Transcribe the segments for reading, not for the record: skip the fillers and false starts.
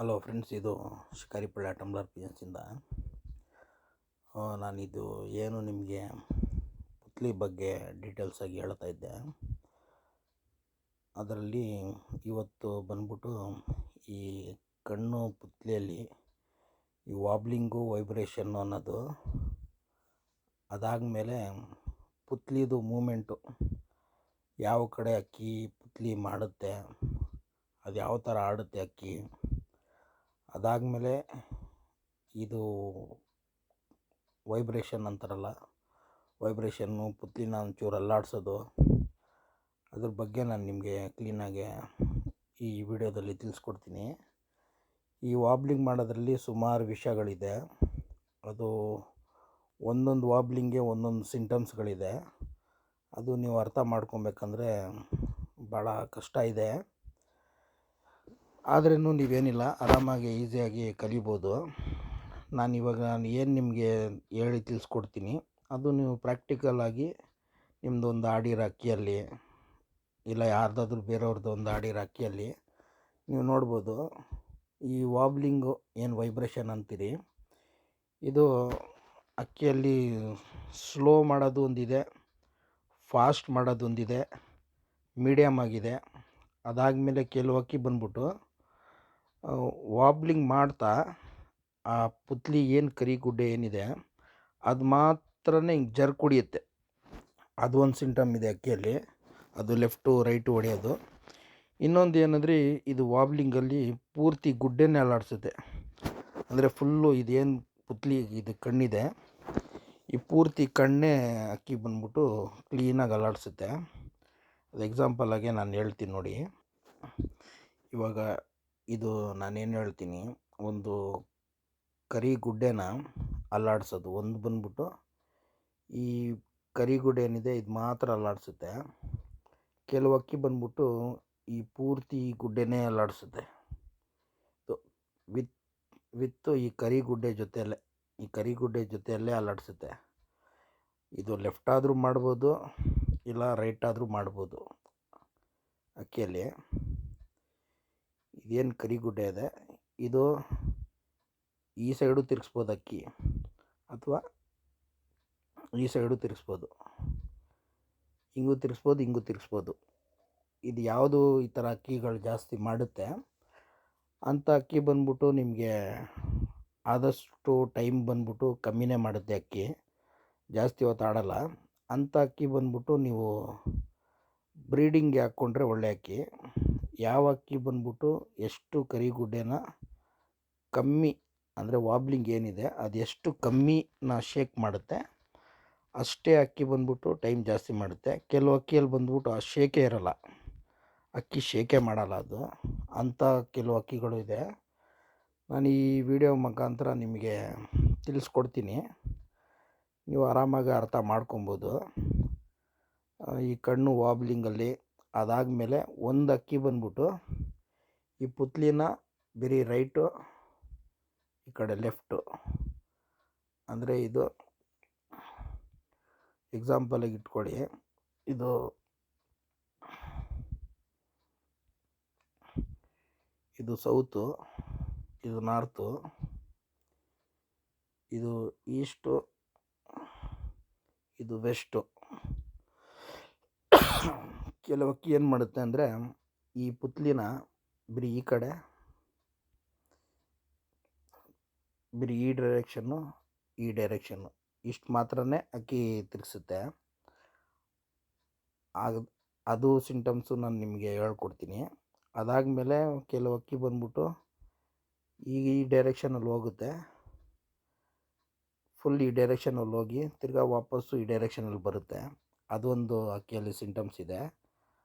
Hello friends, ಇದು ಶಿಕಾರಿಪಳ್ಳ tumbler ಪಿಎನ್ಸಿಂದ. ನಾನಿದು ಏನು ನಿಮಗೆ ಪುತ್ಲಿ ಬಗ್ಗೆ ಡೀಟೇಲ್ಸಾಗಿ ಹೇಳ್ತಾ ಇದ್ದೆ. ಅದರಲ್ಲಿ ಇವತ್ತು ಬಂದ್ಬಿಟ್ಟು ಈ ಕಣ್ಣು ಪುತ್ಲಿಯಲ್ಲಿ ಈ ವಾಬ್ಲಿಂಗು ವೈಬ್ರೇಷನ್ನು ಅನ್ನೋದು, ಅದಾದಮೇಲೆ ಪುತ್ಲಿದು ಮೂಮೆಂಟು, ಯಾವ ಕಡೆ ಅಕ್ಕಿ ಪುತ್ಲಿ ಮಾಡುತ್ತೆ, ಅದು ಯಾವ ಥರ ಆಡುತ್ತೆ ಅಕ್ಕಿ, ಅದಾದಮೇಲೆ ಇದು ವೈಬ್ರೇಷನ್ ಅಂತಾರಲ್ಲ, ವೈಬ್ರೇಷನ್ನು ಪುತ್ಲಿನ ಒಂಚೂರು ಅಲ್ಲಾಡಿಸೋದು, ಅದ್ರ ಬಗ್ಗೆ ನಾನು ನಿಮಗೆ ಕ್ಲೀನಾಗಿ ಈ ವಿಡಿಯೋದಲ್ಲಿ ತಿಳಿಸ್ಕೊಡ್ತೀನಿ. ಈ ವಾಬ್ಲಿಂಗ್ ಮಾಡೋದ್ರಲ್ಲಿ ಸುಮಾರು ವಿಷಯಗಳಿದೆ. ಅದು ಒಂದೊಂದು ವಾಬ್ಲಿಂಗ್ಗೆ ಒಂದೊಂದು ಸಿಂಟಮ್ಸ್ಗಳಿದೆ. ಅದು ನೀವು ಅರ್ಥ ಮಾಡ್ಕೊಬೇಕಂದ್ರೆ ಭಾಳ ಕಷ್ಟ ಇದೆ. ಆದ್ರೂ ನೀವೇನಿಲ್ಲ, ಆರಾಮಾಗಿ ಈಸಿಯಾಗಿ ಕಲಿಬೋದು. ನಾನು ಏನು ನಿಮಗೆ ಹೇಳಿ ತಿಳಿಸ್ಕೊಡ್ತೀನಿ, ಅದು ನೀವು ಪ್ರಾಕ್ಟಿಕಲಾಗಿ ನಿಮ್ಮದೊಂದು ಆಡಿರೋ ಅಕ್ಕಿಯಲ್ಲಿ, ಇಲ್ಲ ಯಾರ್ದಾದ್ರೂ ಬೇರೆಯವ್ರದ್ದು ಒಂದು ಆಡಿರೋ ಅಕ್ಕಿಯಲ್ಲಿ ನೀವು ನೋಡ್ಬೋದು. ಈ ವಾಬ್ಲಿಂಗು ಏನು ವೈಬ್ರೇಷನ್ ಅಂತೀರಿ, ಇದು ಅಕ್ಕಿಯಲ್ಲಿ ಸ್ಲೋ ಮಾಡೋದು ಒಂದಿದೆ, ಫಾಸ್ಟ್ ಮಾಡೋದು ಒಂದಿದೆ, ಮೀಡಿಯಮ್ ಆಗಿದೆ. ಅದಾದಮೇಲೆ ಕೆಲವು ಅಕ್ಕಿ ಬಂದ್ಬಿಟ್ಟು ವಾಬ್ಲಿಂಗ್ ಮಾಡ್ತಾ ಆ ಪುತ್ಲಿ ಏನು ಕರಿಗುಡ್ಡೆ ಏನಿದೆ ಅದು ಮಾತ್ರನೇ ಹಿಂಗೆ ಜರ್ಕ್ ಹೊಡಿಯುತ್ತೆ. ಅದು ಒಂದು ಸಿಂಟಮ್ ಇದೆ ಅಕ್ಕಿಯಲ್ಲಿ, ಅದು ಲೆಫ್ಟು ರೈಟು ಹೊಡೆಯೋದು. ಇನ್ನೊಂದು ಏನಂದರೆ, ಇದು ವಾಬ್ಲಿಂಗಲ್ಲಿ ಪೂರ್ತಿ ಗುಡ್ಡೆನೇ ಅಲ್ಲಾಡಿಸುತ್ತೆ. ಅಂದರೆ ಫುಲ್ಲು ಇದೇನು ಪುತ್ಲಿ ಇದು ಕಣ್ಣಿದೆ, ಈ ಪೂರ್ತಿ ಕಣ್ಣೇ ಅಕ್ಕಿ ಬಂದ್ಬಿಟ್ಟು ಕ್ಲೀನಾಗಿ ಅಲ್ಲಾಡಿಸುತ್ತೆ. ಅದು ಎಕ್ಸಾಂಪಲಾಗೆ ನಾನು ಹೇಳ್ತೀನಿ ನೋಡಿ. ಇವಾಗ ಇದು ನಾನೇನು ಹೇಳ್ತೀನಿ, ಒಂದು ಕರಿಗುಡ್ಡೆನ ಅಲ್ಲಾಡಿಸೋದು ಒಂದು ಬಂದ್ಬಿಟ್ಟು, ಈ ಕರಿಗುಡ್ಡೆ ಏನಿದೆ ಇದು ಮಾತ್ರ ಅಲ್ಲಾಡಿಸುತ್ತೆ. ಕೆಲವು ಅಕ್ಕಿ ಬಂದ್ಬಿಟ್ಟು ಈ ಪೂರ್ತಿ ಗುಡ್ಡೆನೇ ಅಲ್ಲಾಡಿಸುತ್ತೆ. ವಿತ್ತು ಈ ಕರಿಗುಡ್ಡೆ ಜೊತೆಯಲ್ಲೇ ಅಲ್ಲಾಡಿಸುತ್ತೆ. ಇದು ಲೆಫ್ಟ್ ಆದರೂ ಮಾಡ್ಬೋದು, ಇಲ್ಲ ರೈಟ್ ಆದರೂ ಮಾಡ್ಬೋದು. ಅಕ್ಕಿಯಲ್ಲಿ ಇದೇನು ಕರಿಗುಡ್ಡೆ ಇದೆ, ಇದು ಈ ಸೈಡು ತಿರುಗಿಸ್ಬೋದು ಅಕ್ಕಿ, ಅಥವಾ ಈ ಸೈಡು ತಿರುಗಿಸ್ಬೋದು, ಹಿಂಗೂ ತಿರುಗಿಸ್ಬೋದು. ಇದು ಯಾವುದು ಈ ಥರ ಅಕ್ಕಿಗಳು ಜಾಸ್ತಿ ಮಾಡುತ್ತೆ ಅಂಥ ಅಕ್ಕಿ ಬಂದ್ಬಿಟ್ಟು ನಿಮಗೆ ಆದಷ್ಟು ಟೈಮ್ ಬಂದ್ಬಿಟ್ಟು ಕಮ್ಮಿನೇ ಮಾಡುತ್ತೆ. ಅಕ್ಕಿ ಜಾಸ್ತಿ ಹೊತ್ತು ಆಡೋಲ್ಲ. ಅಂಥ ಅಕ್ಕಿ ಬಂದ್ಬಿಟ್ಟು ನೀವು ಬ್ರೀಡಿಂಗ್ಗೆ ಹಾಕ್ಕೊಂಡ್ರೆ ಒಳ್ಳೆ ಅಕ್ಕಿ. ಯಾವ ಅಕ್ಕಿ ಬಂದ್ಬಿಟ್ಟು ಎಷ್ಟು ಕರಿಗುಡ್ಡೆನ ಕಮ್ಮಿ, ಅಂದರೆ ವಾಬ್ಲಿಂಗ್ ಏನಿದೆ ಅದು ಎಷ್ಟು ಕಮ್ಮಿನ ಶೇಕ್ ಮಾಡುತ್ತೆ, ಅಷ್ಟೇ ಅಕ್ಕಿ ಬಂದ್ಬಿಟ್ಟು ಟೈಮ್ ಜಾಸ್ತಿ ಮಾಡುತ್ತೆ. ಕೆಲವು ಅಕ್ಕಿಯಲ್ಲಿ ಬಂದ್ಬಿಟ್ಟು ಆ ಶೇಕೇ ಇರೋಲ್ಲ, ಅಕ್ಕಿ ಶೇಕೇ ಮಾಡಲ್ಲ ಅದು. ಅಂಥ ಕೆಲವು ಅಕ್ಕಿಗಳು ಇದೆ. ನಾನು ಈ ವಿಡಿಯೋ ಮುಖಾಂತರ ನಿಮಗೆ ತಿಳಿಸ್ಕೊಡ್ತೀನಿ, ನೀವು ಆರಾಮಾಗಿ ಅರ್ಥ ಮಾಡ್ಕೊಬೋದು. ಈ ಕಣ್ಣು ವಾಬ್ಲಿಂಗಲ್ಲಿ ಅದಾದಮೇಲೆ ಒಂದು ಅಕ್ಕಿ ಬಂದ್ಬಿಟ್ಟು ಈ ಪುತ್ಲಿನ ಬರೀ ರೈಟು, ಈ ಕಡೆ ಲೆಫ್ಟು, ಅಂದರೆ ಇದು ಎಕ್ಸಾಂಪಲಾಗಿ ಇಟ್ಕೊಳ್ಳಿ. ಇದು ಸೌತು, ಇದು ನಾರ್ತು, ಇದು ಈಸ್ಟು, ಇದು ವೆಸ್ಟು. ಕೆಲವು ಅಕ್ಕಿ ಏನು ಮಾಡುತ್ತೆ ಅಂದರೆ, ಈ ಪುತ್ಲಿನ ಬರೀ ಈ ಕಡೆ, ಬರೀ ಈ ಡೈರೆಕ್ಷನ್ನು ಇಷ್ಟು ಮಾತ್ರನೇ ಅಕ್ಕಿ ತಿರುಗಿಸುತ್ತೆ. ಅದು ಸಿಂಟಮ್ಸು ನಾನು ನಿಮಗೆ ಹೇಳ್ಕೊಡ್ತೀನಿ. ಅದಾದಮೇಲೆ ಕೆಲವು ಅಕ್ಕಿ ಬಂದ್ಬಿಟ್ಟು ಈ ಡೈರೆಕ್ಷನಲ್ಲಿ ಹೋಗುತ್ತೆ, ಫುಲ್ ಈ ಡೈರೆಕ್ಷನಲ್ಲಿ ಹೋಗಿ ತಿರ್ಗಾ ವಾಪಸ್ಸು ಈ ಡೈರೆಕ್ಷನಲ್ಲಿ ಬರುತ್ತೆ. ಅದೊಂದು ಅಕ್ಕಿಯಲ್ಲಿ ಸಿಂಟಮ್ಸ್ ಇದೆ,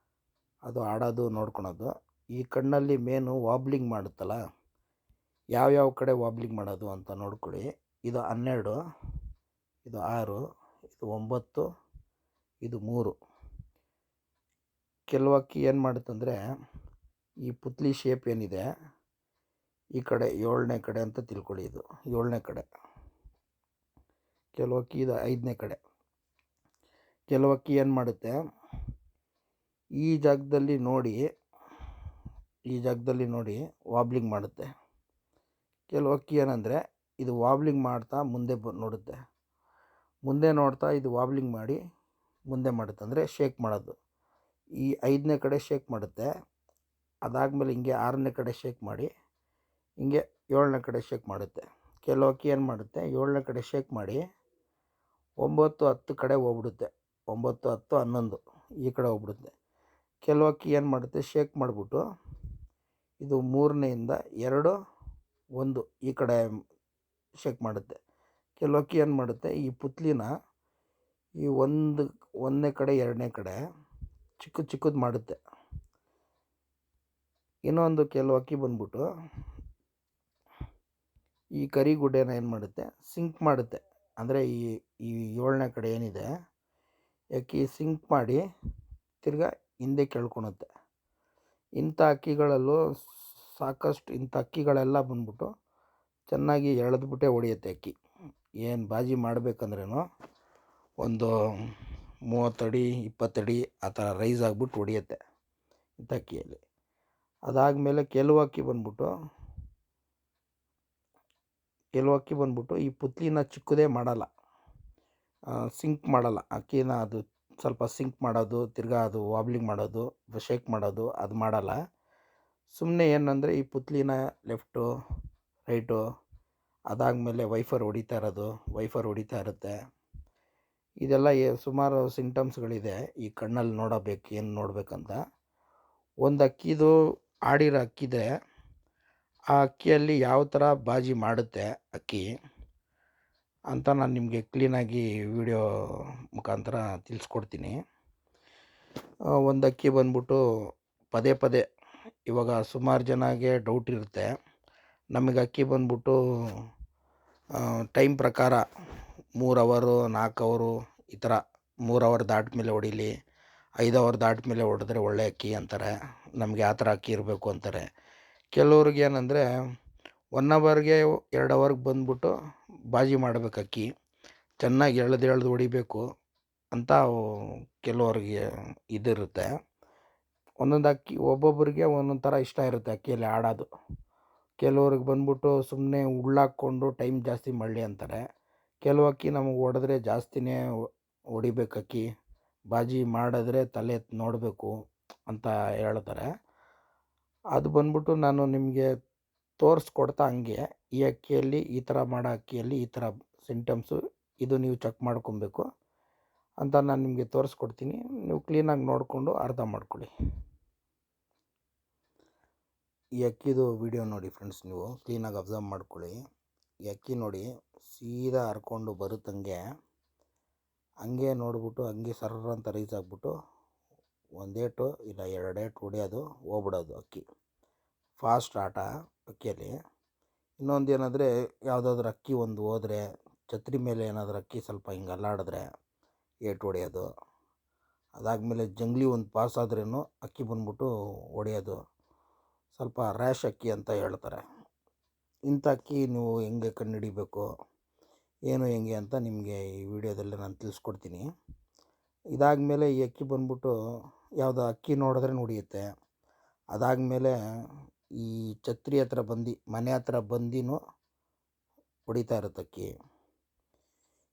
ಅದು ಆಡೋದು ನೋಡ್ಕೊಳೋದು. ಈ ಕಣ್ಣಲ್ಲಿ ಮೇನು ವಾಬ್ಲಿಂಗ್ ಮಾಡುತ್ತಲ್ಲ, ಯಾವ್ಯಾವ ಕಡೆ ವಾಬ್ಲಿಂಗ್ ಮಾಡೋದು ಅಂತ ನೋಡ್ಕೊಳ್ಳಿ. ಇದು 12, ಇದು 6, ಇದು 9, ಇದು 3. ಕೆಲವು ಅಕ್ಕಿ ಏನು ಮಾಡುತ್ತಂದರೆ, ಈ ಪುತ್ಲಿ ಶೇಪ್ ಏನಿದೆ ಈ ಕಡೆ 7ನೇ ಕಡೆ ಅಂತ ತಿಳ್ಕೊಳ್ಳಿ, ಇದು 7ನೇ ಕಡೆ. ಕೆಲವು ಅಕ್ಕಿ ಇದು 5ನೇ ಕಡೆ. ಕೆಲವು ಅಕ್ಕಿ ಏನು ಮಾಡುತ್ತೆ, ಈ ಜಾಗದಲ್ಲಿ ನೋಡಿ ವಾಬ್ಲಿಂಗ್ ಮಾಡುತ್ತೆ. ಕೆಲವು ಅಕ್ಕಿ ಏನಂದರೆ ಇದು ವಾಬ್ಲಿಂಗ್ ಮಾಡ್ತಾ ಮುಂದೆ ನೋಡುತ್ತೆ, ಮುಂದೆ ನೋಡ್ತಾ ಇದು ವಾಬ್ಲಿಂಗ್ ಮಾಡಿ ಮುಂದೆ ಮಾಡುತ್ತೆ, ಅಂದರೆ ಶೇಕ್ ಮಾಡೋದು. ಈ 5ನೇ ಕಡೆ ಶೇಕ್ ಮಾಡುತ್ತೆ, ಅದಾದಮೇಲೆ ಹಿಂಗೆ 6ನೇ ಕಡೆ ಶೇಕ್ ಮಾಡಿ ಹಿಂಗೆ 7ನೇ ಕಡೆ ಶೇಕ್ ಮಾಡುತ್ತೆ. ಕೆಲವು ಅಕ್ಕಿ ಏನು ಮಾಡುತ್ತೆ 7ನೇ ಕಡೆ ಶೇಕ್ ಮಾಡಿ 9, 10 ಕಡೆ ಹೋಗ್ಬಿಡುತ್ತೆ, 9, 10, 11 ಈ ಕಡೆ ಹೋಗ್ಬಿಡುತ್ತೆ. ಕೆಲವು ಅಕ್ಕಿ ಏನು ಮಾಡುತ್ತೆ ಶೇಕ್ ಮಾಡಿಬಿಟ್ಟು ಇದು 3ನೇಯಿಂದ 2, 1 ಈ ಕಡೆ ಶೇಕ್ ಮಾಡುತ್ತೆ. ಕೆಲವು ಅಕ್ಕಿ ಏನು ಮಾಡುತ್ತೆ ಈ ಪುತ್ಲಿನ ಈ 1ನೇ ಕಡೆ 2ನೇ ಕಡೆ ಚಿಕ್ಕದು ಮಾಡುತ್ತೆ. ಇನ್ನೊಂದು ಕೆಲವು ಅಕ್ಕಿ ಬಂದ್ಬಿಟ್ಟು ಈ ಕರಿಗುಡ್ಡೆನ ಏನು ಮಾಡುತ್ತೆ ಸಿಂಕ್ ಮಾಡುತ್ತೆ, ಅಂದರೆ ಈ 7ನೇ ಕಡೆ ಏನಿದೆ ಅಕ್ಕಿ ಸಿಂಕ್ ಮಾಡಿ ತಿರ್ಗಾ ಹಿಂದೆ ಕೆಳ್ಕೊಳುತ್ತೆ. ಇಂಥ ಅಕ್ಕಿಗಳಲ್ಲೂ ಸಾಕಷ್ಟು ಇಂಥ ಅಕ್ಕಿಗಳೆಲ್ಲ ಬಂದ್ಬಿಟ್ಟು ಚೆನ್ನಾಗಿ ಎಳೆದ್ಬಿಟ್ಟೆ ಹೊಡೆಯುತ್ತೆ ಅಕ್ಕಿ. ಏನು ಬಾಜಿ ಮಾಡಬೇಕಂದ್ರೂ ಒಂದು 30 ಅಡಿ 20 ಅಡಿ ಆ ಥರ ರೈಸ್ ಆಗಿಬಿಟ್ಟು ಹೊಡೆಯುತ್ತೆ ಇಂಥ ಅಕ್ಕಿಯಲ್ಲಿ. ಅದಾದಮೇಲೆ ಕೆಲವು ಅಕ್ಕಿ ಬಂದ್ಬಿಟ್ಟು ಈ ಪುತ್ಲಿನ ಚಿಕ್ಕದೇ ಮಾಡಲ್ಲ, ಸಿಂಕ್ ಮಾಡಲ್ಲ ಅಕ್ಕಿನ. ಅದು ಸ್ವಲ್ಪ ಸಿಂಕ್ ಮಾಡೋದು, ತಿರ್ಗಾ ಅದು ವಾಬ್ಲಿಂಗ್ ಮಾಡೋದು, ಶೇಕ್ ಮಾಡೋದು ಅದು ಮಾಡಲ್ಲ. ಸುಮ್ಮನೆ ಏನಂದರೆ ಈ ಪುತ್ಲಿನ ಲೆಫ್ಟು ರೈಟು ಅದಾದಮೇಲೆ ವೈಫರ್ ಹೊಡಿತಾ ಇರುತ್ತೆ. ಇದೆಲ್ಲ ಸುಮಾರು ಸಿಂಟಮ್ಸ್ಗಳಿದೆ ಈ ಕಣ್ಣಲ್ಲಿ ನೋಡಬೇಕು ಏನು ನೋಡಬೇಕಂತ. ಒಂದು ಅಕ್ಕಿದು ಆಡಿರೋ ಅಕ್ಕಿದೆ, ಆ ಅಕ್ಕಿಯಲ್ಲಿ ಯಾವ ಥರ ಬಾಜಿ ಮಾಡುತ್ತೆ ಅಕ್ಕಿ ಅಂತ ನಾನು ನಿಮಗೆ ಕ್ಲೀನಾಗಿ ವಿಡಿಯೋ ಮುಖಾಂತರ ತಿಳಿಸ್ಕೊಡ್ತೀನಿ. ಒಂದು ಅಕ್ಕಿ ಬಂದ್ಬಿಟ್ಟು ಪದೇ ಪದೇ ಇವಾಗ ಸುಮಾರು ಜನಗೆ ಡೌಟ್ ಇರುತ್ತೆ, ನಮಗೆ ಅಕ್ಕಿ ಬಂದ್ಬಿಟ್ಟು ಟೈಮ್ ಪ್ರಕಾರ 3 ಅವರು 4 ಅವರು ಈ ಥರ 3 ಅವರ್ ದಾಟ್ಮೇಲೆ ಹೊಡೀಲಿ, 5 ಅವರ್ ದಾಟ್ಮೇಲೆ ಹೊಡೆದ್ರೆ ಒಳ್ಳೆ ಅಕ್ಕಿ ಅಂತಾರೆ. ನಮಗೆ ಆ ಥರ ಅಕ್ಕಿ ಇರಬೇಕು ಅಂತಾರೆ. ಕೆಲವ್ರಿಗೆ ಏನಂದರೆ 1 ಅವರ್ಗೆ 2 ಅವರ್ಗೆ ಬಂದ್ಬಿಟ್ಟು ಬಾಜಿ ಮಾಡಬೇಕು ಅಕ್ಕಿ, ಚೆನ್ನಾಗಿ ಎಳೆದು ಹೊಡಿಬೇಕು ಅಂತ ಕೆಲವ್ರಿಗೆ ಇದಿರುತ್ತೆ. ಒಂದೊಂದು ಅಕ್ಕಿ ಒಬ್ಬೊಬ್ಬರಿಗೆ ಒಂದೊಂದು ಥರ ಇಷ್ಟ ಇರುತ್ತೆ ಅಕ್ಕಿಯಲ್ಲಿ ಆಡೋದು. ಕೆಲವ್ರಿಗೆ ಬಂದ್ಬಿಟ್ಟು ಸುಮ್ಮನೆ ಉಳ್ಳಾಕ್ಕೊಂಡು ಟೈಮ್ ಜಾಸ್ತಿ ಮಾಡಲಿ ಅಂತಾರೆ. ಕೆಲವು ಅಕ್ಕಿ ನಮಗೆ ಹೊಡೆದ್ರೆ ಜಾಸ್ತಿನೇ ಹೊಡಿಬೇಕು ಅಕ್ಕಿ, ಬಾಜಿ ಮಾಡಿದ್ರೆ ತಲೆ ಎತ್ತಿ ನೋಡಬೇಕು ಅಂತ ಹೇಳ್ತಾರೆ. ಅದು ಬಂದ್ಬಿಟ್ಟು ನಾನು ನಿಮಗೆ ತೋರಿಸ್ಕೊಡ್ತಾ ಹಂಗೆ ಈ ಅಕ್ಕಿಯಲ್ಲಿ ಈ ಥರ ಮಾಡೋ ಅಕ್ಕಿಯಲ್ಲಿ ಈ ಥರ ಸಿಂಟಮ್ಸು ಇದು ನೀವು ಚೆಕ್ ಮಾಡ್ಕೊಬೇಕು ಅಂತ ನಾನು ನಿಮಗೆ ತೋರಿಸ್ಕೊಡ್ತೀನಿ. ನೀವು ಕ್ಲೀನಾಗಿ ನೋಡಿಕೊಂಡು ಅರ್ಥ ಮಾಡ್ಕೊಳ್ಳಿ. ಈ ಅಕ್ಕಿದು ವಿಡಿಯೋ ನೋಡಿ ಫ್ರೆಂಡ್ಸ್, ನೀವು ಕ್ಲೀನಾಗಿ ಅಬ್ಸರ್ವ್ ಮಾಡ್ಕೊಳ್ಳಿ. ಈ ಅಕ್ಕಿ ನೋಡಿ ಸೀದಾ ಹರ್ಕೊಂಡು ಬರುತ್ತಂಗೆ, ಹಂಗೆ ನೋಡ್ಬಿಟ್ಟು ಹಂಗೆ ಸರ್ರ ಅಂತ ರೈಸ್ ಆಗಿಬಿಟ್ಟು 1 ಏಟು ಇಲ್ಲ 2 ಏಟು ಹೊಡೆಯೋದು ಹೋಗ್ಬಿಡೋದು ಅಕ್ಕಿ. ಫಾಸ್ಟ್ ಆಟ ಅಕ್ಕಿಯಲ್ಲಿ. ಇನ್ನೊಂದು ಏನಂದರೆ ಯಾವುದಾದ್ರೂ ಅಕ್ಕಿ ಒಂದು ಹೋದರೆ ಛತ್ರಿ ಮೇಲೆ ಏನಾದರೂ ಅಕ್ಕಿ ಸ್ವಲ್ಪ ಹಿಂಗೆ ಅಲ್ಲಾಡಿದ್ರೆ ಏಟು ಹೊಡೆಯೋದು. ಅದಾದಮೇಲೆ ಜಂಗ್ಲಿ ಒಂದು ಪಾಸ್ ಆದ್ರೂ ಅಕ್ಕಿ ಬಂದ್ಬಿಟ್ಟು ಹೊಡೆಯೋದು. ಸ್ವಲ್ಪ ರ್ಯಾಶ್ ಅಕ್ಕಿ ಅಂತ ಹೇಳ್ತಾರೆ. ಇಂಥ ಅಕ್ಕಿ ನೀವು ಹೆಂಗೆ ಕಂಡುಹಿಡಿಬೇಕು ಏನು ಹೆಂಗೆ ಅಂತ ನಿಮಗೆ ಈ ವಿಡಿಯೋದಲ್ಲಿ ನಾನು ತಿಳಿಸ್ಕೊಡ್ತೀನಿ. ಇದಾದಮೇಲೆ ಈ ಅಕ್ಕಿ ಬಂದ್ಬಿಟ್ಟು ಯಾವುದೋ ಅಕ್ಕಿ ನೋಡಿದ್ರೆ ಹೊಡಿಯುತ್ತೆ. ಅದಾದಮೇಲೆ ಈ ಛತ್ರಿ ಹತ್ರ ಬಂದು ಮನೆ ಹತ್ರ ಬಂದಿನೂ ಹೊಡಿತಾ ಇರುತ್ತೆ ಅಕ್ಕಿ.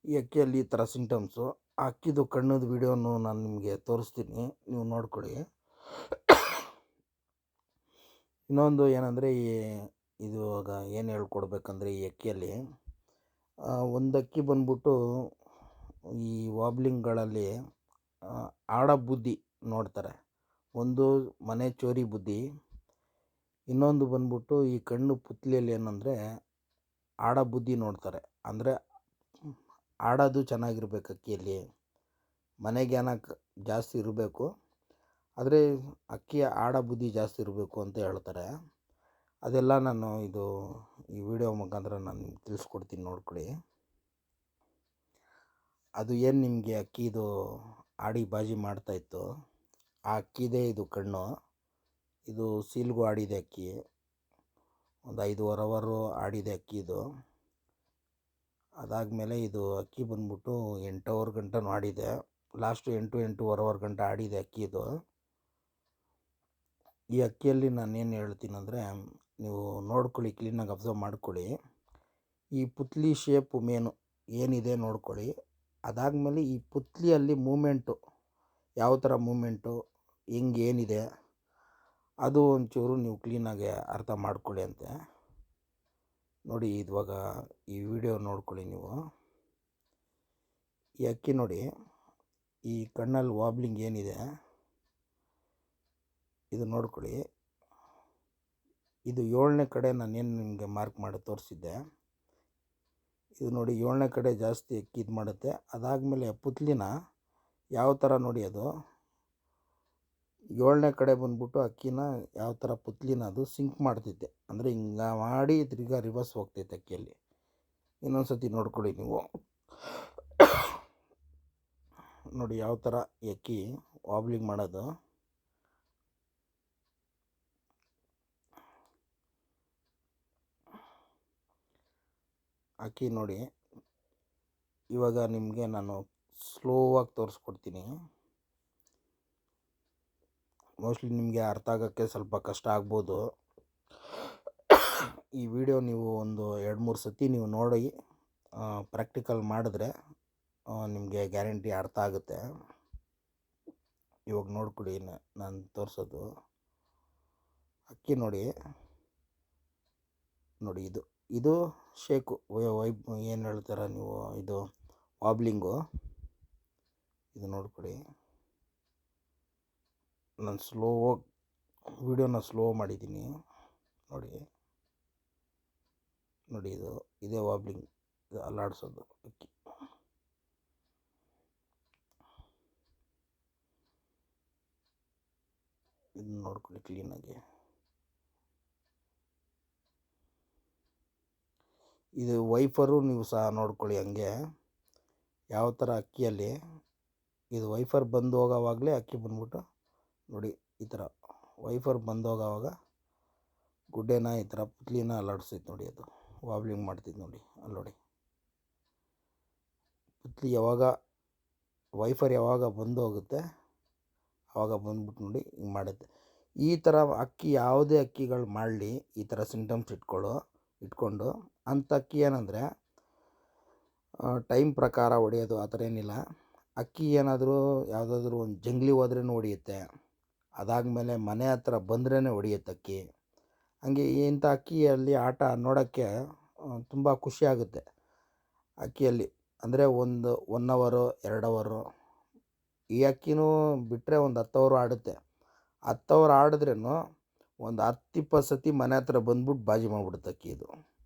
ಈ ಅಕ್ಕಿಯಲ್ಲಿ ಈ ಥರ ಸಿಂಟಮ್ಸು. ಆ ಅಕ್ಕಿದು ಕಣ್ಣದು ವಿಡಿಯೋನು ನಾನು ನಿಮಗೆ ತೋರಿಸ್ತೀನಿ, ನೀವು ನೋಡ್ಕೊಳ್ಳಿ. ಇನ್ನೊಂದು ಏನಂದರೆ ಇದು ಇವಾಗ ಏನು ಹೇಳ್ಕೊಡ್ಬೇಕಂದ್ರೆ ಈ ಅಕ್ಕಿಯಲ್ಲಿ ಒಂದು ಅಕ್ಕಿ ಬಂದ್ಬಿಟ್ಟು ಈ ವಾಬ್ಲಿಂಗ್ಗಳಲ್ಲಿ ಆಡೋ ಬುದ್ಧಿ ನೋಡ್ತಾರೆ. ಒಂದು ಮನೆ ಚೋರಿ ಬುದ್ಧಿ, ಇನ್ನೊಂದು ಬಂದ್ಬಿಟ್ಟು ಈ ಕಣ್ಣು ಪುತ್ಲಿಯಲ್ಲಿ ಏನಂದರೆ ಆಡೋ ಬುದ್ಧಿ ನೋಡ್ತಾರೆ. ಅಂದರೆ ಆಡೋದು ಚೆನ್ನಾಗಿರ್ಬೇಕು ಅಕ್ಕಿಯಲ್ಲಿ, ಮನೆಗ್ಯಾನ ಜಾಸ್ತಿ ಇರಬೇಕು, ಆದರೆ ಅಕ್ಕಿಯ ಆಡೋ ಬುದ್ಧಿ ಜಾಸ್ತಿ ಇರಬೇಕು ಅಂತ ಹೇಳ್ತಾರೆ. ಅದೆಲ್ಲ ನಾನು ಈ ವಿಡಿಯೋ ಮುಖಾಂತರ ನಾನು ತಿಳಿಸ್ಕೊಡ್ತೀನಿ, ನೋಡ್ಕೊಳ್ಳಿ. ಅದು ಏನು ನಿಮಗೆ ಅಕ್ಕಿದು ಆಡಿ ಬಾಜಿ ಮಾಡ್ತಾಯಿತ್ತು ಆ ಅಕ್ಕಿದೇ ಇದು ಕಣ್ಣು. ಇದು ಸೀಲ್ಗೂ ಆಡಿದೆ ಅಕ್ಕಿ, ಒಂದು 5.5 ಅವರು ಆಡಿದೆ ಅಕ್ಕಿ ಇದು. ಅದಾದಮೇಲೆ ಇದು ಅಕ್ಕಿ ಬಂದ್ಬಿಟ್ಟು 8 ಅವರ್ ಗಂಟನೂ ಆಡಿದೆ. ಲಾಸ್ಟು 8.5 ಅವರ್ ಗಂಟ ಆಡಿದೆ ಅಕ್ಕಿ ಇದು. ಈ ಅಕ್ಕಿಯಲ್ಲಿ ನಾನೇನು ಹೇಳ್ತೀನಂದರೆ ನೀವು ನೋಡ್ಕೊಳ್ಳಿ, ಕ್ಲೀನಾಗಿ ಅಬ್ಸರ್ವ್ ಮಾಡ್ಕೊಳ್ಳಿ. ಈ ಪುತ್ಲಿ ಶೇಪು ಮೇನು ಏನಿದೆ ನೋಡ್ಕೊಳ್ಳಿ. ಅದಾದಮೇಲೆ ಈ ಪುತ್ಲಿಯಲ್ಲಿ ಮೂಮೆಂಟು ಯಾವ ಥರ ಮೂಮೆಂಟು ಏನಿದೆ ಅದು ಒಂಚೂರು ನೀವು ಕ್ಲೀನಾಗಿ ಅರ್ಥ ಮಾಡ್ಕೊಳ್ಳಿ ಅಂತೆ. ನೋಡಿ ಇವಾಗ ಈ ವಿಡಿಯೋ ನೋಡ್ಕೊಳ್ಳಿ ನೀವು. ಈ ಅಕ್ಕಿ ನೋಡಿ, ಈ ಕಣ್ಣಲ್ಲಿ ವಾಬ್ಲಿಂಗ್ ಏನಿದೆ ಇದು ನೋಡ್ಕೊಳ್ಳಿ. ಇದು 7ನೇ ಕಡೆ ನಾನೇನು ನಿಮಗೆ ಮಾರ್ಕ್ ಮಾಡಿ ತೋರಿಸಿದ್ದೆ. ಇದು ನೋಡಿ 7ನೇ ಕಡೆ ಜಾಸ್ತಿ ಅಕ್ಕಿ ಇದು ಮಾಡುತ್ತೆ. ಅದಾದಮೇಲೆ ಪುತ್ಲಿನ ಯಾವ ಥರ ನೋಡಿ, ಅದು 7ನೇ ಕಡೆ ಬಂದ್ಬಿಟ್ಟು ಅಕ್ಕಿನ ಯಾವ ಥರ ಪುತ್ಲಿನ ಅದು ಸಿಂಕ್ ಮಾಡ್ತೈತೆ, ಅಂದರೆ ಹಿಂಗೆ ಮಾಡಿ ತಿರ್ಗಾ ರಿವರ್ಸ್ ಹೋಗ್ತೈತೆ ಅಕ್ಕಿಯಲ್ಲಿ. ಇನ್ನೊಂದು ಸತಿ ನೋಡ್ಕೊಳ್ಳಿ ನೀವು. ನೋಡಿ ಯಾವ ಥರ ಅಕ್ಕಿ ವಾಬ್ಲಿಂಗ್ ಮಾಡೋದು. ಅಕ್ಕಿ ನೋಡಿ, ಇವಾಗ ನಿಮಗೆ ನಾನು ಸ್ಲೋವಾಗಿ ತೋರಿಸ್ಕೊಡ್ತೀನಿ. ಮೋಸ್ಟ್ಲಿ ನಿಮಗೆ ಅರ್ಥ ಆಗೋಕ್ಕೆ ಸ್ವಲ್ಪ ಕಷ್ಟ ಆಗ್ಬೋದು. ಈ ವಿಡಿಯೋ ನೀವು ಒಂದು 2-3 ಸತಿ ನೀವು ನೋಡಿ ಪ್ರಾಕ್ಟಿಕಲ್ ಮಾಡಿದ್ರೆ ನಿಮಗೆ ಗ್ಯಾರಂಟಿ ಅರ್ಥ ಆಗುತ್ತೆ. ಇವಾಗ ನೋಡ್ಕೊಳ್ಳಿ, ನಾನು ತೋರಿಸೋದು ಅಕ್ಕಿ ನೋಡಿ. ಇದು ಶೇಕು ಏನು ಹೇಳ್ತೀರ ನೀವು, ಇದು ವಾಬ್ಲಿಂಗು. ಇದು ನೋಡ್ಕೊಳ್ಳಿ, ನಾನು ವಿಡಿಯೋನ ಸ್ಲೋ ಮಾಡಿದ್ದೀನಿ ನೋಡಿ. ಇದೇ ವಾಬ್ಲಿಂಗ್, ಇದು ಅಲ್ಲಾಡಿಸೋದು ಅಕ್ಕಿ. ಇದನ್ನ ನೋಡ್ಕೊಳ್ಳಿ ಕ್ಲೀನಾಗಿ. ಇದು ವೈಫರು ನೀವು ಸಹ ನೋಡ್ಕೊಳ್ಳಿ ಹಂಗೆ, ಯಾವ ಥರ ಅಕ್ಕಿಯಲ್ಲಿ ಇದು ವೈಫರ್ ಬಂದು ಹೋಗೋವಾಗಲೇ ಅಕ್ಕಿ ಬಂದ್ಬಿಟ್ಟು ನೋಡಿ, ಈ ಥರ ವೈಫರ್ ಬಂದು ಹೋಗೋವಾಗ ಗುಡ್ಡೆನ ಈ ಥರ ಪುತ್ಲಿನ ಅಲ್ಲಾಡಿಸ್ತೈತೆ ನೋಡಿ, ಅದು ವಾಬ್ಲಿಂಗ್ ಮಾಡ್ತಿದ್ದು ನೋಡಿ. ಅಲ್ಲಿ ನೋಡಿ, ಪುತ್ಲಿ ವೈಫರ್ ಯಾವಾಗ ಬಂದು ಹೋಗುತ್ತೆ ಆವಾಗ ಬಂದ್ಬಿಟ್ಟು ನೋಡಿ ಹಿಂಗೆ ಮಾಡುತ್ತೆ. ಈ ಥರ ಅಕ್ಕಿ ಯಾವುದೇ ಅಕ್ಕಿಗಳು ಮಾಡಲಿ, ಈ ಥರ ಸಿಂಟಮ್ಸ್ ಇಟ್ಕೊಂಡು ಅಂಥ ಅಕ್ಕಿ ಏನಂದರೆ ಟೈಮ್ ಪ್ರಕಾರ ಹೊಡೆಯೋದು ಆ ಥರ ಏನಿಲ್ಲ. ಅಕ್ಕಿ ಏನಾದರೂ ಯಾವುದಾದ್ರೂ ಒಂದು ಜಂಗ್ಲಿ ಹೋದ್ರೂ ಹೊಡೆಯುತ್ತೆ, ಅದಾದಮೇಲೆ ಮನೆ ಹತ್ರ ಬಂದ್ರೇ ಹೊಡೆಯುತ್ತೆ ಅಕ್ಕಿ. ಹಂಗೆ ಇಂಥ ಅಕ್ಕಿಯಲ್ಲಿ ಆಟ ನೋಡೋಕ್ಕೆ ತುಂಬ ಖುಷಿಯಾಗುತ್ತೆ ಅಕ್ಕಿಯಲ್ಲಿ. ಅಂದರೆ 1 ಅವರು 2 ಅವರು ಈ ಅಕ್ಕಿನೂ ಬಿಟ್ಟರೆ ಒಂದು 10 ಅವರು ಆಡುತ್ತೆ. 10 ಅವರು ಆಡಿದ್ರೂ ಒಂದು 10-20 ಸತಿ ಮನೆ ಹತ್ರ ಬಂದ್ಬಿಟ್ಟು ಬಾಜಿ ಮಾಡಿಬಿಡುತ್ತೆ ಅಕ್ಕಿ. ಇದು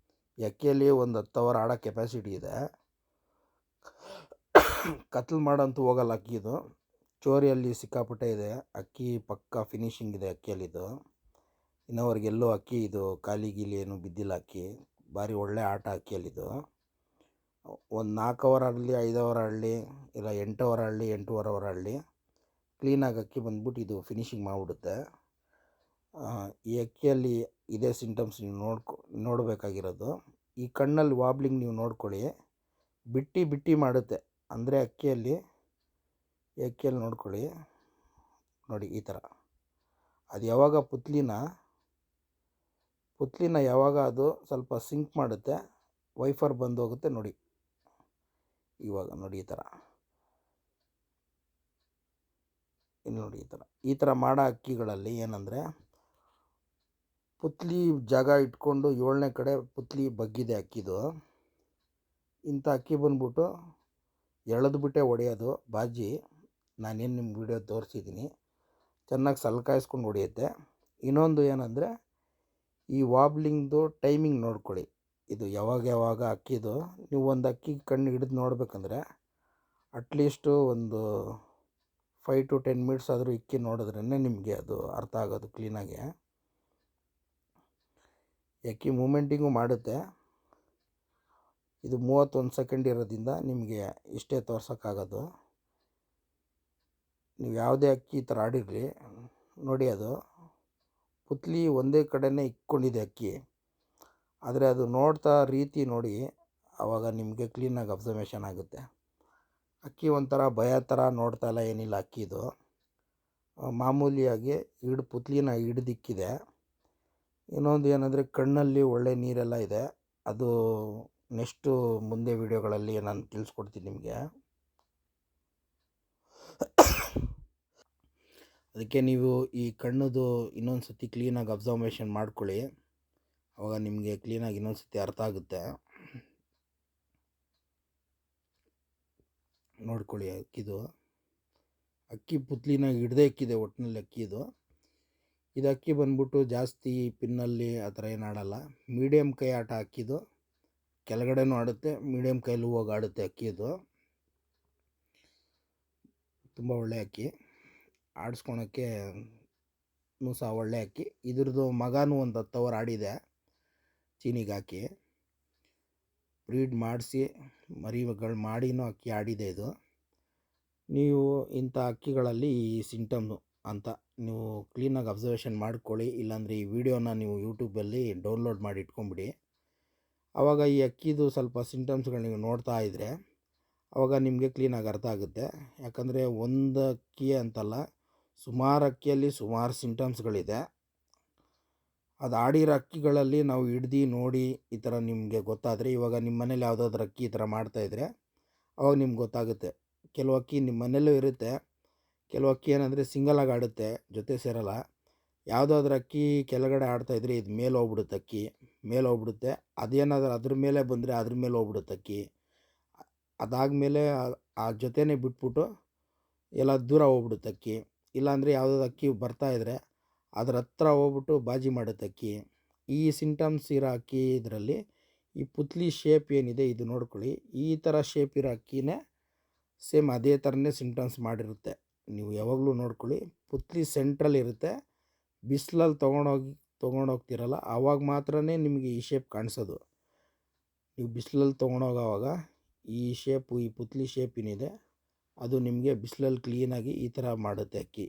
ಈ ಅಕ್ಕಿಯಲ್ಲಿ ಒಂದು 10 ಅವರ್ ಆಡೋ ಕೆಪಾಸಿಟಿ ಇದೆ. ಕತ್ಲು ಮಾಡೋಂತೂ ಹೋಗಲ್ಲ ಅಕ್ಕಿ. ಇದು ಚೋರಿಯಲ್ಲಿ ಸಿಕ್ಕಾಪಟ್ಟೆ ಇದೆ ಅಕ್ಕಿ, ಪಕ್ಕ ಫಿನಿಶಿಂಗ್ ಇದೆ ಅಕ್ಕಿಯಲ್ಲಿದು. ಇನ್ನೋವರೆಗೆಲ್ಲೂ ಅಕ್ಕಿ ಇದು ಖಾಲಿ ಗೀಲಿ ಏನು ಬಿದ್ದಿಲ್ಲ ಅಕ್ಕಿ. ಭಾರಿ ಒಳ್ಳೆ ಆಟ ಅಕ್ಕಿಯಲ್ಲಿದು. ಒಂದು 4 ಅವರ್ ಆಡಲಿ, 5 ಅವರ್ ಆಡಲಿ, ಇಲ್ಲ 8 ಅವರ್ ಆಡಲಿ, 8.5 ಅವರ್ ಆಡಲಿ, ಕ್ಲೀನಾಗಿ ಅಕ್ಕಿ ಬಂದ್ಬಿಟ್ಟು ಇದು ಫಿನಿಶಿಂಗ್ ಮಾಡಿಬಿಡುತ್ತೆ. ಈ ಅಕ್ಕಿಯಲ್ಲಿ ಇದೇ ಸಿಂಟಮ್ಸ್ ನೀವು ನೋಡಬೇಕಾಗಿರೋದು. ಈ ಕಣ್ಣಲ್ಲಿ ವಾಬ್ಲಿಂಗ್ ನೀವು ನೋಡ್ಕೊಳ್ಳಿ, ಬಿಟ್ಟು ಮಾಡುತ್ತೆ. ಅಂದರೆ ಅಕ್ಕಿಯಲ್ಲಿ ನೋಡ್ಕೊಳ್ಳಿ ನೋಡಿ, ಈ ಥರ ಅದು ಯಾವಾಗ ಪುತ್ಲಿನ ಯಾವಾಗ ಅದು ಸ್ವಲ್ಪ ಸಿಂಕ್ ಮಾಡುತ್ತೆ, ವೈಫರ್ ಬಂದು ಹೋಗುತ್ತೆ ನೋಡಿ. ಇವಾಗ ನೋಡಿ ಈ ಥರ, ಇಲ್ಲಿ ನೋಡಿ ಈ ಥರ ಮಾಡೋ ಅಕ್ಕಿಗಳಲ್ಲಿ ಏನಂದರೆ ಪುತ್ಲಿ ಜಾಗ ಇಟ್ಕೊಂಡು 7ನೇ ಕಡೆ ಪುತ್ಲಿ ಬಗ್ಗಿದೆ ಅಕ್ಕಿದು. ಇಂಥ ಅಕ್ಕಿ ಬಂದ್ಬಿಟ್ಟು ಎಳೆದ್ಬಿಟ್ಟೆ ಹೊಡೆಯೋದು ಬಾಜಿ. ನಾನೇನು ನಿಮ್ಮ ವಿಡಿಯೋ ತೋರಿಸಿದ್ದೀನಿ, ಚೆನ್ನಾಗಿ ಸಲ್ಕಾಯಿಸ್ಕೊಂಡು ಹೊಡೆಯುತ್ತೆ. ಇನ್ನೊಂದು ಏನಂದರೆ ಈ ವಾಬ್ಲಿಂಗ್ದು ಟೈಮಿಂಗ್ ನೋಡ್ಕೊಳ್ಳಿ. ಇದು ಯಾವಾಗ ಅಕ್ಕಿದು ನೀವು ಒಂದು ಅಕ್ಕಿ ಕಣ್ಣು ಹಿಡಿದು ನೋಡಬೇಕಂದ್ರೆ ಅಟ್ಲೀಸ್ಟು ಒಂದು 5 to 10 ಮಿನಿಟ್ಸ್ ಆದರೂ ಇಕ್ಕಿ ನೋಡಿದ್ರೇ ನಿಮಗೆ ಅದು ಅರ್ಥ ಆಗೋದು ಕ್ಲೀನಾಗಿ. ಅಕ್ಕಿ ಮೂಮೆಂಟಿಂಗು ಮಾಡುತ್ತೆ. ಇದು 31 ಸೆಕೆಂಡ್ ಇರೋದ್ರಿಂದ ನಿಮಗೆ ಇಷ್ಟೇ ತೋರ್ಸೋಕ್ಕಾಗೋದು. ನೀವು ಯಾವುದೇ ಅಕ್ಕಿ ಈ ಥರ ಆಡಿರಲಿ ನೋಡಿ, ಅದು ಪುತ್ಲಿ ಒಂದೇ ಕಡೆನೇ ಇಕ್ಕೊಂಡಿದೆ ಅಕ್ಕಿ. ಆದರೆ ಅದು ನೋಡ್ತಾ ರೀತಿ ನೋಡಿ, ಆವಾಗ ನಿಮಗೆ ಕ್ಲೀನಾಗಿ ಅಬ್ಸರ್ವೇಷನ್ ಆಗುತ್ತೆ. ಅಕ್ಕಿ ಒಂಥರ ಭಯ ಥರ ನೋಡ್ತಾ ಇಲ್ಲ, ಏನಿಲ್ಲ. ಅಕ್ಕಿದು ಮಾಮೂಲಿಯಾಗಿ ಪುತ್ಲಿನ ಹಿಡ್ದಿಕ್ಕಿದೆ. ಇನ್ನೊಂದು ಏನಂದರೆ ಕಣ್ಣಲ್ಲಿ ಒಳ್ಳೆ ನೀರೆಲ್ಲ ಇದೆ. ಅದು ನೆಕ್ಸ್ಟು ಮುಂದೆ ವೀಡಿಯೋಗಳಲ್ಲಿ ನಾನು ತಿಳಿಸ್ಕೊಡ್ತೀನಿ ನಿಮಗೆ. ಅದಕ್ಕೆ ನೀವು ಈ ಕಣ್ಣದು ಇನ್ನೊಂದು ಸತಿ ಕ್ಲೀನಾಗಿ ಅಬ್ಸರ್ವೇಷನ್ ಮಾಡ್ಕೊಳ್ಳಿ. ಆವಾಗ ನಿಮಗೆ ಕ್ಲೀನಾಗಿ ಇನ್ನೊಂದು ಸತಿ ಅರ್ಥ ಆಗುತ್ತೆ. ನೋಡ್ಕೊಳ್ಳಿ ಅಕ್ಕಿ ಪುತ್ಲಿನಾಗಿ ಹಿಡ್ದೇ ಇಕ್ಕಿದೆ ಒಟ್ಟಿನಲ್ಲಿ ಅಕ್ಕಿದು. ಇದು ಅಕ್ಕಿ ಬಂದ್ಬಿಟ್ಟು ಜಾಸ್ತಿ ಪಿನ್ನಲ್ಲಿ ಆ ಥರ ಏನು ಆಡಲ್ಲ. ಮೀಡಿಯಮ್ ಕೈ ಆಟ ಅಕ್ಕಿದು. ಕೆಳಗಡೆನೂ ಆಡುತ್ತೆ, ಮೀಡಿಯಮ್ ಕೈಲೂ ಹೋಗಿ ಆಡುತ್ತೆ ಅಕ್ಕಿದು. ತುಂಬ ಒಳ್ಳೆ ಅಕ್ಕಿ, ಆಡಿಸ್ಕೊಳಕ್ಕೆ ಸಹ ಒಳ್ಳೆ ಅಕ್ಕಿ. ಇದ್ರದ್ದು ಮಗನೂ ಒಂದು 10 ಓವರ್ ಆಡಿದೆ ಚೀನಿಗೆ ಹಾಕಿ. ಬ್ರೀಡ್ ಮಾಡಿಸಿ ಮರಿಗಳು ಮಾಡಿನೂ ಅಕ್ಕಿ ಆಡಿದೆ ಇದು. ನೀವು ಇಂಥ ಅಕ್ಕಿಗಳಲ್ಲಿ ಈ ಸಿಂಟಮ್ಸು ಅಂತ ನೀವು ಕ್ಲೀನಾಗಿ ಅಬ್ಸರ್ವೇಷನ್ ಮಾಡ್ಕೊಳ್ಳಿ. ಇಲ್ಲಾಂದರೆ ಈ ವಿಡಿಯೋನ ನೀವು ಯೂಟ್ಯೂಬಲ್ಲಿ ಡೌನ್ಲೋಡ್ ಮಾಡಿ ಇಟ್ಕೊಂಬಿಡಿ. ಆವಾಗ ಈ ಅಕ್ಕಿದು ಸ್ವಲ್ಪ ಸಿಂಟಮ್ಸ್ಗಳು ನೀವು ನೋಡ್ತಾ ಇದ್ದರೆ ಆವಾಗ ನಿಮಗೆ ಕ್ಲೀನಾಗಿ ಅರ್ಥ ಆಗುತ್ತೆ. ಯಾಕಂದರೆ ಒಂದು ಅಕ್ಕಿ ಅಂತಲ್ಲ, ಸುಮಾರು ಅಕ್ಕಿಯಲ್ಲಿ ಸುಮಾರು ಸಿಂಟಮ್ಸ್ಗಳಿದೆ. ಅದು ಆಡಿರೋ ಅಕ್ಕಿಗಳಲ್ಲಿ ನಾವು ಹಿಡ್ದು ನೋಡಿ ಈ ಥರ ನಿಮಗೆ ಗೊತ್ತಾದರೆ, ಇವಾಗ ನಿಮ್ಮ ಮನೇಲಿ ಯಾವುದಾದ್ರೂ ಅಕ್ಕಿ ಈ ಥರ ಮಾಡ್ತಾಯಿದ್ರೆ ಅವಾಗ ನಿಮ್ಗೆ ಗೊತ್ತಾಗುತ್ತೆ. ಕೆಲವು ಅಕ್ಕಿ ನಿಮ್ಮ ಮನೆಯಲ್ಲೂ ಇರುತ್ತೆ, ಕೆಲವು ಅಕ್ಕಿ ಏನಂದರೆ ಸಿಂಗಲಾಗಿ ಆಡುತ್ತೆ, ಜೊತೆ ಸೇರಲ್ಲ. ಯಾವುದಾದ್ರೂ ಅಕ್ಕಿ ಕೆಳಗಡೆ ಆಡ್ತಾಯಿದ್ರೆ ಇದು ಮೇಲೆ ಹೋಗ್ಬಿಡುತ್ತೆ, ಅಕ್ಕಿ ಮೇಲೆ ಹೋಗ್ಬಿಡುತ್ತೆ. ಅದೇನಾದ್ರೂ ಅದ್ರ ಮೇಲೆ ಬಂದರೆ ಅದ್ರ ಮೇಲೆ ಹೋಗ್ಬಿಡುತ್ತೆ ಅಕ್ಕಿ. ಅದಾದಮೇಲೆ ಆ ಜೊತೆನೇ ಬಿಟ್ಬಿಟ್ಟು ಎಲ್ಲ ದೂರ ಹೋಗ್ಬಿಡುತ್ತೆ ಅಕ್ಕಿ. ಇಲ್ಲಾಂದರೆ ಯಾವುದಾದ್ರು ಅಕ್ಕಿ ಬರ್ತಾಯಿದ್ರೆ ಅದ್ರ ಹತ್ರ ಹೋಗ್ಬಿಟ್ಟು ಬಾಜಿ ಮಾಡುತ್ತೆ ಅಕ್ಕಿ. ಈ ಸಿಂಟಮ್ಸ್ ಇರೋ ಅಕ್ಕಿ ಇದರಲ್ಲಿ ಈ ಪುತ್ಲಿ ಶೇಪ್ ಏನಿದೆ ಇದು ನೋಡ್ಕೊಳ್ಳಿ. ಈ ಥರ ಶೇಪ್ ಇರೋ ಅಕ್ಕಿನೇ ಸೇಮ್ ಅದೇ ಥರನೇ ಸಿಂಟಮ್ಸ್ ಮಾಡಿರುತ್ತೆ. ನೀವು ಯಾವಾಗಲೂ ನೋಡ್ಕೊಳ್ಳಿ, ಪುತ್ಲಿ ಸೆಂಟ್ರಲ್ಲಿ ಇರುತ್ತೆ. ಬಿಸಿಲಲ್ಲಿ ತೊಗೊಂಡೋಗ್ತಿರಲ್ಲ ಆವಾಗ ಮಾತ್ರ ನಿಮಗೆ ಈ ಶೇಪ್ ಕಾಣಿಸೋದು. ನೀವು ಬಿಸಿಲಲ್ಲಿ ತೊಗೊಂಡೋಗೋವಾಗ ಈ ಶೇಪು, ಈ ಪುತ್ಲಿ ಶೇಪ್ ಏನಿದೆ ಅದು ನಿಮಗೆ ಬಿಸಿಲಲ್ಲಿ ಕ್ಲೀನಾಗಿ ಈ ಥರ ಮಾಡುತ್ತೆ ಅಕ್ಕಿ.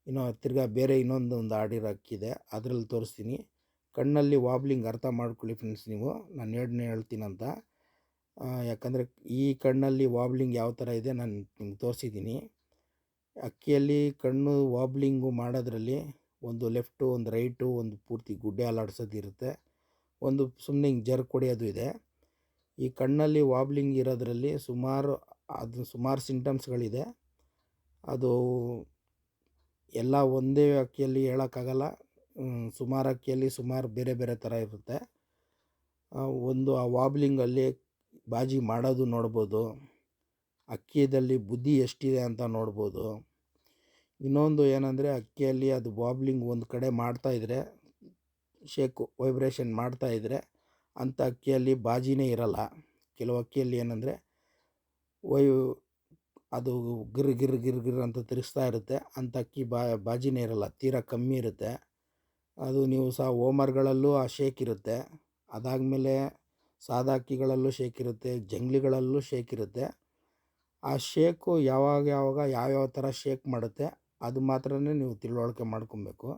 ಇನ್ನು ತಿರ್ಗಾ ಬೇರೆ ಇನ್ನೊಂದು ಆಡಿರೋ ಅಕ್ಕಿದೆ, ಅದರಲ್ಲಿ ತೋರಿಸ್ತೀನಿ. ಕಣ್ಣಲ್ಲಿ ವಾಬ್ಲಿಂಗ್ ಅರ್ಥ ಮಾಡ್ಕೊಳ್ಳಿ ಫ್ರೆಂಡ್ಸ್ ನೀವು, ನಾನು ಹೇಳ್ತೀನಂತ. ಯಾಕಂದರೆ ಈ ಕಣ್ಣಲ್ಲಿ ವಾಬ್ಲಿಂಗ್ ಯಾವ ಥರ ಇದೆ ನಾನು ನಿಮ್ಗೆ ತೋರಿಸಿದ್ದೀನಿ. ಅಕ್ಕಿಯಲ್ಲಿ ಕಣ್ಣು ವಾಬ್ಲಿಂಗು ಮಾಡೋದ್ರಲ್ಲಿ ಒಂದು ಲೆಫ್ಟು, ಒಂದು ರೈಟು, ಒಂದು ಪೂರ್ತಿ ಗುಡ್ಡೆ ಅಲ್ಲಾಡ್ಸೋದು ಇರುತ್ತೆ, ಒಂದು ಸುಮ್ಮನೆ ಹಿಂಗೆ ಜರ್ಕ್ ಹೊಡೆಯೋದು ಇದೆ. ಈ ಕಣ್ಣಲ್ಲಿ ವಾಬ್ಲಿಂಗ್ ಇರೋದ್ರಲ್ಲಿ ಸುಮಾರು ಸಿಂಟಮ್ಸ್ಗಳಿದೆ. ಅದು ಎಲ್ಲ ಒಂದೇ ಅಕ್ಕಿಯಲ್ಲಿ ಹೇಳೋಕ್ಕಾಗಲ್ಲ. ಸುಮಾರು ಅಕ್ಕಿಯಲ್ಲಿ ಸುಮಾರು ಬೇರೆ ಬೇರೆ ಥರ ಇರುತ್ತೆ. ಒಂದು ಆ ವಾಬ್ಲಿಂಗಲ್ಲಿ ಬಾಜಿ ಮಾಡೋದು ನೋಡ್ಬೋದು, ಅಕ್ಕಿಯಲ್ಲಿ ಬುದ್ಧಿ ಎಷ್ಟಿದೆ ಅಂತ ನೋಡ್ಬೋದು. ಇನ್ನೊಂದು ಏನಂದರೆ ಅಕ್ಕಿಯಲ್ಲಿ ಅದು ವಾಬ್ಲಿಂಗ್ ಒಂದು ಕಡೆ ಮಾಡ್ತಾಯಿದ್ರೆ, ಶೇಕು ವೈಬ್ರೇಷನ್ ಮಾಡ್ತಾಯಿದ್ರೆ ಅಂಥ ಅಕ್ಕಿಯಲ್ಲಿ ಬಾಜಿನೇ ಇರಲ್ಲ. ಕೆಲವು ಅಕ್ಕಿಯಲ್ಲಿ ಏನಂದರೆ ಅದು ಗಿರ್ ಅಂತ ತಿರುಗಿಸ್ತಾ ಇರುತ್ತೆ, ಅಂಥ ಅಕ್ಕಿ ಬಾಜಿನೇ ಇರಲ್ಲ, ತೀರಾ ಕಮ್ಮಿ ಇರುತ್ತೆ. ಅದು ನೀವು ಸಹ ಓಮರ್ಗಳಲ್ಲೂ ಆ ಶೇಕ್ ಇರುತ್ತೆ. ಅದಾದಮೇಲೆ ಸಾದಾ ಅಕ್ಕಿಗಳಲ್ಲೂ ಶೇಕ್ ಇರುತ್ತೆ, ಜಂಗ್ಲಿಗಳಲ್ಲೂ ಶೇಕ್ ಇರುತ್ತೆ. ಆ ಶೇಕು ಯಾವ್ಯಾವ ಥರ ಶೇಕ್ ಮಾಡುತ್ತೆ ಅದು ಮಾತ್ರ ನೀವು ತಿಳುವಳಿಕೆ ಮಾಡ್ಕೊಬೇಕು.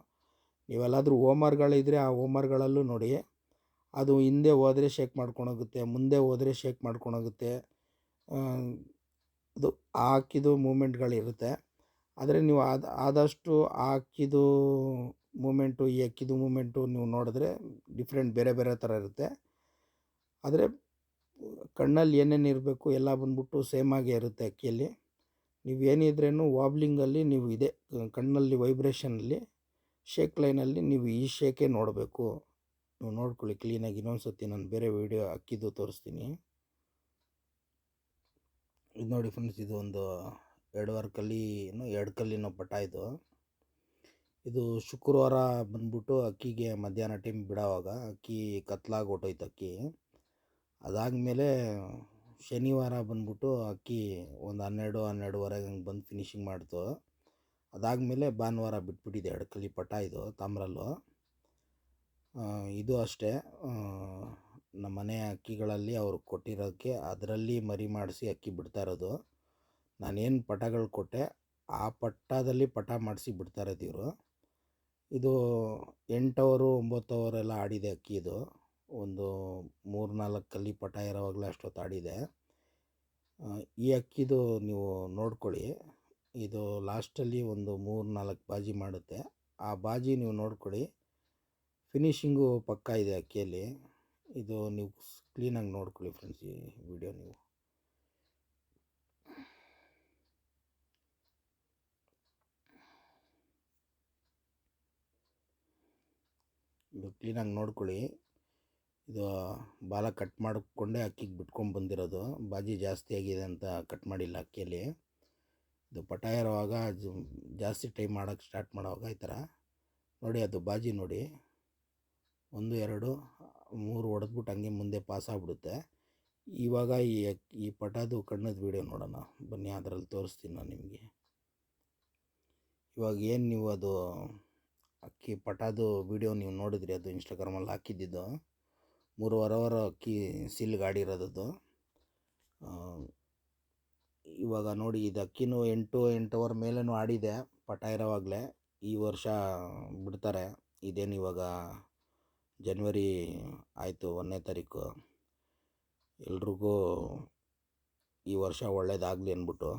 ನೀವೆಲ್ಲಾದರೂ ಓಮರ್ಗಳಿದ್ರೆ ಆ ಓಮರ್ಗಳಲ್ಲೂ ನೋಡಿ, ಅದು ಹಿಂದೆ ಹೋದರೆ ಶೇಕ್ ಮಾಡ್ಕೊಂಡೋಗುತ್ತೆ, ಮುಂದೆ ಹೋದರೆ ಶೇಕ್ ಮಾಡ್ಕೊಂಡೋಗುತ್ತೆ. ಅದು ಆ ಅಕ್ಕಿದು ಮೂಮೆಂಟ್ಗಳಿರುತ್ತೆ. ಆದರೆ ನೀವು ಆದಷ್ಟು ಆ ಅಕ್ಕಿದು ಮೂಮೆಂಟು ಈ ಅಕ್ಕಿದು ಮೂಮೆಂಟು ನೀವು ನೋಡಿದ್ರೆ ಡಿಫ್ರೆಂಟ್ ಬೇರೆ ಬೇರೆ ಥರ ಇರುತ್ತೆ. ಆದರೆ ಕಣ್ಣಲ್ಲಿ ಏನೇನು ಇರಬೇಕು ಎಲ್ಲ ಬಂದ್ಬಿಟ್ಟು ಸೇಮಾಗೇ ಇರುತ್ತೆ ಅಕ್ಕಿಯಲ್ಲಿ. ನೀವೇನಿದ್ರೇನು ವಾಬ್ಲಿಂಗಲ್ಲಿ ನೀವು ಇದೆ ಕಣ್ಣಲ್ಲಿ ವೈಬ್ರೇಷನಲ್ಲಿ ಶೇಕ್ ಲೈನಲ್ಲಿ ನೀವು ಈ ಶೇಕೇ ನೋಡಬೇಕು. ನೀವು ನೋಡ್ಕೊಳ್ಳಿ ಕ್ಲೀನಾಗಿ. ಇನ್ನೊಂದು ಸತಿ ನಾನು ಬೇರೆ ವೀಡಿಯೋ ಅಕ್ಕಿದು ತೋರಿಸ್ತೀನಿ. ಇದು ನೋಡಿ ಫ್ರೆಂಡ್ಸ್, ಇದು ಒಂದು 2 ಕಲ್ಲಿನ ಪಟ ಇದು ಶುಕ್ರವಾರ ಬಂದ್ಬಿಟ್ಟು ಅಕ್ಕಿಗೆ ಮಧ್ಯಾಹ್ನ ಟೈಮ್ ಬಿಡೋವಾಗ ಅಕ್ಕಿ ಕತ್ಲಾಗಿ ಹೊಟ್ಟೋಯ್ತು ಅಕ್ಕಿ. ಅದಾದಮೇಲೆ ಶನಿವಾರ ಬಂದ್ಬಿಟ್ಟು ಅಕ್ಕಿ ಒಂದು 12-12:30 ಹಂಗೆ ಬಂದು ಫಿನಿಶಿಂಗ್ ಮಾಡ್ತು. ಅದಾದಮೇಲೆ ಭಾನುವಾರ ಬಿಟ್ಬಿಟ್ಟಿದೆ 2 ಕಲ್ಲಿ ಪಟ ಇದು ತಾಮ್ರಲ್ಲು. ಇದು ಅಷ್ಟೇ, ನಮ್ಮ ಮನೆ ಅಕ್ಕಿಗಳಲ್ಲಿ ಅವರು ಕೊಟ್ಟಿರೋಕ್ಕೆ ಅದರಲ್ಲಿ ಮರಿ ಮಾಡಿಸಿ ಅಕ್ಕಿ ಬಿಡ್ತಾ ಇರೋದು. ನಾನೇನು ಪಟಗಳು ಕೊಟ್ಟೆ ಆ ಪಟ್ಟದಲ್ಲಿ ಪಟ ಮಾಡಿಸಿ ಬಿಡ್ತಾ ಇರೋದು ಇವರು. ಇದು 8 ಅವರು 9 ಅವರೆಲ್ಲ ಆಡಿದೆ ಅಕ್ಕಿ. ಇದು ಒಂದು 3-4 ಕಲ್ಲಿ ಪಟ ಇರೋವಾಗಲೇ ಅಷ್ಟೊತ್ತು ಆಡಿದೆ. ಈ ಅಕ್ಕಿದು ನೀವು ನೋಡ್ಕೊಳ್ಳಿ, ಇದು ಲಾಸ್ಟಲ್ಲಿ ಒಂದು 3-4 ಬಾಜಿ ಮಾಡುತ್ತೆ. ಆ ಬಾಜಿ ನೀವು ನೋಡ್ಕೊಳ್ಳಿ, ಫಿನಿಶಿಂಗು ಪಕ್ಕಾ ಇದೆ ಅಕ್ಕಿಯಲ್ಲಿ. ಇದು ನೀವು ಕ್ಲೀನಾಗಿ ನೋಡ್ಕೊಳ್ಳಿ ಫ್ರೆಂಡ್ಸ್ ಈ ವಿಡಿಯೋ ನೀವು. ಇದು ಕ್ಲೀನಾಗಿ ನೋಡ್ಕೊಳ್ಳಿ. ಇದು ಬಾಲ ಕಟ್ ಮಾಡಿಕೊಂಡೇ ಅಕ್ಕಿಗೆ ಬಿಟ್ಕೊಂಡು ಬಂದಿರೋದು. ಬಾಜಿ ಜಾಸ್ತಿ ಆಗಿದೆ ಅಂತ ಕಟ್ ಮಾಡಿಲ್ಲ ಅಕ್ಕಿಯಲ್ಲಿ. ಇದು ಪಟ ಇರುವಾಗ ಜಾಸ್ತಿ ಟೈಮ್ ಮಾಡೋಕ್ಕೆ ಸ್ಟಾರ್ಟ್ ಮಾಡೋವಾಗ ಈ ಥರ ನೋಡಿ, ಅದು ಬಾಜಿ ನೋಡಿ 1 2 3 ಹೊಡೆದ್ಬಿಟ್ಟು ಹಂಗೆ ಮುಂದೆ ಪಾಸ್ ಆಗಿಬಿಡುತ್ತೆ. ಇವಾಗ ಈ ಪಟದು ಕಣ್ಣದ ವೀಡಿಯೋ ನೋಡೋಣ ಬನ್ನಿ, ಅದರಲ್ಲಿ ತೋರಿಸ್ತೀನಿ ನಾನು ನಿಮಗೆ. ಇವಾಗ ಏನು ನೀವು ಅದು ಅಕ್ಕಿ ಪಟಾದು ವೀಡಿಯೋ ನೀವು ನೋಡಿದ್ರಿ, ಅದು ಇನ್ಸ್ಟಾಗ್ರಾಮಲ್ಲಿ ಹಾಕಿದ್ದಿದ್ದು 3.5 ಅವರ್ ಅಕ್ಕಿ ಸಿಲ್ ಗಾಡಿರೋದದು. ಇವಾಗ ನೋಡಿ, ಇದು ಅಕ್ಕಿನೂ 8 ಅವರ್ ಮೇಲೇನೂ ಆಡಿದೆ ಪಟ ಇರೋವಾಗಲೇ. ಈ ವರ್ಷ ಬಿಡ್ತಾರೆ. ಇದೇನು ಇವಾಗ ಜನವರಿ ಆಯಿತು 1ನೇ ತಾರೀಕು. ಎಲ್ರಿಗೂ ಈ ವರ್ಷ ಒಳ್ಳೇದಾಗಲಿ ಅಂದ್ಬಿಟ್ಟು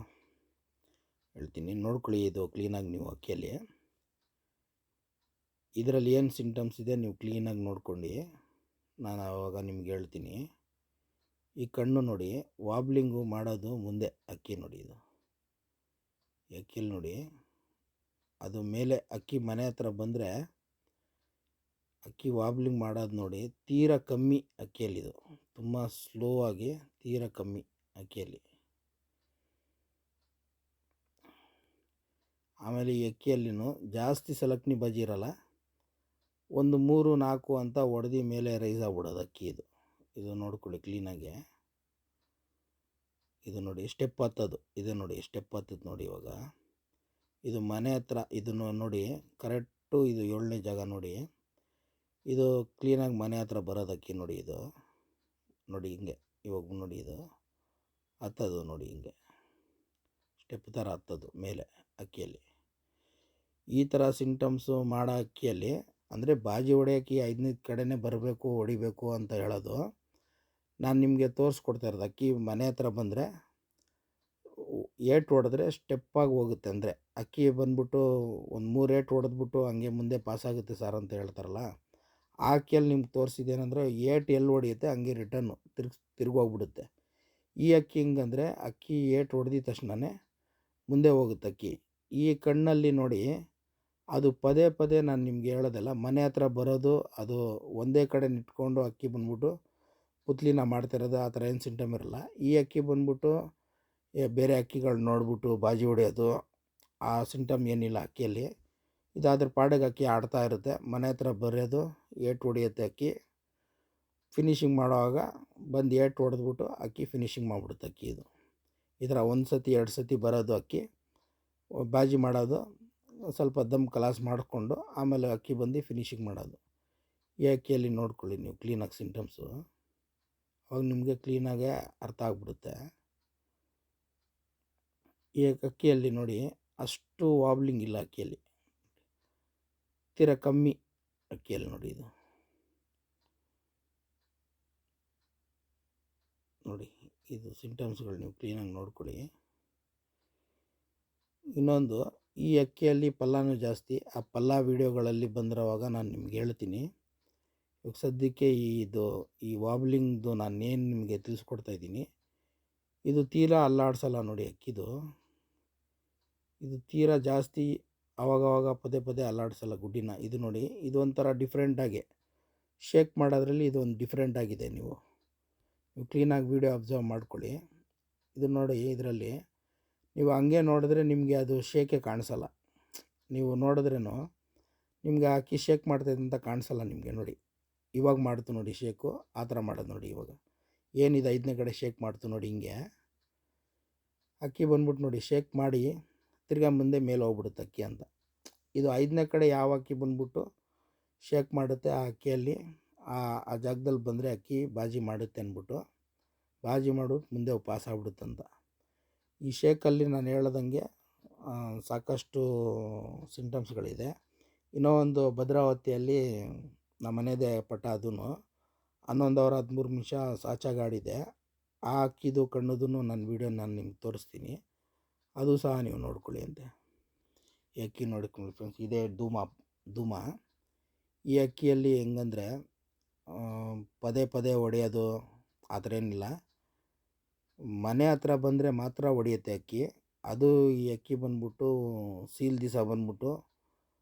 ಹೇಳ್ತೀನಿ. ನೋಡ್ಕೊಳ್ಳಿ ಇದು ಕ್ಲೀನಾಗಿ ನೀವು ಅಕ್ಕಿಯಲ್ಲಿ. ಇದರಲ್ಲಿ ಏನು ಸಿಂಟಮ್ಸ್ ಇದೆ ನೀವು ಕ್ಲೀನಾಗಿ ನೋಡ್ಕೊಂಡು ನಾನು ಆವಾಗ ನಿಮ್ಗೆ ಹೇಳ್ತೀನಿ. ಈ ಕಣ್ಣು ನೋಡಿ, ವಾಬ್ಲಿಂಗು ಮಾಡೋದು ಮುಂದೆ ಅಕ್ಕಿ ನೋಡಿ, ಇದು ಅಕ್ಕಿಯಲ್ಲಿ ನೋಡಿ, ಅದು ಮೇಲೆ ಅಕ್ಕಿ ಮನೆ ಹತ್ರ ಬಂದರೆ ಅಕ್ಕಿ ವಾಬ್ಲಿಂಗ್ ಮಾಡೋದು ನೋಡಿ, ತೀರಾ ಕಮ್ಮಿ ಅಕ್ಕಿಯಲ್ಲಿ. ಇದು ತುಂಬ ಸ್ಲೋ ಆಗಿ ತೀರಾ ಕಮ್ಮಿ ಅಕ್ಕಿಯಲ್ಲಿ. ಆಮೇಲೆ ಈ ಅಕ್ಕಿಯಲ್ಲಿನೂ ಜಾಸ್ತಿ ಸಲಕ್ನಿ ಬಾಜಿ ಇರಲ್ಲ, 1 3 4 ಅಂತ ಹೊಡೆದು ಮೇಲೆ ರೈಸ್ ಆಗ್ಬಿಡೋದು ಅಕ್ಕಿ. ಇದು ನೋಡ್ಕೊಳ್ಳಿ ಕ್ಲೀನಾಗೆ. ಇದು ನೋಡಿ ಸ್ಟೆಪ್ ಹತ್ತೋದು, ಇದು ನೋಡಿ ಸ್ಟೆಪ್ ಹತ್ತದು ನೋಡಿ. ಇವಾಗ ಇದು ಮನೆ ಹತ್ರ ಇದನ್ನು ನೋಡಿ ಕರೆಕ್ಟು, ಇದು 7ನೇ ಜಾಗ ನೋಡಿ. ಇದು ಕ್ಲೀನಾಗಿ ಮನೆ ಹತ್ರ ಬರೋದು ಅಕ್ಕಿ ನೋಡಿ. ಇದು ನೋಡಿ ಹಿಂಗೆ ಇವಾಗ ನೋಡಿ, ಇದು ಹತ್ತೋದು ನೋಡಿ, ಹಿಂಗೆ ಸ್ಟೆಪ್ ಥರ ಹತ್ತೋದು ಮೇಲೆ ಅಕ್ಕಿಯಲ್ಲಿ. ಈ ಥರ ಸಿಂಟಮ್ಸು ಮಾಡೋ ಅಕ್ಕಿಯಲ್ಲಿ ಅಂದರೆ ಬಾಜಿ ಹೊಡೆಯೋಕ್ಕೆ 5ನೇ ಕಡೆನೇ ಬರಬೇಕು, ಹೊಡಿಬೇಕು ಅಂತ ಹೇಳೋದು. ನಾನು ನಿಮಗೆ ತೋರಿಸ್ಕೊಡ್ತಾ ಇರೋದು ಅಕ್ಕಿ ಮನೆ ಹತ್ರ ಬಂದರೆ ಏಟು ಹೊಡೆದ್ರೆ ಸ್ಟೆಪ್ಪಾಗಿ ಹೋಗುತ್ತೆ. ಅಂದರೆ ಅಕ್ಕಿ ಬಂದ್ಬಿಟ್ಟು 1 3 ಏಟು ಹೊಡೆದ್ಬಿಟ್ಟು ಹಂಗೆ ಮುಂದೆ ಪಾಸಾಗುತ್ತೆ ಸರ್ ಅಂತ ಹೇಳ್ತಾರಲ್ಲ, ಆ ಅಕ್ಕಿಯಲ್ಲಿ ನಿಮ್ಗೆ ತೋರಿಸಿದ್ದೇನೆಂದರೆ ಏಟು ಎಲ್ಲಿ ಹೊಡೆಯುತ್ತೆ ಹಂಗೆ ರಿಟರ್ನು ತಿರುಗೋಗ್ಬಿಡುತ್ತೆ. ಈ ಅಕ್ಕಿ ಹಿಂಗಂದರೆ ಅಕ್ಕಿ ಏಟು ಹೊಡೆದಿದ ತಕ್ಷಣವೇ ಮುಂದೆ ಹೋಗುತ್ತೆ ಅಕ್ಕಿ. ಈ ಕಣ್ಣಲ್ಲಿ ನೋಡಿ, ಅದು ಪದೇ ಪದೇ ನಾನು ನಿಮ್ಗೆ ಹೇಳೋದಲ್ಲ, ಮನೆ ಹತ್ರ ಬರೋದು, ಅದು ಒಂದೇ ಕಡೆ ನಿಂತ್ಕೊಂಡು ಅಕ್ಕಿ ಬಂದ್ಬಿಟ್ಟು ಪುತ್ಲಿನ ಮಾಡ್ತಿರೋದು, ಆ ಥರ ಏನು ಸಿಂಟಮ್ ಇರಲ್ಲ. ಈ ಅಕ್ಕಿ ಬಂದ್ಬಿಟ್ಟು ಬೇರೆ ಅಕ್ಕಿಗಳು ನೋಡ್ಬಿಟ್ಟು ಬಾಜಿ ಹೊಡೆಯೋದು, ಆ ಸಿಂಟಮ್ ಏನಿಲ್ಲ ಅಕ್ಕಿಯಲ್ಲಿ. ಇದಾದ್ರ ಪಾಡಿಗೆ ಅಕ್ಕಿ ಆಡ್ತಾ ಇರುತ್ತೆ. ಮನೆ ಹತ್ರ ಬರೋದು, ಏಟು ಹೊಡೆಯುತ್ತೆ ಅಕ್ಕಿ. ಫಿನಿಷಿಂಗ್ ಮಾಡೋವಾಗ ಬಂದು ಏಟು ಹೊಡೆದ್ಬಿಟ್ಟು ಅಕ್ಕಿ ಫಿನಿಷಿಂಗ್ ಮಾಡಿಬಿಡುತ್ತೆ ಅಕ್ಕಿ. ಇದು ಈ ಥರ 1 ಸತಿ 2 ಸತಿ ಬರೋದು ಅಕ್ಕಿ, ಬಾಜಿ ಮಾಡೋದು, ಸ್ವಲ್ಪ ದಮ್ ಕಲಾಸ್ ಮಾಡಿಕೊಂಡು ಆಮೇಲೆ ಅಕ್ಕಿ ಬಂದು ಫಿನಿಷಿಂಗ್ ಮಾಡೋದು. ಈ ಅಕ್ಕಿಯಲ್ಲಿ ನೋಡ್ಕೊಳ್ಳಿ ನೀವು ಕ್ಲೀನಾಗಿ ಸಿಂಟಮ್ಸು, ಅವಾಗ ನಿಮಗೆ ಕ್ಲೀನಾಗೆ ಅರ್ಥ ಆಗಿಬಿಡುತ್ತೆ. ಈ ಅಕ್ಕಿಯಲ್ಲಿ ನೋಡಿ ಅಷ್ಟು ವಾಬ್ಲಿಂಗ್ ಇಲ್ಲ ಅಕ್ಕಿಯಲ್ಲಿ, ತೀರ ಕಮ್ಮಿ ಅಕ್ಕಿಯಲ್ಲಿ ನೋಡಿ. ಇದು ನೋಡಿ, ಇದು ಸಿಂಟಮ್ಸ್ಗಳು ನೀವು ಕ್ಲೀನಾಗಿ ನೋಡ್ಕೊಳ್ಳಿ. ಇನ್ನೊಂದು, ಈ ಅಕ್ಕಿಯಲ್ಲಿ ಪಲ್ಲಾನು ಜಾಸ್ತಿ. ಆ ಪಲ್ಲ ವೀಡಿಯೋಗಳಲ್ಲಿ ಬಂದಿರೋವಾಗ ನಾನು ನಿಮ್ಗೆ ಹೇಳ್ತೀನಿ. ಇವಾಗ ಸದ್ಯಕ್ಕೆ ಈ ವಾಬ್ಲಿಂಗ್ದು ನಾನೇನು ನಿಮಗೆ ತಿಳಿಸ್ಕೊಡ್ತಾಯಿದ್ದೀನಿ, ಇದು ತೀರಾ ಅಲ್ಲಾಡ್ಸಲ್ಲ ನೋಡಿ ಅಕ್ಕಿದು. ಇದು ತೀರಾ ಜಾಸ್ತಿ ಆವಾಗವಾಗ ಪದೇ ಪದೇ ಅಲ್ಲಾಡ್ಸಲ್ಲ ಗುಡ್ಡಿನ. ಇದು ನೋಡಿ, ಇದು ಒಂಥರ ಡಿಫ್ರೆಂಟಾಗಿ ಶೇಕ್ ಮಾಡೋದ್ರಲ್ಲಿ ಇದು ಒಂದು ಡಿಫ್ರೆಂಟ್ ಆಗಿದೆ. ನೀವು ಕ್ಲೀನಾಗಿ ವೀಡಿಯೋ ಅಬ್ಸರ್ವ್ ಮಾಡ್ಕೊಳ್ಳಿ. ಇದು ನೋಡಿ, ಇದರಲ್ಲಿ ನೀವು ಹಂಗೆ ನೋಡಿದ್ರೆ ನಿಮಗೆ ಅದು ಶೇಕೆ ಕಾಣಿಸಲ್ಲ. ನೀವು ನೋಡಿದ್ರೂ ನಿಮಗೆ ಅಕ್ಕಿ ಶೇಕ್ ಮಾಡ್ತಾಯಿದೆ ಅಂತ ಕಾಣಿಸಲ್ಲ ನಿಮಗೆ. ನೋಡಿ ಇವಾಗ ಮಾಡ್ತು ನೋಡಿ ಶೇಕು, ಆ ಥರ ಮಾಡೋದು ನೋಡಿ. ಇವಾಗ ಏನಿದೆ 5ನೇ ಕಡೆ ಶೇಕ್ ಮಾಡ್ತು ನೋಡಿ, ಹಿಂಗೆ ಅಕ್ಕಿ ಬಂದ್ಬಿಟ್ಟು ನೋಡಿ ಶೇಕ್ ಮಾಡಿ ತಿರ್ಗಾ ಮುಂದೆ ಮೇಲೆ ಹೋಗ್ಬಿಡುತ್ತೆ ಅಕ್ಕಿ ಅಂತ. ಇದು 5ನೇ ಕಡೆ ಯಾವ ಅಕ್ಕಿ ಬಂದ್ಬಿಟ್ಟು ಶೇಕ್ ಮಾಡುತ್ತೆ ಆ ಅಕ್ಕಿಯಲ್ಲಿ, ಆ ಜಾಗದಲ್ಲಿ ಬಂದರೆ ಅಕ್ಕಿ ಬಾಜಿ ಮಾಡುತ್ತೆ ಅಂದ್ಬಿಟ್ಟು ಬಾಜಿ ಮಾಡೋದು ಮುಂದೆ ಪಾಸ್ ಆಗ್ಬಿಡುತ್ತಂತ. ಈ ಶೇಕಲ್ಲಿ ನಾನು ಹೇಳ್ದಂಗೆ ಸಾಕಷ್ಟು ಸಿಂಟಮ್ಸ್ಗಳಿದೆ. ಇನ್ನೂ ಒಂದು ಭದ್ರಾವತಿಯಲ್ಲಿ ನಮ್ಮ ಮನೆಯದೇ ಪಟ, ಅದೂ 11 ಅವರ್ 13 ನಿಮಿಷ ಸಾಚಾಗಾಡಿದೆ. ಆ ಅಕ್ಕಿದು ಕಣ್ಣುದೂ ನನ್ನ ವೀಡಿಯೋ ನಾನು ನಿಮ್ಗೆ ತೋರಿಸ್ತೀನಿ, ಅದು ಸಹ ನೀವು ನೋಡ್ಕೊಳ್ಳಿ ಅಂತೆ. ಈ ಅಕ್ಕಿ ನೋಡ್ಕೊಳ್ಳಿ ಫ್ರೆಂಡ್ಸ್, ಇದೇ ಧೂಮ. ಈ ಅಕ್ಕಿಯಲ್ಲಿ ಹೆಂಗಂದರೆ ಪದೇ ಪದೇ ಹೊಡೆಯೋದು ಆ ಥರ ಏನಿಲ್ಲ. ಮನೆ ಹತ್ರ ಬಂದರೆ ಮಾತ್ರ ಹೊಡೆಯುತ್ತೆ ಅಕ್ಕಿ. ಅದು ಈ ಅಕ್ಕಿ ಬಂದ್ಬಿಟ್ಟು ಸೀಲ್ ದಿವಸ ಬಂದ್ಬಿಟ್ಟು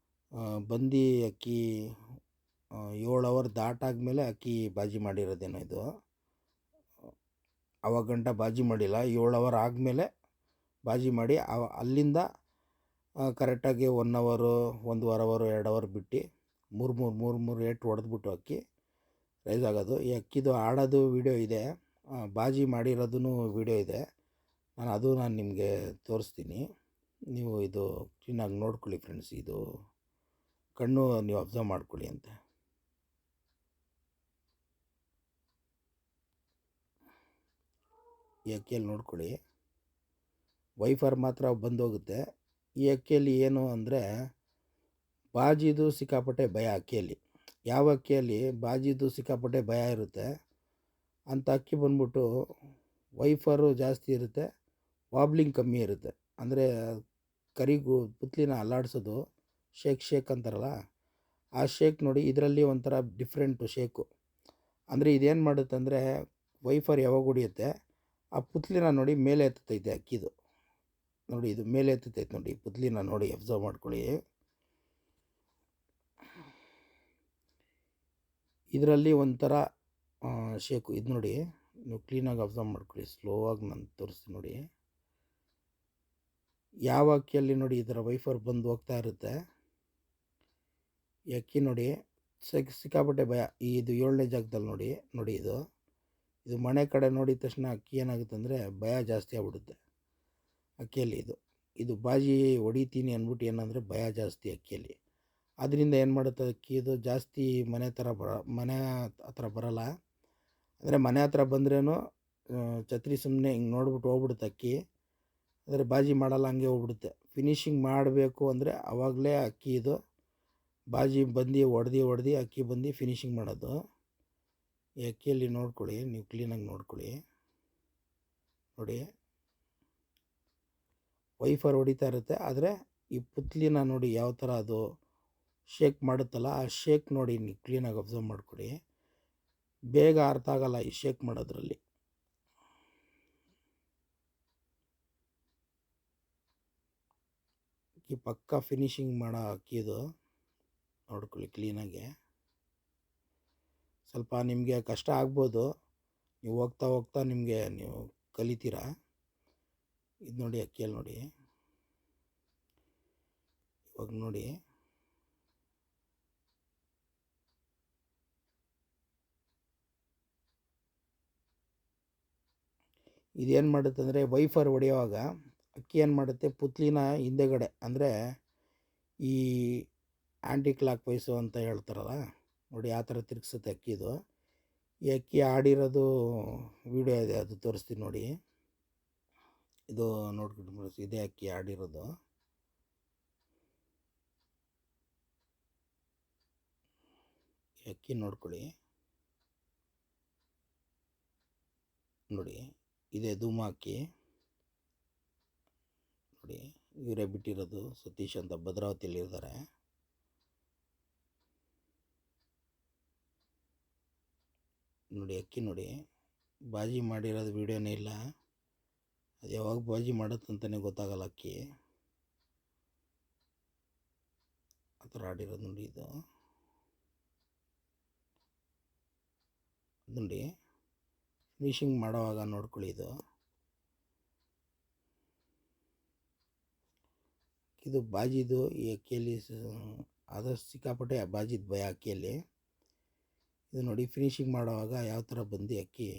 ಬಂದು ಅಕ್ಕಿ 7 ಅವರ್ ದಾಟಾದ್ಮೇಲೆ ಅಕ್ಕಿ ಬಾಜಿ ಮಾಡಿರೋದೇನೋ ಇದು. ಅವಾಗ ಗಂಟ ಬಾಜಿ ಮಾಡಿಲ್ಲ, 7 ಅವರ್ ಆದಮೇಲೆ ಬಾಜಿ ಮಾಡಿ ಅಲ್ಲಿಂದ ಕರೆಕ್ಟಾಗಿ 1 ಅವರು 1.5 ಅವರು 2 ಅವರ್ ಬಿಟ್ಟು 3 ಏಟು ಹೊಡೆದ್ಬಿಟ್ಟು ಅಕ್ಕಿ ರೈಸ್ ಆಗೋದು. ಈ ಅಕ್ಕಿದು ಆಡೋದು ವೀಡಿಯೋ ಇದೆ, ಬಾಜಿ ಮಾಡಿರೋದೂ ವೀಡಿಯೋ ಇದೆ. ನಾನು ನಿಮಗೆ ತೋರಿಸ್ತೀನಿ. ನೀವು ಇದು ಕ್ಲೀನಾಗಿ ನೋಡ್ಕೊಳ್ಳಿ ಫ್ರೆಂಡ್ಸ್. ಇದು ಕಣ್ಣು ನೀವು ಅಬ್ಸರ್ವ್ ಮಾಡ್ಕೊಳ್ಳಿ ಅಂತ. ಈ ಅಕ್ಕಿಯಲ್ಲಿ ನೋಡ್ಕೊಳ್ಳಿ, ವೈಫರ್ ಮಾತ್ರ ಬಂದೋಗುತ್ತೆ. ಈ ಅಕ್ಕಿಯಲ್ಲಿ ಏನು ಅಂದರೆ ಬಾಜಿದು ಸಿಕ್ಕಾಪಟ್ಟೆ ಭಯ ಅಕ್ಕಿಯಲ್ಲಿ. ಯಾವ ಅಕ್ಕಿಯಲ್ಲಿ ಬಾಜಿದು ಸಿಕ್ಕಾಪಟ್ಟೆ ಭಯ ಇರುತ್ತೆ ಅಂಥ ಅಕ್ಕಿ ಬಂದ್ಬಿಟ್ಟು ವೈಫರು ಜಾಸ್ತಿ ಇರುತ್ತೆ, ವಾಬ್ಲಿಂಗ್ ಕಮ್ಮಿ ಇರುತ್ತೆ. ಅಂದರೆ ಕರಿಗೂ ಪುತ್ಲಿನ ಅಲ್ಲಾಡಿಸೋದು ಶೇಕ್ ಅಂತಾರಲ್ಲ, ಆ ಶೇಕ್ ನೋಡಿ. ಇದರಲ್ಲಿ ಒಂಥರ ಡಿಫ್ರೆಂಟು ಶೇಕು. ಅಂದರೆ ಇದೇನು ಮಾಡುತ್ತೆ ಅಂದರೆ ವೈಫರ್ ಯಾವಾಗ ಹೊಡಿಯುತ್ತೆ ಆ ಪುತ್ಲಿನ ನೋಡಿ ಮೇಲೆ ಎತ್ತೈತೆ ಅಕ್ಕಿದು. ನೋಡಿ ಇದು ಮೇಲೆ ಎತ್ತೈತೆ ನೋಡಿ, ಪುತ್ಲಿನ ನೋಡಿ ಅಬ್ಸರ್ವ್ ಮಾಡ್ಕೊಳ್ಳಿ. ಇದರಲ್ಲಿ ಒಂಥರ ಶೇಕು. ಇದು ನೋಡಿ, ನೀವು ಕ್ಲೀನಾಗಿ ಅಬ್ಸರ್ವ್ ಮಾಡ್ಕೊಳ್ಳಿ. ಸ್ಲೋವಾಗಿ ನಾನು ತೋರಿಸ್ತೀನಿ ನೋಡಿ. ಯಾವ ಅಕ್ಕಿಯಲ್ಲಿ ನೋಡಿ ಈ ಥರ ವೈಫರ್ ಬಂದು ಹೋಗ್ತಾ ಇರುತ್ತೆ, ಈ ಅಕ್ಕಿ ನೋಡಿ ಸಿಕ್ಕಾಪಟ್ಟೆ ಭಯ. ಇದು 7ನೇ ಜಾಗದಲ್ಲಿ ನೋಡಿ ಇದು ಮನೆ ಕಡೆ ನೋಡಿದ ತಕ್ಷಣ ಅಕ್ಕಿ ಏನಾಗುತ್ತೆ ಅಂದರೆ ಭಯ ಜಾಸ್ತಿ ಆಗ್ಬಿಡುತ್ತೆ ಅಕ್ಕಿಯಲ್ಲಿ. ಇದು ಬಾಜಿ ಹೊಡಿತೀನಿ ಅಂದ್ಬಿಟ್ಟು ಏನಂದರೆ ಭಯ ಜಾಸ್ತಿ ಅಕ್ಕಿಯಲ್ಲಿ. ಅದರಿಂದ ಏನು ಮಾಡುತ್ತೆ ಅಕ್ಕಿ ಇದು ಜಾಸ್ತಿ ಮನೆ ಹತ್ರ ಬರಲ್ಲ. ಅಂದರೆ ಮನೆ ಹತ್ರ ಬಂದ್ರೂ ಛತ್ರಿ ಸುಮ್ಮನೆ ಹಿಂಗೆ ನೋಡ್ಬಿಟ್ಟು ಹೋಗ್ಬಿಡುತ್ತೆ ಅಕ್ಕಿ. ಅಂದರೆ ಬಾಜಿ ಮಾಡಲ್ಲ, ಹಂಗೆ ಹೋಗ್ಬಿಡುತ್ತೆ. ಫಿನಿಶಿಂಗ್ ಮಾಡಬೇಕು ಅಂದರೆ ಆವಾಗಲೇ ಅಕ್ಕಿ ಇದು ಬಾಜಿ ಬಂದು ಹೊಡೆದು ಅಕ್ಕಿ ಬಂದು ಫಿನಿಶಿಂಗ್ ಮಾಡೋದು. ಈ ಅಕ್ಕಿಯಲ್ಲಿ ನೋಡ್ಕೊಳ್ಳಿ, ನೀವು ಕ್ಲೀನಾಗಿ ನೋಡ್ಕೊಳ್ಳಿ. ನೋಡಿ ವೈಫರ್ ಹೊಡಿತಾ ಇರುತ್ತೆ, ಆದರೆ ಈ ಪುತ್ಲಿನ ನೋಡಿ ಯಾವ ಥರ ಅದು ಶೇಕ್ ಮಾಡುತ್ತಲ್ಲ, ಆ ಶೇಕ್ ನೋಡಿ ನೀವು ಕ್ಲೀನಾಗಿ ಅಬ್ಸರ್ವ್ ಮಾಡ್ಕೊಳ್ಳಿ. ಬೇಗ ಅರ್ಥ ಆಗಲ್ಲ ಈ ಶೇಕ್ ಮಾಡೋದ್ರಲ್ಲಿ. ಅಕ್ಕಿ ಪಕ್ಕ ಫಿನಿಶಿಂಗ್ ಮಾಡೋ ಅಕ್ಕಿದು ನೋಡ್ಕೊಳ್ಳಿ ಕ್ಲೀನಾಗಿ. ಸ್ವಲ್ಪ ನಿಮಗೆ ಕಷ್ಟ ಆಗ್ಬೋದು, ನೀವು ಹೋಗ್ತಾ ನಿಮಗೆ ನೀವು ಕಲಿತೀರಾ. ಇದು ನೋಡಿ ಅಕ್ಕಿಯಲ್ಲಿ ನೋಡಿ, ಇವಾಗ ನೋಡಿ ಇದೇನು ಮಾಡುತ್ತೆ ಅಂದರೆ ವೈಫರ್ ಹೊಡೆಯುವಾಗ ಅಕ್ಕಿ ಏನು ಮಾಡುತ್ತೆ, ಪುತ್ಲಿನ ಹಿಂದೆಗಡೆ ಅಂದರೆ ಈ ಆ್ಯಂಟಿ ಕ್ಲಾಕ್ ವೈಸು ಅಂತ ಹೇಳ್ತಾರಲ್ಲ ನೋಡಿ, ಆ ಥರ ತಿರುಗಿಸುತ್ತೆ ಅಕ್ಕಿದು. ಈ ಅಕ್ಕಿ ಆಡಿರೋದು ವಿಡಿಯೋ ಇದೆ, ಅದು ತೋರಿಸ್ತೀನಿ ನೋಡಿ. ಇದು ನೋಡ್ಕೊಂಡು ಇದೇ ಅಕ್ಕಿ ಆಡಿರೋದು. ಈ ಅಕ್ಕಿ ನೋಡ್ಕೊಳ್ಳಿ ನೋಡಿ, ಇದೇ ಧೂಮ ಅಕ್ಕಿ ನೋಡಿ. ಇವರೇ ಬಿಟ್ಟಿರೋದು, ಸತೀಶ್ ಅಂತ ಭದ್ರಾವತಿಯಲ್ಲಿ ಇರ್ತಾರೆ. ನೋಡಿ ಅಕ್ಕಿ ನೋಡಿ, ಬಾಜಿ ಮಾಡಿರೋದು ವೀಡಿಯೋನೇ ಇಲ್ಲ. ಅದು ಯಾವಾಗ ಬಾಜಿ ಮಾಡುತ್ತಂತಲೇ ಗೊತ್ತಾಗಲ್ಲ ಅಕ್ಕಿ, ಆ ಥರ ಆಡಿರೋದು ನೋಡಿ. ಇದು ನೋಡಿ ಫಿನಿಶಿಂಗ್ ಮಾಡೋವಾಗ ನೋಡ್ಕೊಳ್ಳಿ. ಇದು ಬಾಜಿದು ಈ ಅಕ್ಕಿಯಲ್ಲಿ ಆದಷ್ಟು ಸಿಕ್ಕಾಪಟ್ಟೆ ಬಾಜಿದು ಭಯ ಅಕ್ಕಿಯಲ್ಲಿ. ಇದು ನೋಡಿ ಫಿನಿಶಿಂಗ್ ಮಾಡೋವಾಗ ಯಾವ ಥರ ಬಂದು ಅಕ್ಕಿ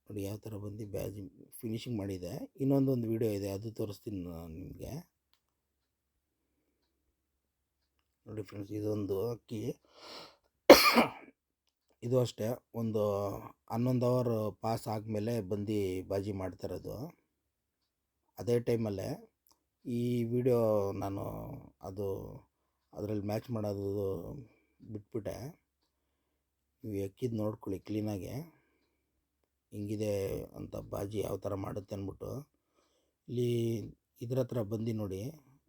ನೋಡಿ, ಯಾವ ಥರ ಬಂದು ಬಾಜಿ ಫಿನಿಶಿಂಗ್ ಮಾಡಿದೆ. ಇನ್ನೊಂದೊಂದು ವಿಡಿಯೋ ಇದೆ, ಅದು ತೋರಿಸ್ತೀನಿ ನಿಮಗೆ ನೋಡಿ ಫ್ರೆಂಡ್ಸ್. ಇದೊಂದು ಅಕ್ಕಿ, ಇದು ಅಷ್ಟೇ ಒಂದು 11 ಅವರ್ ಪಾಸ್ ಆದಮೇಲೆ ಬಂದು ಬಾಜಿ ಮಾಡ್ತಾಯಿರೋದು. ಅದೇ ಟೈಮಲ್ಲೇ ಈ ವಿಡಿಯೋ ನಾನು ಅದರಲ್ಲಿ ಮ್ಯಾಚ್ ಮಾಡೋದು ಬಿಟ್ಬಿಟ್ಟೆ. ನೀವು ಅಕ್ಕಿದು ನೋಡ್ಕೊಳ್ಳಿ ಕ್ಲೀನಾಗೆ ಹಿಂಗಿದೆ ಅಂತ, ಬಾಜಿ ಯಾವ ಥರ ಮಾಡುತ್ತೆ ಅಂದ್ಬಿಟ್ಟು. ಇಲ್ಲಿ ಇದ್ರ ಹತ್ರ ಬಂದು ನೋಡಿ,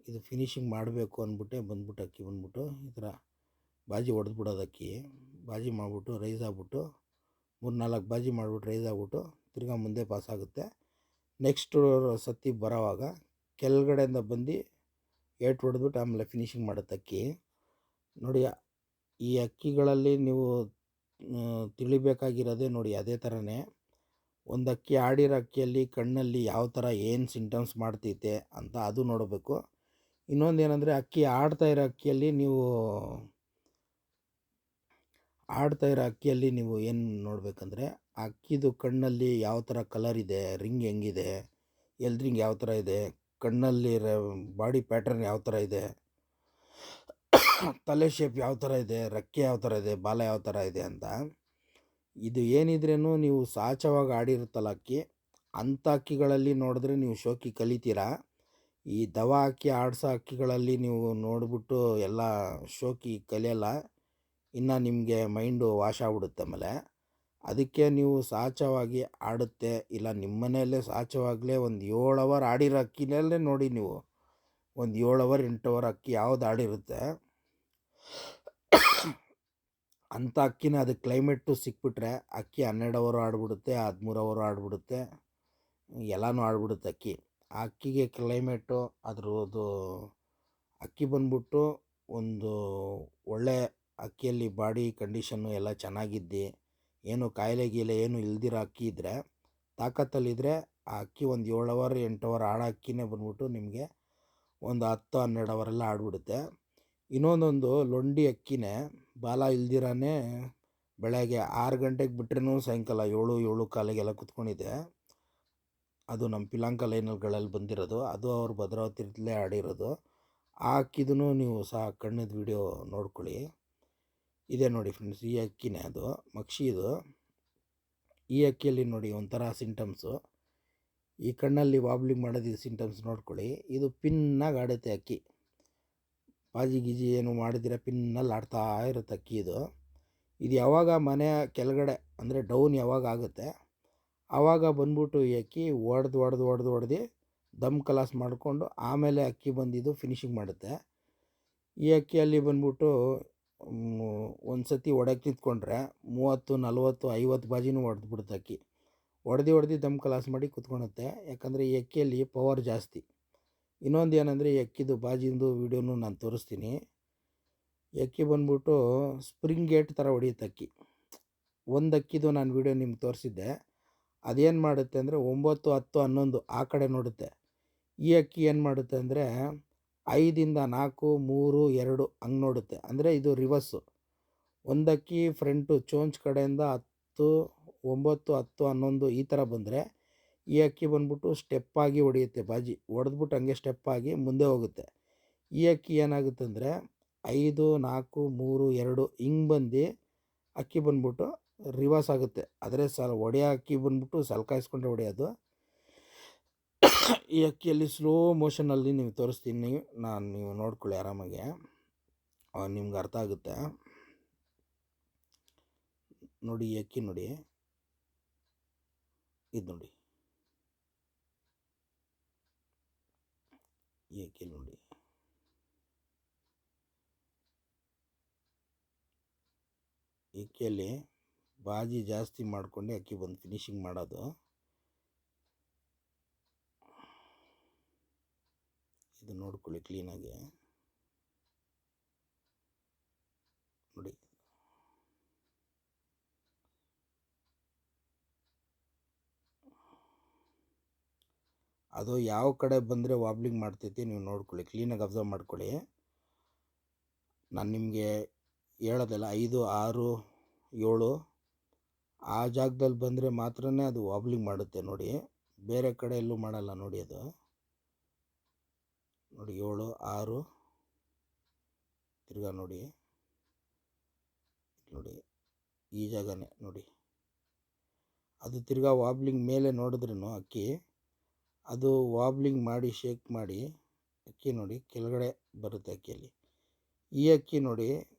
ಇದು ಫಿನಿಶಿಂಗ್ ಮಾಡಬೇಕು ಅಂದ್ಬಿಟ್ಟೆ ಬಂದ್ಬಿಟ್ಟು ಅಕ್ಕಿ ಬಂದ್ಬಿಟ್ಟು ಈ ಥರ ಬಾಜಿ ಹೊಡೆದ್ಬಿಡೋದು ಅಕ್ಕಿ ಬಾಜಿ ಮಾಡಿಬಿಟ್ಟು ರೈಸ್ ಆಗಿಬಿಟ್ಟು 3-4 ಬಾಜಿ ಮಾಡಿಬಿಟ್ಟು ರೈಸ್ ಆಗಿಬಿಟ್ಟು ತಿರ್ಗಾ ಮುಂದೆ ಪಾಸಾಗುತ್ತೆ. ನೆಕ್ಸ್ಟು ಸತಿ ಬರೋವಾಗ ಕೆಳಗಡೆಯಿಂದ ಬಂದು ಏಟು ಹೊಡೆದ್ಬಿಟ್ಟು ಆಮೇಲೆ ಫಿನಿಶಿಂಗ್ ಮಾಡುತ್ತೆ ಅಕ್ಕಿ. ನೋಡಿ ಈ ಅಕ್ಕಿಗಳಲ್ಲಿ ನೀವು ತಿಳಿಬೇಕಾಗಿರೋದೇ ನೋಡಿ ಅದೇ ಥರನೇ ಒಂದು ಅಕ್ಕಿ ಆಡಿರೋ ಅಕ್ಕಿಯಲ್ಲಿ ಕಣ್ಣಲ್ಲಿ ಯಾವ ಥರ ಏನು ಸಿಂಟಮ್ಸ್ ಮಾಡ್ತೈತೆ ಅಂತ ಅದು ನೋಡಬೇಕು. ಇನ್ನೊಂದು ಏನಂದರೆ ಅಕ್ಕಿ ಆಡ್ತಾ ಇರೋ ಅಕ್ಕಿಯಲ್ಲಿ ನೀವು ಏನು ನೋಡಬೇಕಂದ್ರೆ ಅಕ್ಕಿದು ಕಣ್ಣಲ್ಲಿ ಯಾವ ಥರ ಕಲರ್ ಇದೆ, ರಿಂಗ್ ಹೆಂಗಿದೆ, ರಿಂಗ್ ಯಾವ ಥರ ಇದೆ, ಕಣ್ಣಲ್ಲಿ ಬಾಡಿ ಪ್ಯಾಟರ್ನ್ ಯಾವ ಥರ ಇದೆ, ತಲೆ ಶೇಪ್ ಯಾವ ಥರ ಇದೆ, ರೆಕ್ಕೆ ಯಾವ ಥರ ಇದೆ, ಬಾಲ ಯಾವ ಥರ ಇದೆ ಅಂತ. ಇದು ಏನಿದ್ರೂ ನೀವು ಸಾಚವಾಗಿ ಆಡಿರುತ್ತಲ್ಲ ಅಕ್ಕಿ, ಅಂಥ ಅಕ್ಕಿಗಳಲ್ಲಿ ನೋಡಿದ್ರೆ ನೀವು ಶೋಕಿ ಕಲಿತೀರಾ. ಈ ದವಾ ಅಕ್ಕಿ ಆಡಿಸೋ ಅಕ್ಕಿಗಳಲ್ಲಿ ನೀವು ನೋಡಿಬಿಟ್ಟು ಎಲ್ಲ ಶೋಕಿ ಕಲಿಯಲ್ಲ, ಇನ್ನು ನಿಮಗೆ ಮೈಂಡು ವಾಶ್ ಆಗ್ಬಿಡುತ್ತೆ. ಆಮೇಲೆ ಅದಕ್ಕೆ ನೀವು ಸಾಚವಾಗಿ ಆಡುತ್ತೆ ಇಲ್ಲ ನಿಮ್ಮ ಮನೆಯಲ್ಲೇ ಸಾಚವಾಗಲೇ ಒಂದು 7 ಅವರ್ ಆಡಿರೋ ಅಕ್ಕಿನಲ್ಲೇ ನೋಡಿ ನೀವು ಒಂದು 7 ಅವರ್ 8 ಅವರ್ ಅಕ್ಕಿ ಯಾವ್ದು ಆಡಿರುತ್ತೆ ಅಂಥ ಅಕ್ಕಿನ ಅದಕ್ಕೆ ಕ್ಲೈಮೇಟು ಸಿಕ್ಬಿಟ್ರೆ ಅಕ್ಕಿ 12 ಅವರು ಆಡ್ಬಿಡುತ್ತೆ, 13 ಅವರು ಆಡ್ಬಿಡುತ್ತೆ, ಎಲ್ಲನೂ ಆಡ್ಬಿಡುತ್ತೆ ಅಕ್ಕಿ. ಆ ಅಕ್ಕಿಗೆ ಕ್ಲೈಮೇಟು ಅದ್ರದ್ದು ಅಕ್ಕಿ ಬಂದ್ಬಿಟ್ಟು ಒಂದು ಒಳ್ಳೆ ಅಕ್ಕಿಯಲ್ಲಿ ಬಾಡಿ ಕಂಡೀಷನ್ನು ಎಲ್ಲ ಚೆನ್ನಾಗಿದ್ದು ಏನು ಕಾಯಿಲೆ ಗೀಲೆ ಏನು ಇಲ್ದಿರೋ ಅಕ್ಕಿ ಇದ್ದರೆ ತಾಕತ್ತಲ್ಲಿದ್ದರೆ ಆ ಅಕ್ಕಿ ಒಂದು 7 ಅವರ್ 8 ಅವರ್ ಆಡೋ ಅಕ್ಕಿನೇ ಬಂದ್ಬಿಟ್ಟು ನಿಮಗೆ ಒಂದು 10-12 ಅವರೆಲ್ಲ ಆಡ್ಬಿಡುತ್ತೆ. ಇನ್ನೊಂದೊಂದು ಲೊಂಡಿ ಅಕ್ಕಿನೇ ಬಾಲ ಇಲ್ದಿರಾನೇ ಬೆಳಗ್ಗೆ 6 ಗಂಟೆಗೆ ಬಿಟ್ರೂ ಸಾಯಂಕಾಲ 7-7:15 ಕುತ್ಕೊಂಡಿದೆ. ಅದು ನಮ್ಮ ಪಿಲಾಂಕ ಲೈನ್ಗಳಲ್ಲಿ ಬಂದಿರೋದು, ಅದು ಅವ್ರು ಭದ್ರಾವತಿಲೇ ಆಡಿರೋದು. ಆ ಅಕ್ಕಿದೂ ನೀವು ಸಹ ಕಣ್ಣದ ವಿಡಿಯೋ ನೋಡ್ಕೊಳ್ಳಿ. ಇದೆ ನೋಡಿ ಫ್ರೆಂಡ್ಸ್, ಈ ಅಕ್ಕಿನೇ ಅದು ಮಕ್ಷಿದು. ಈ ಅಕ್ಕಿಯಲ್ಲಿ ನೋಡಿ ಒಂಥರ ಸಿಂಟಮ್ಸು, ಈ ಕಣ್ಣಲ್ಲಿ ವಾಬ್ಲಿಂಗ್ ಮಾಡೋದು ಸಿಂಟಮ್ಸ್ ನೋಡ್ಕೊಳ್ಳಿ. ಇದು ಪಿನ್ನಾಗಿ ಆಡುತ್ತೆ ಅಕ್ಕಿ, ಬಾಜಿ ಗೀಜಿ ಏನು ಮಾಡಿದ್ರೆ ಪಿನ್ನಲ್ಲಿ ಆಡ್ತಾ ಇರುತ್ತೆ ಅಕ್ಕಿ. ಇದು ಯಾವಾಗ ಮನೆ ಕೆಳಗಡೆ ಅಂದರೆ ಡೌನ್ ಯಾವಾಗ ಆಗುತ್ತೆ ಆವಾಗ ಬಂದ್ಬಿಟ್ಟು ಈ ಅಕ್ಕಿ ಹೊಡೆದು ದಮ್ ಕಲಾಸ್ ಮಾಡಿಕೊಂಡು ಆಮೇಲೆ ಅಕ್ಕಿ ಬಂದಿದ್ದು ಫಿನಿಶಿಂಗ್ ಮಾಡುತ್ತೆ. ಈ ಅಕ್ಕಿಯಲ್ಲಿ ಬಂದ್ಬಿಟ್ಟು ಒಂದು ಸತಿ ಹೊಡೆಯಕ್ಕೆ ನಿಂತ್ಕೊಂಡ್ರೆ 30-40-50 ಬಾಜಿನೂ ಹೊಡೆದ್ಬಿಡುತ್ತೆ ಅಕ್ಕಿ. ಹೊಡೆದು ದಮ್ ಕಲಾಸ್ ಮಾಡಿ ಕುತ್ಕೊಳುತ್ತೆ. ಯಾಕಂದರೆ ಈ ಅಕ್ಕಿಯಲ್ಲಿ ಪವರ್ ಜಾಸ್ತಿ. ಇನ್ನೊಂದು ಏನಂದರೆ ಈ ಅಕ್ಕಿದು ಬಾಜಿಂದು ವೀಡಿಯೋನು ನಾನು ತೋರಿಸ್ತೀನಿ. ಈ ಅಕ್ಕಿ ಬಂದ್ಬಿಟ್ಟು ಸ್ಪ್ರಿಂಗ್ ಗೇಟ್ ಥರ ಹೊಡೆಯುತ್ತೆ ಅಕ್ಕಿ. ಒಂದು ಅಕ್ಕಿದು ನಾನು ವೀಡಿಯೋ ನಿಮ್ಗೆ ತೋರಿಸಿದ್ದೆ, ಅದೇನು ಮಾಡುತ್ತೆ ಅಂದರೆ 9, 10, 11 ಆ ಕಡೆ ನೋಡುತ್ತೆ. ಈ ಅಕ್ಕಿ ಏನು ಮಾಡುತ್ತೆ ಅಂದರೆ 5-4, 3, 2 ಹಂಗೆ ನೋಡುತ್ತೆ. ಅಂದರೆ ಇದು ರಿವರ್ಸು. ಒಂದು ಅಕ್ಕಿ ಫ್ರಂಟು ಚೋಂಚ್ ಕಡೆಯಿಂದ 10, 9, 10, 11 ಈ ಥರ ಬಂದರೆ ಈ ಅಕ್ಕಿ ಬಂದ್ಬಿಟ್ಟು ಸ್ಟೆಪ್ಪಾಗಿ ಹೊಡೆಯುತ್ತೆ ಬಾಜಿ. ಹೊಡೆದ್ಬಿಟ್ಟು ಹಂಗೆ ಸ್ಟೆಪ್ಪಾಗಿ ಮುಂದೆ ಹೋಗುತ್ತೆ. ಈ ಅಕ್ಕಿ ಏನಾಗುತ್ತೆ ಅಂದರೆ 5, 4, 3, 2 ಹಿಂಗೆ ಬಂದು ಅಕ್ಕಿ ಬಂದ್ಬಿಟ್ಟು ರಿವರ್ಸ್ ಆಗುತ್ತೆ. ಆದರೆ ಹೊಡೆಯೋ ಅಕ್ಕಿ ಬಂದ್ಬಿಟ್ಟು ಸಲ್ಕಾಯಿಸ್ಕೊಂಡ್ರೆ ಹೊಡೆಯೋದು. ಈ ಅಕ್ಕಿಯಲ್ಲಿ ಸ್ಲೋ ಮೋಷನಲ್ಲಿ ನೀವು ತೋರಿಸ್ತೀನಿ, ನೀವು ನೋಡ್ಕೊಳ್ಳಿ ಆರಾಮಾಗಿ, ನಿಮ್ಗೆ ಅರ್ಥ ಆಗುತ್ತೆ. ನೋಡಿ ಈ ಅಕ್ಕಿ ನೋಡಿ, ಇದು ನೋಡಿ ಈ ಅಕ್ಕಿ ನೋಡಿ, ಈ ಅಕ್ಕಿಯಲ್ಲಿ ಬಾಜಿ ಜಾಸ್ತಿ ಮಾಡಿಕೊಂಡೆ ಅಕ್ಕಿ ಬಂದು ಫಿನಿಶಿಂಗ್ ಮಾಡೋದು. ಇದು ನೋಡ್ಕೊಳ್ಳಿ ಕ್ಲೀನಾಗಿ ನೋಡಿ. ಅದು ಯಾವ ಕಡೆ ಬಂದರೆ ವಾಬ್ಲಿಂಗ್ ಮಾಡ್ತೈತಿ ನೀವು ನೋಡ್ಕೊಳ್ಳಿ, ಕ್ಲೀನಾಗಿ ಅಬ್ಸರ್ವ್ ಮಾಡ್ಕೊಳ್ಳಿ. ನಾನು ನಿಮಗೆ ಹೇಳೋದಲ್ಲ 5, 6, 7 ಆ ಜಾಗದಲ್ಲಿ ಬಂದರೆ ಮಾತ್ರ ಅದು ವಾಬ್ಲಿಂಗ್ ಮಾಡುತ್ತೆ ನೋಡಿ, ಬೇರೆ ಕಡೆ ಎಲ್ಲೂ ಮಾಡಲ್ಲ ನೋಡಿ. ಅದು ನೋಡಿ 7, 6 ತಿರ್ಗಾ ನೋಡಿ ಈ ಜಾಗನೇ ನೋಡಿ. ಅದು ತಿರ್ಗಾ ವಾಬ್ಲಿಂಗ್ ಮೇಲೆ ನೋಡಿದ್ರೂ ಅಕ್ಕಿ ಅದು ವಾಬ್ಲಿಂಗ್ ಮಾಡಿ ಶೇಕ್ ಮಾಡಿ ಅಕ್ಕಿ ನೋಡಿ ಕೆಳಗಡೆ ಬರುತ್ತೆ ಅಕ್ಕಿಯಲ್ಲಿ. ಈ ಅಕ್ಕಿ ನೋಡಿ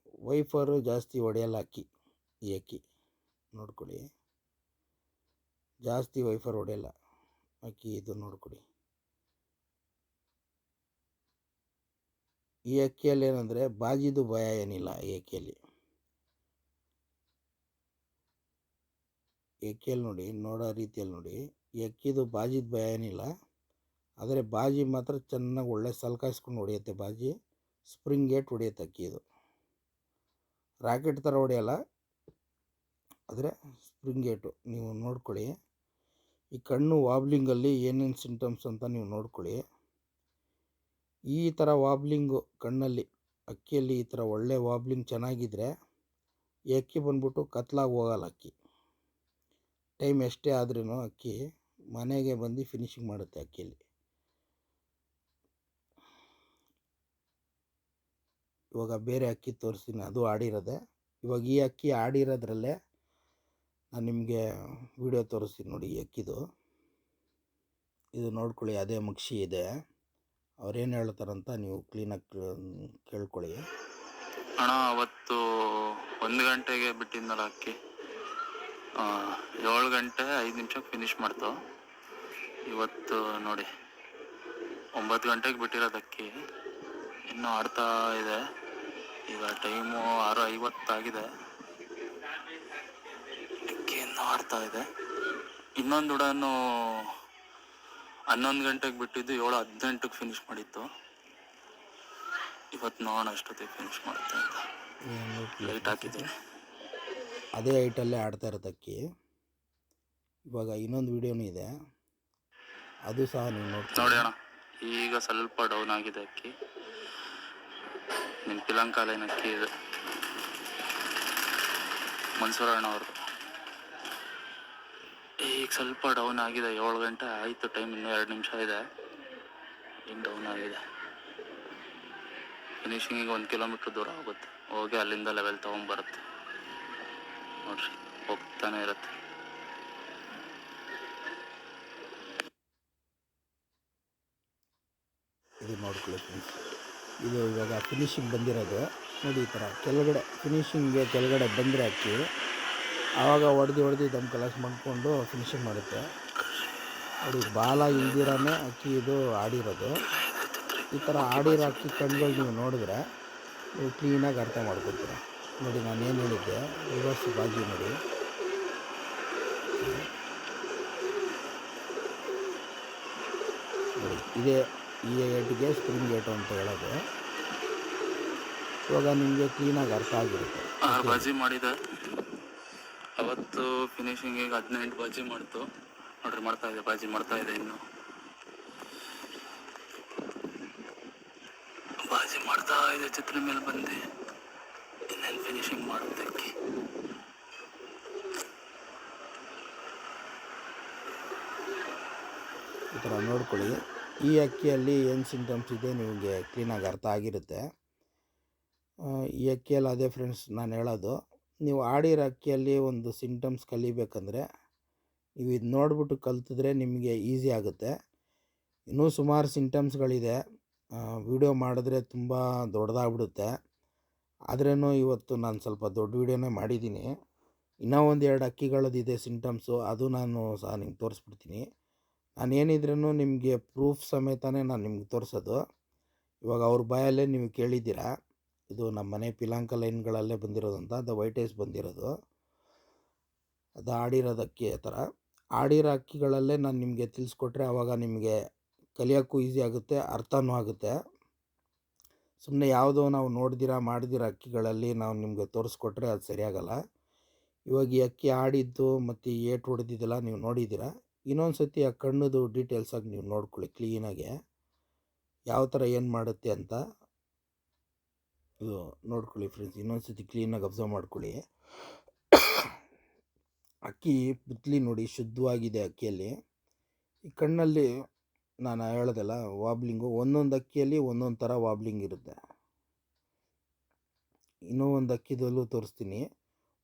ವೈಫರು ಜಾಸ್ತಿ ಹೊಡೆಯಲ್ಲ ಅಕ್ಕಿ. ಈ ಅಕ್ಕಿ ನೋಡ್ಕೊಳ್ಳಿ, ಜಾಸ್ತಿ ವೈಫರ್ ಹೊಡೆಯಲ್ಲ ಅಕ್ಕಿ. ಇದು ನೋಡ್ಕೊಳ್ಳಿ, ಈ ಅಕ್ಕಿಯಲ್ಲಿ ಏನಂದರೆ ಬಾಜಿದು ಭಯ ಏನಿಲ್ಲ. ಈ ಅಕ್ಕಿಯಲ್ಲಿ ನೋಡಿ, ನೋಡೋ ರೀತಿಯಲ್ಲಿ ನೋಡಿ, ಈ ಅಕ್ಕಿದು ಬಾಜಿದ ಭಯ ಏನಿಲ್ಲ. ಆದರೆ ಬಾಜಿ ಮಾತ್ರ ಚೆನ್ನಾಗಿ ಒಳ್ಳೆ ಸಲ್ಕಾಯಿಸ್ಕೊಂಡು ಹೊಡೆಯುತ್ತೆ. ಬಾಜಿ ಸ್ಪ್ರಿಂಗ್ ಗೇಟ್ ಹೊಡೆಯುತ್ತೆ ಅಕ್ಕಿ. ಇದು ರಾಕೆಟ್ ಥರ ಹೊಡೆಯಲ್ಲ, ಆದರೆ ಸ್ಪ್ರಿಂಗ್ ಗೇಟು. ನೀವು ನೋಡ್ಕೊಳ್ಳಿ, ಈ ಕಣ್ಣು ವಾಬ್ಲಿಂಗಲ್ಲಿ ಏನೇನು ಸಿಂಟಮ್ಸ್ ಅಂತ ನೀವು ನೋಡ್ಕೊಳ್ಳಿ. ಈ ಥರ ವಾಬ್ಲಿಂಗು ಕಣ್ಣಲ್ಲಿ, ಅಕ್ಕಿಯಲ್ಲಿ ಈ ಥರ ಒಳ್ಳೆ ವಾಬ್ಲಿಂಗ್ ಚೆನ್ನಾಗಿದ್ದರೆ ಈ ಅಕ್ಕಿ ಬಂದ್ಬಿಟ್ಟು ಕತ್ಲಾಗಿ ಹೋಗಲ್ಲ. ಅಕ್ಕಿ ಟೈಮ್ ಎಷ್ಟೇ ಆದ್ರೂ ಅಕ್ಕಿ ಮನೆಗೆ ಬಂದು ಫಿನಿಶಿಂಗ್ ಮಾಡುತ್ತೆ. ಅಕ್ಕಿಯಲ್ಲಿ ಇವಾಗ ಬೇರೆ ಅಕ್ಕಿ ತೋರಿಸ್ತೀನಿ, ಅದು ಆಡಿರೋದೆ. ಇವಾಗ ಈ ಅಕ್ಕಿ ಆಡಿರೋದ್ರಲ್ಲೇ ನಾನು ನಿಮಗೆ ವಿಡಿಯೋ ತೋರಿಸ್ತೀನಿ ನೋಡಿ. ಈ ಅಕ್ಕಿದು ಇದು ನೋಡ್ಕೊಳ್ಳಿ, ಅದೇ ಮಕ್ಷಿ ಇದೆ. ಅವ್ರೇನು ಹೇಳ್ತಾರಂತ ನೀವು ಕ್ಲೀನಾಗಿ ಕೇಳ್ಕೊಳ್ಳಿ. ಅಣ್ಣ, ಅವತ್ತು 1 ಗಂಟೆಗೆ ಬಿಟ್ಟಿದ್ನಲ್ಲ ಅಕ್ಕಿ, 7 ಗಂಟೆ 5 ನಿಮಿಷಕ್ಕೆ ಫಿನಿಶ್ ಮಾಡ್ತು. ಇವತ್ತು ನೋಡಿ 9 ಗಂಟೆಗೆ ಬಿಟ್ಟಿರೋದು ಅಕ್ಕಿ, ಇನ್ನೂ ಆಡ್ತಾ ಇದೆ. ಈಗ ಟೈಮು 6:50 ಆಗಿದೆ. ಅಕ್ಕಿ ಇನ್ನೂ ಆಡ್ತಾ ಇದೆ. ಇನ್ನೊಂದು ಉಡಾನು 11 ಗಂಟೆಗೆ ಬಿಟ್ಟಿದ್ದು 7:18ಕ್ಕೆ ಫಿನಿಶ್ ಮಾಡಿತ್ತು. ಇವತ್ತು ನೋಡೋಣ ಅಷ್ಟೊತ್ತಿಗೆ ಫಿನಿಶ್ ಮಾಡುತ್ತೆ ಅಂತ ಲೈಟ್ ಹಾಕಿದ್ದೀನಿ. ಅದೇ ಹೈಟಲ್ಲೇ ಆಡ್ತಾ ಇರೋದು ಅಕ್ಕಿ. ಇವಾಗ ಇನ್ನೊಂದು ವಿಡಿಯೋನೂ ಇದೆ, ಅದು ಸಹ ನೀವು ನೋಡಿ ಅಣ್ಣ. ಈಗ ಸ್ವಲ್ಪ ಡೌನ್ ಆಗಿದೆ ಅಕ್ಕಿ. ನಿಮ್ಮ ಪಿಲಂಕಾಲೇನ ಅಕ್ಕಿ ಇದೆ, ಮನ್ಸೂರಣ್ಣ ಅವ್ರದ್ದು. ಈಗ ಸ್ವಲ್ಪ ಡೌನ್ ಆಗಿದೆ. 7 ಗಂಟೆ ಆಯಿತು, ಟೈಮ್ ಇನ್ನೂ 2 ನಿಮಿಷ ಇದೆ. ಈಗ ಡೌನ್ ಆಗಿದೆ. ಫಿನಿಶಿಂಗಿಗೆ 1 ಕಿಲೋಮೀಟ್ರ್ ದೂರ ಆಗುತ್ತೆ, ಹೋಗಿ ಅಲ್ಲಿಂದ ಲೆವೆಲ್ ತೊಗೊಂಬರುತ್ತೆ. ನೋಡ್ರಿ, ಹೋಗ್ತಾನೆ ಇರುತ್ತೆ. ಇದು ನೋಡ್ಕೊಳ್ಳಿ ಫ್ರೆಂಡ್ಸ್, ಇದು ಇವಾಗ ಫಿನಿಶಿಂಗ್ ಬಂದಿರೋದು ನೋಡಿ. ಈ ಥರ ಕೆಳಗಡೆ ಫಿನಿಶಿಂಗ್ಗೆ ಕೆಳಗಡೆ ಬಂದರೆ ಅಕ್ಕಿ ಆವಾಗ ಹೊಡೆದು ದಮ್ ಕಲಾಸ್ ಮಾಡಿಕೊಂಡು ಫಿನಿಶಿಂಗ್ ಮಾಡುತ್ತೆ ನೋಡಿ. ಬಾಲ ಇಲ್ದಿರಾನೇ ಅಕ್ಕಿ ಇದು ಆಡಿರೋದು. ಈ ಥರ ಆಡಿರೋ ಅಕ್ಕಿ ಕಣ್ಗಳು ನೀವು ನೋಡಿದ್ರೆ ನೀವು ಕ್ಲೀನಾಗಿ ಅರ್ಥ ಮಾಡ್ಕೊತೀರ ನೋಡಿ. ನಾನು ಏನು ಹೇಳಿದ್ದೆ, ರಿವರ್ಸ್ ಬಾಜಿ ನೋಡಿ. ನೋಡಿ, ಇದೇ ಈ ಏಟಿಗೆ ಸ್ಪ್ರಿಂಗ್ ಗೇಟು ಅಂತ ಹೇಳೋದು. ಇವಾಗ ನಿಮಗೆ ಕ್ಲೀನಾಗಿ ಅರ್ಥ ಆಗಿರುತ್ತೆ. 6 ಬಾಜಿ ಮಾಡಿದೆ ಅವತ್ತು. ಫಿನಿಶಿಂಗಿಗೆ 18 ಬಾಜಿ ಮಾಡ್ತು ನೋಡ್ರಿ. ಮಾಡ್ತಾ ಇದೆ, ಬಾಜಿ ಮಾಡ್ತಾ ಇದೆ. ಇನ್ನು ಬಾಜಿ ಮಾಡ್ತಾ ಇದೆ. ಚಿತ್ರ ಮೇಲೆ ಬಂದು ಇನ್ನೇನು ಫಿನಿಶಿಂಗ್ ಮಾಡುತ್ತೆ ಅಕ್ಕಿ. ಈ ಥರ ನೋಡ್ಕೊಳ್ಳಿ. ಈ ಅಕ್ಕಿಯಲ್ಲಿ ಏನು ಸಿಂಟಮ್ಸ್ ಇದೆ ನಿಮಗೆ ಕ್ಲೀನಾಗಿ ಅರ್ಥ ಆಗಿರುತ್ತೆ. ಈ ಅಕ್ಕಿಯಲ್ಲಿ ಅದೇ ಫ್ರೆಂಡ್ಸ್ ನಾನು ಹೇಳೋದು, ನೀವು ಆಡಿರೋ ಅಕ್ಕಿಯಲ್ಲಿ ಒಂದು ಸಿಂಟಮ್ಸ್ ಕಲಿಬೇಕಂದ್ರೆ ನೀವು ಇದು ನೋಡ್ಬಿಟ್ಟು ಕಲ್ತಿದ್ರೆ ನಿಮಗೆ ಈಸಿ ಆಗುತ್ತೆ. ಇನ್ನೂ ಸುಮಾರು ಸಿಂಟಮ್ಸ್ಗಳಿದೆ, ವಿಡಿಯೋ ಮಾಡಿದ್ರೆ ತುಂಬ ದೊಡ್ಡದಾಗ್ಬಿಡುತ್ತೆ. ಆದ್ರೂ ಇವತ್ತು ನಾನು ಸ್ವಲ್ಪ ದೊಡ್ಡ ವಿಡಿಯೋನೇ ಮಾಡಿದ್ದೀನಿ. ಇನ್ನೂ 1-2 ಅಕ್ಕಿಗಳದ್ದಿದೆ ಸಿಂಟಮ್ಸು, ಅದು ನಾನು ಸಹ ನಿಮ್ಗೆ ತೋರಿಸ್ಬಿಡ್ತೀನಿ. ನಾನೇನಿದ್ರೂ ನಿಮಗೆ ಪ್ರೂಫ್ ಸಮೇತನೇ ನಾನು ನಿಮ್ಗೆ ತೋರಿಸೋದು. ಇವಾಗ ಅವ್ರ ಬಾಯಲ್ಲೇ ನೀವು ಕೇಳಿದ್ದೀರಾ, ಇದು ನಮ್ಮ ಮನೆ ಪಿಲಾಂಕ ಲೈನ್ಗಳಲ್ಲೇ ಬಂದಿರೋದಂತ. ಅದು ವೈಟ್ ಐಸ್ ಬಂದಿರೋದು, ಅದು ಆಡಿರೋದು ಅಕ್ಕಿ. ಆ ಥರ ಆಡಿರೋ ಅಕ್ಕಿಗಳಲ್ಲೇ ನಾನು ನಿಮಗೆ ತಿಳಿಸ್ಕೊಟ್ರೆ ಆವಾಗ ನಿಮಗೆ ಕಲಿಯೋಕ್ಕೂ ಈಸಿ ಆಗುತ್ತೆ, ಅರ್ಥನೂ ಆಗುತ್ತೆ. ಸುಮ್ಮನೆ ಯಾವುದೋ ನಾವು ನೋಡ್ದಿರ ಮಾಡಿದಿರೋ ಅಕ್ಕಿಗಳಲ್ಲಿ ನಾವು ನಿಮಗೆ ತೋರಿಸ್ಕೊಟ್ರೆ ಅದು ಸರಿಯಾಗಲ್ಲ. ಇವಾಗ ಈ ಅಕ್ಕಿ ಆಡಿದ್ದು ಮತ್ತು ಏಟು ಹೊಡೆದಿದ್ದೆಲ್ಲ ನೀವು ನೋಡಿದ್ದೀರ. ಇನ್ನೊಂದು ಸತಿ ಆ ಕಣ್ಣದು ಡೀಟೇಲ್ಸಾಗಿ ನೀವು ನೋಡ್ಕೊಳ್ಳಿ ಕ್ಲೀನಾಗೆ, ಯಾವ ಥರ ಏನು ಮಾಡುತ್ತೆ ಅಂತ. ಇದು ನೋಡ್ಕೊಳ್ಳಿ ಫ್ರೆಂಡ್ಸ್, ಇನ್ನೊಂದು ಸತಿ ಕ್ಲೀನಾಗಿ ಅಬ್ಸರ್ವ್ ಮಾಡ್ಕೊಳ್ಳಿ. ಅಕ್ಕಿ ಪುತ್ಲಿ ನೋಡಿ ಶುದ್ಧವಾಗಿದೆ ಅಕ್ಕಿಯಲ್ಲಿ. ಈ ಕಣ್ಣಲ್ಲಿ ನಾನು ಹೇಳೋದಲ್ಲ ವಾಬ್ಲಿಂಗು, ಒಂದೊಂದು ಅಕ್ಕಿಯಲ್ಲಿ ಒಂದೊಂದು ಥರ ವಾಬ್ಲಿಂಗ್ ಇರುತ್ತೆ. ಇನ್ನೂ ಒಂದು ಅಕ್ಕಿದಲ್ಲೂ ತೋರಿಸ್ತೀನಿ.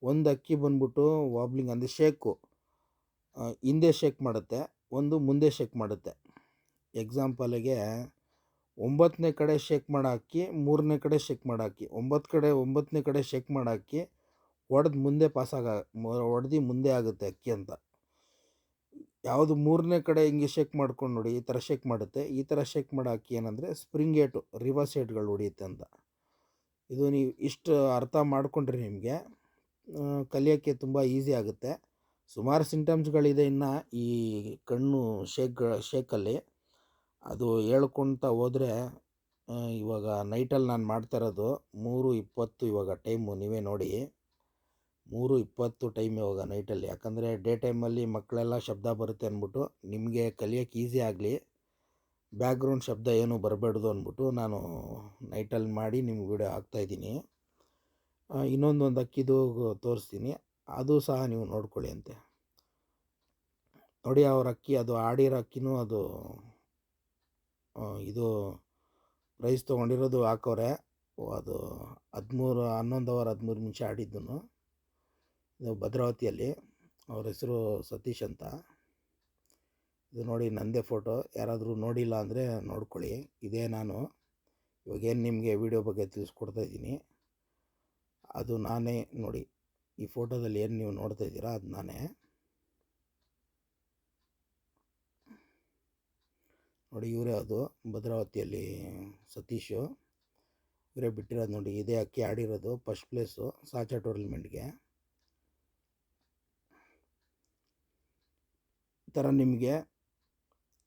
ಒಂದು ಅಕ್ಕಿ ಬಂದ್ಬಿಟ್ಟು ವಾಬ್ಲಿಂಗ್ ಅಂದರೆ ಶೇಕು, ಹಿಂದೆ ಶೇಕ್ ಮಾಡುತ್ತೆ, ಒಂದು ಮುಂದೆ ಶೇಕ್ ಮಾಡುತ್ತೆ. ಎಕ್ಸಾಂಪಲಿಗೆ 9ನೇ ಕಡೆ ಶೇಕ್ ಮಾಡೋ ಅಕ್ಕಿ, 3ನೇ ಕಡೆ ಶೇಕ್ ಮಾಡೋ ಅಕ್ಕಿ. 9ನೇ ಕಡೆ ಶೇಕ್ ಮಾಡೋ ಅಕ್ಕಿ ಹೊಡೆದು ಮುಂದೆ ಹೊಡೆದು ಮುಂದೆ ಆಗುತ್ತೆ ಅಕ್ಕಿ ಅಂತ. ಯಾವುದು ಮೂರನೇ ಕಡೆ ಹಿಂಗೆ ಶೇಕ್ ಮಾಡ್ಕೊಂಡು ನೋಡಿ, ಈ ಥರ ಶೇಕ್ ಮಾಡುತ್ತೆ. ಈ ಥರ ಶೇಕ್ ಮಾಡೋ ಅಕ್ಕಿ ಏನಂದರೆ ಸ್ಪ್ರಿಂಗ್ ಏಟು ರಿವರ್ಸ್ ಏಟ್ಗಳು ಹೊಡಿಯುತ್ತೆ ಅಂತ. ಇದು ನೀವು ಇಷ್ಟು ಅರ್ಥ ಮಾಡಿಕೊಂಡ್ರೆ ನಿಮಗೆ ಕಲಿಯೋಕ್ಕೆ ತುಂಬ ಈಸಿ ಆಗುತ್ತೆ. ಸುಮಾರು ಸಿಂಟಮ್ಸ್ಗಳಿದೆ ಇನ್ನು ಈ ಕಣ್ಣು ಶೇಕಲ್ಲಿ. ಅದು ಹೇಳ್ಕೊಳ್ತಾ ಹೋದರೆ ಇವಾಗ ನೈಟಲ್ಲಿ ನಾನು ಮಾಡ್ತಾ ಇರೋದು 3:20 ಇವಾಗ ಟೈಮು, ನೀವೇ ನೋಡಿ 3:20 ಟೈಮ್ ಇವಾಗ ನೈಟಲ್ಲಿ. ಯಾಕಂದರೆ ಡೇ ಟೈಮಲ್ಲಿ ಮಕ್ಕಳೆಲ್ಲ ಶಬ್ದ ಬರುತ್ತೆ ಅಂದ್ಬಿಟ್ಟು, ನಿಮಗೆ ಕಲಿಯೋಕ್ಕೆ ಈಸಿ ಆಗಲಿ, ಬ್ಯಾಕ್ಗ್ರೌಂಡ್ ಶಬ್ದ ಏನೂ ಬರಬಾರ್ದು ಅಂದ್ಬಿಟ್ಟು ನಾನು ನೈಟಲ್ಲಿ ಮಾಡಿ ನಿಮ್ಗೆ ವಿಡಿಯೋ ಹಾಕ್ತಾಯಿದ್ದೀನಿ. ಇನ್ನೊಂದು ಅಕ್ಕಿದು ತೋರಿಸ್ತೀನಿ, ಅದು ಸಹ ನೀವು ನೋಡ್ಕೊಳ್ಳಿ ಅಂತೆ. ನೋಡಿ ಅವ್ರ ಅಕ್ಕಿ, ಅದು ಆಡಿರೋ ಅಕ್ಕಿನೂ ಅದು ಇದು ಪ್ರೈಸ್ ತೊಗೊಂಡಿರೋದು ಹಾಕವ್ರೆ. ಅದು 11 ಅವರ್ 13 ನಿಮಿಷ ಆಡಿದ್ದನು. ಇದು ಭದ್ರಾವತಿಯಲ್ಲಿ. ಅವ್ರ ಹೆಸರು ಸತೀಶ್ ಅಂತ. ಇದು ನೋಡಿ ನಂದೇ ಫೋಟೋ, ಯಾರಾದರೂ ನೋಡಿಲ್ಲ ಅಂದರೆ ನೋಡ್ಕೊಳ್ಳಿ. ಇದೇ ನಾನು ಇವಾಗೇನು ನಿಮಗೆ ವಿಡಿಯೋ ಬಗ್ಗೆ ತಿಳಿಸ್ಕೊಡ್ತಾ ಇದ್ದೀನಿ, ಅದು ನಾನೇ. ನೋಡಿ ಈ ಫೋಟೋದಲ್ಲಿ ಏನು ನೀವು ನೋಡ್ತಾ ಇದ್ದೀರಾ ಅದು ನಾನೇ. ನೋಡಿ ಇವರೇ, ಅದು ಭದ್ರಾವತಿಯಲ್ಲಿ ಸತೀಶು, ಇವರೇ ಬಿಟ್ಟಿರೋದು. ನೋಡಿ ಇದೇ ಅಕ್ಕಿ ಆಡಿರೋದು ಫಸ್ಟ್ ಪ್ಲೇಸು ಸಾಚಾ ಟೂರ್ನಮೆಂಟ್ಗೆ. ಈ ಥರ ನಿಮಗೆ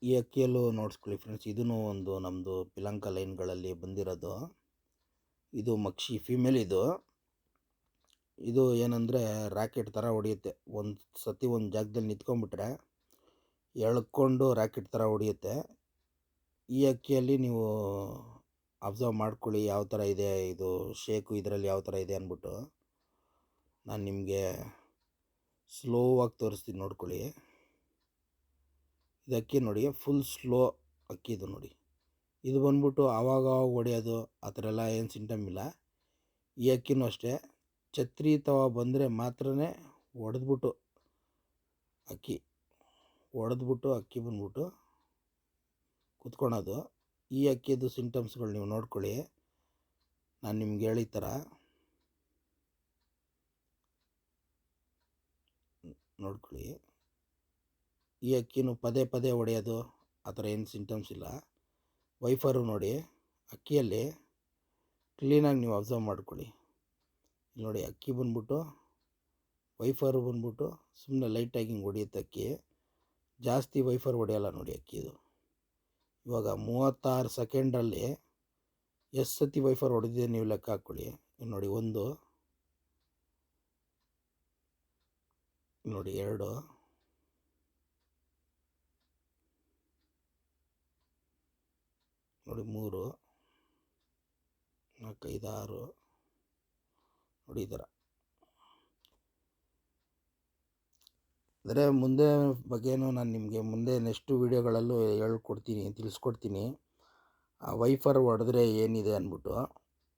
ಈ ಅಕ್ಕಿಯಲ್ಲೂ ನೋಡಿಸ್ಕೊಳ್ಳಿ ಫ್ರೆಂಡ್ಸ್. ಇದೂ ಒಂದು ನಮ್ಮದು ಪಿಲಂಕ ಲೈನ್ಗಳಲ್ಲಿ ಬಂದಿರೋದು. ಇದು ಮಕ್ಷಿ ಫಿಮೇಲ್. ಇದು ಏನಂದರೆ ರ್ಯಾಕೆಟ್ ಥರ ಹೊಡೆಯುತ್ತೆ. ಒಂದು ಸತಿ ಒಂದು ಜಾಗದಲ್ಲಿ ನಿಂತ್ಕೊಂಡ್ಬಿಟ್ರೆ ಎಳ್ಕೊಂಡು ರ್ಯಾಕೆಟ್ ಥರ ಹೊಡೆಯುತ್ತೆ. ಈ ಅಕ್ಕಿಯಲ್ಲಿ ನೀವು ಅಬ್ಸರ್ವ್ ಮಾಡ್ಕೊಳ್ಳಿ ಯಾವ ಥರ ಇದೆ ಇದು ಶೇಕು, ಇದರಲ್ಲಿ ಯಾವ ಥರ ಇದೆ ಅಂದ್ಬಿಟ್ಟು ನಾನು ನಿಮಗೆ ಸ್ಲೋವಾಗಿ ತೋರಿಸ್ತೀನಿ, ನೋಡ್ಕೊಳ್ಳಿ. ಇದು ಅಕ್ಕಿ ನೋಡಿ ಫುಲ್ ಸ್ಲೋ ಅಕ್ಕಿ. ಇದು ನೋಡಿ, ಇದು ಬಂದ್ಬಿಟ್ಟು ಆವಾಗ ಹೊಡೆಯೋದು ಆ ಥರ ಎಲ್ಲ ಏನು ಸಿಂಟಮ್ ಇಲ್ಲ. ಈ ಅಕ್ಕಿನೂ ಅಷ್ಟೇ, ಛತ್ರಿ ತವ ಬಂದರೆ ಮಾತ್ರ ಹೊಡೆದ್ಬಿಟ್ಟು ಅಕ್ಕಿ ಬಂದ್ಬಿಟ್ಟು ಕುತ್ಕೊಳೋದು. ಈ ಅಕ್ಕಿದು ಸಿಂಟಮ್ಸ್ಗಳು ನೀವು ನೋಡ್ಕೊಳ್ಳಿ, ನಾನು ನಿಮ್ಗೆ ಹೇಳಿದ ಥರ ನೋಡ್ಕೊಳ್ಳಿ. ಈ ಅಕ್ಕಿನೂ ಪದೇ ಪದೇ ಹೊಡೆಯೋದು ಆ ಥರ ಏನು ಸಿಂಟಮ್ಸ್ ಇಲ್ಲ. ವೈಫರು ನೋಡಿ ಅಕ್ಕಿಯಲ್ಲಿ ಕ್ಲೀನಾಗಿ ನೀವು ಅಬ್ಸರ್ವ್ ಮಾಡ್ಕೊಳ್ಳಿ. ನೋಡಿ ಅಕ್ಕಿ ಬಂದ್ಬಿಟ್ಟು ವೈಫರು ಬಂದ್ಬಿಟ್ಟು ಸುಮ್ಮನೆ ಲೈಟಾಗಿ ಹಿಂಗೆ ಹೊಡೆಯುತ್ತೆ ಅಕ್ಕಿ, ಜಾಸ್ತಿ ವೈಫರ್ ಹೊಡೆಯಲ್ಲ ನೋಡಿ ಅಕ್ಕಿದು. ಇವಾಗ 36 ಸೆಕೆಂಡಲ್ಲಿ ಎಷ್ಟು ಸತಿ ವೈಫರ್ ಹೊಡೆದಿದೆ ನೀವು ಲೆಕ್ಕ ಹಾಕ್ಕೊಳ್ಳಿ. ನೋಡಿ 1, ನೋಡಿ 2, ನೋಡಿ 3, 4, 5, 6 ನೋಡಿ ಈ ಥರ. ಅಂದರೆ ಮುಂದೆ ಬಗ್ಗೆನೂ ನಾನು ನಿಮಗೆ ಮುಂದೆ ನೆಕ್ಸ್ಟು ವೀಡಿಯೋಗಳಲ್ಲೂ ತಿಳಿಸ್ಕೊಡ್ತೀನಿ ಆ ವೈಫರ್ ಹೊಡೆದ್ರೆ ಏನಿದೆ ಅಂದ್ಬಿಟ್ಟು.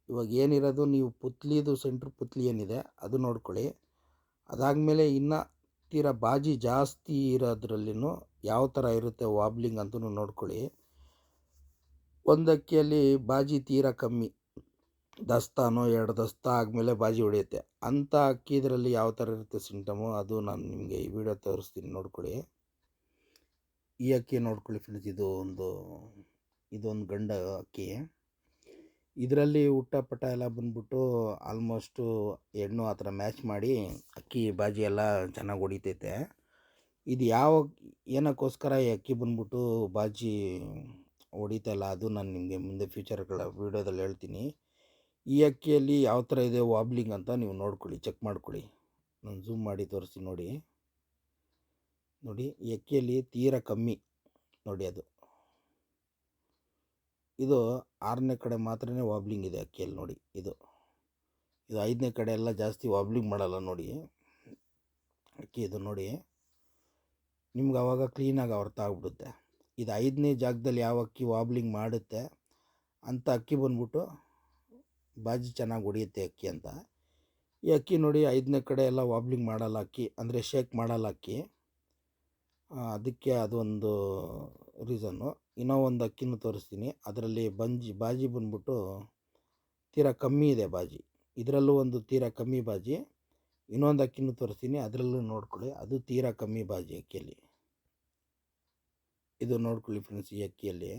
ಇವಾಗ ಏನಿರೋದು ನೀವು ಪುತ್ಲಿದು ಸೆಂಟ್ರ್ ಪುತ್ಲಿ ಏನಿದೆ ಅದು ನೋಡ್ಕೊಳ್ಳಿ. ಅದಾದಮೇಲೆ ಇನ್ನು ತೀರಾ ಬಾಜಿ ಜಾಸ್ತಿ ಇರೋದ್ರಲ್ಲಿನೂ ಯಾವ ಥರ ಇರುತ್ತೆ ವಾಬ್ಲಿಂಗ್ ಅಂತಲೂ ನೋಡ್ಕೊಳ್ಳಿ. ಒಂದು ಅಕ್ಕಿಯಲ್ಲಿ ಬಾಜಿ ತೀರಾ ಕಮ್ಮಿ, ದಸ್ತಾನೋ 2 ದಸ್ತ ಆದಮೇಲೆ ಬಾಜಿ ಹೊಡೆಯುತ್ತೆ. ಅಂಥ ಅಕ್ಕಿ ಇದರಲ್ಲಿ ಯಾವ ಥರ ಇರುತ್ತೆ ಸಿಂಟಮು, ಅದು ನಾನು ನಿಮಗೆ ಈ ವಿಡಿಯೋ ತೋರಿಸ್ತೀನಿ, ನೋಡ್ಕೊಳ್ಳಿ. ಈ ಅಕ್ಕಿ ನೋಡ್ಕೊಳ್ಳಿ ಫ್ರೆಂಡ್ಸ್, ಇದೊಂದು ಗಂಡ ಅಕ್ಕಿ. ಇದರಲ್ಲಿ ಊಟ ಎಲ್ಲ ಬಂದ್ಬಿಟ್ಟು ಆಲ್ಮೋಸ್ಟು ಹೆಣ್ಣು ಆ ಥರ ಮ್ಯಾಚ್ ಮಾಡಿ ಅಕ್ಕಿ ಬಾಜಿ ಎಲ್ಲ ಚೆನ್ನಾಗಿ ಹೊಡಿತೈತೆ. ಇದು ಏನಕ್ಕೋಸ್ಕರ ಈ ಅಕ್ಕಿ ಬಂದ್ಬಿಟ್ಟು ಬಾಜಿ ಹೊಡಿತಾಯಿಲ್ಲ ಅದು ನಾನು ನಿಮಗೆ ಮುಂದೆ ಫ್ಯೂಚರ್ಗಳ ವೀಡಿಯೋದಲ್ಲಿ ಹೇಳ್ತೀನಿ. ಈ ಅಕ್ಕಿಯಲ್ಲಿ ಯಾವ ಥರ ಇದೆ ವಾಬ್ಲಿಂಗ್ ಅಂತ ನೀವು ನೋಡ್ಕೊಳ್ಳಿ, ಚೆಕ್ ಮಾಡ್ಕೊಳ್ಳಿ. ನಾನು ಝೂಮ್ ಮಾಡಿ ತೋರಿಸ್ತೀನಿ ನೋಡಿ. ಈ ಅಕ್ಕಿಯಲ್ಲಿ ತೀರಾ ಕಮ್ಮಿ ನೋಡಿ, ಇದು 6ನೇ ಕಡೆ ಮಾತ್ರ ವಾಬ್ಲಿಂಗ್ ಇದೆ ಅಕ್ಕಿಯಲ್ಲಿ ನೋಡಿ. ಇದು 5ನೇ ಕಡೆ ಎಲ್ಲ ಜಾಸ್ತಿ ವಾಬ್ಲಿಂಗ್ ಮಾಡಲ್ಲ ನೋಡಿ ಅಕ್ಕಿ. ಇದು ನೋಡಿ ನಿಮ್ಗೆ ಆವಾಗ ಕ್ಲೀನಾಗಿ ಅರ್ಥ ಆಗ್ಬಿಡುತ್ತೆ. ಇದು 5ನೇ ಜಾಗದಲ್ಲಿ ಯಾವ ಅಕ್ಕಿ ವಾಬ್ಲಿಂಗ್ ಮಾಡುತ್ತೆ ಅಂಥ ಅಕ್ಕಿ ಬಂದ್ಬಿಟ್ಟು ಬಾಜಿ ಚೆನ್ನಾಗಿ ಹೊಡಿಯುತ್ತೆ ಅಕ್ಕಿ ಅಂತ. ಈ ಅಕ್ಕಿ ನೋಡಿ 5ನೇ ಕಡೆ ಎಲ್ಲ ವಾಬ್ಲಿಂಗ್ ಮಾಡಲ್ಲ ಅಕ್ಕಿ, ಅಂದರೆ ಶೇಕ್ ಮಾಡಲ್ಲ ಅಕ್ಕಿ. ಅದಕ್ಕೆ ಅದೊಂದು ರೀಸನ್ನು. ಇನ್ನೂ ಒಂದು ಅಕ್ಕಿನೂ ತೋರಿಸ್ತೀನಿ, ಅದರಲ್ಲಿ ಬಾಜಿ ಬಂದ್ಬಿಟ್ಟು ತೀರಾ ಕಮ್ಮಿ ಇದೆ ಬಾಜಿ. ಇದರಲ್ಲೂ ಒಂದು ತೀರಾ ಕಮ್ಮಿ ಬಾಜಿ. ಇನ್ನೊಂದು ಅಕ್ಕಿನೂ ತೋರಿಸ್ತೀನಿ, ಅದರಲ್ಲೂ ನೋಡ್ಕೊಳ್ಳಿ, ಅದು ತೀರಾ ಕಮ್ಮಿ ಬಾಜಿ ಅಕ್ಕಿಯಲ್ಲಿ. ಇದು ನೋಡ್ಕೊಳ್ಳಿ ಫ್ರೆಂಡ್ಸ್, ಈ ಅಕ್ಕಿಯಲ್ಲಿ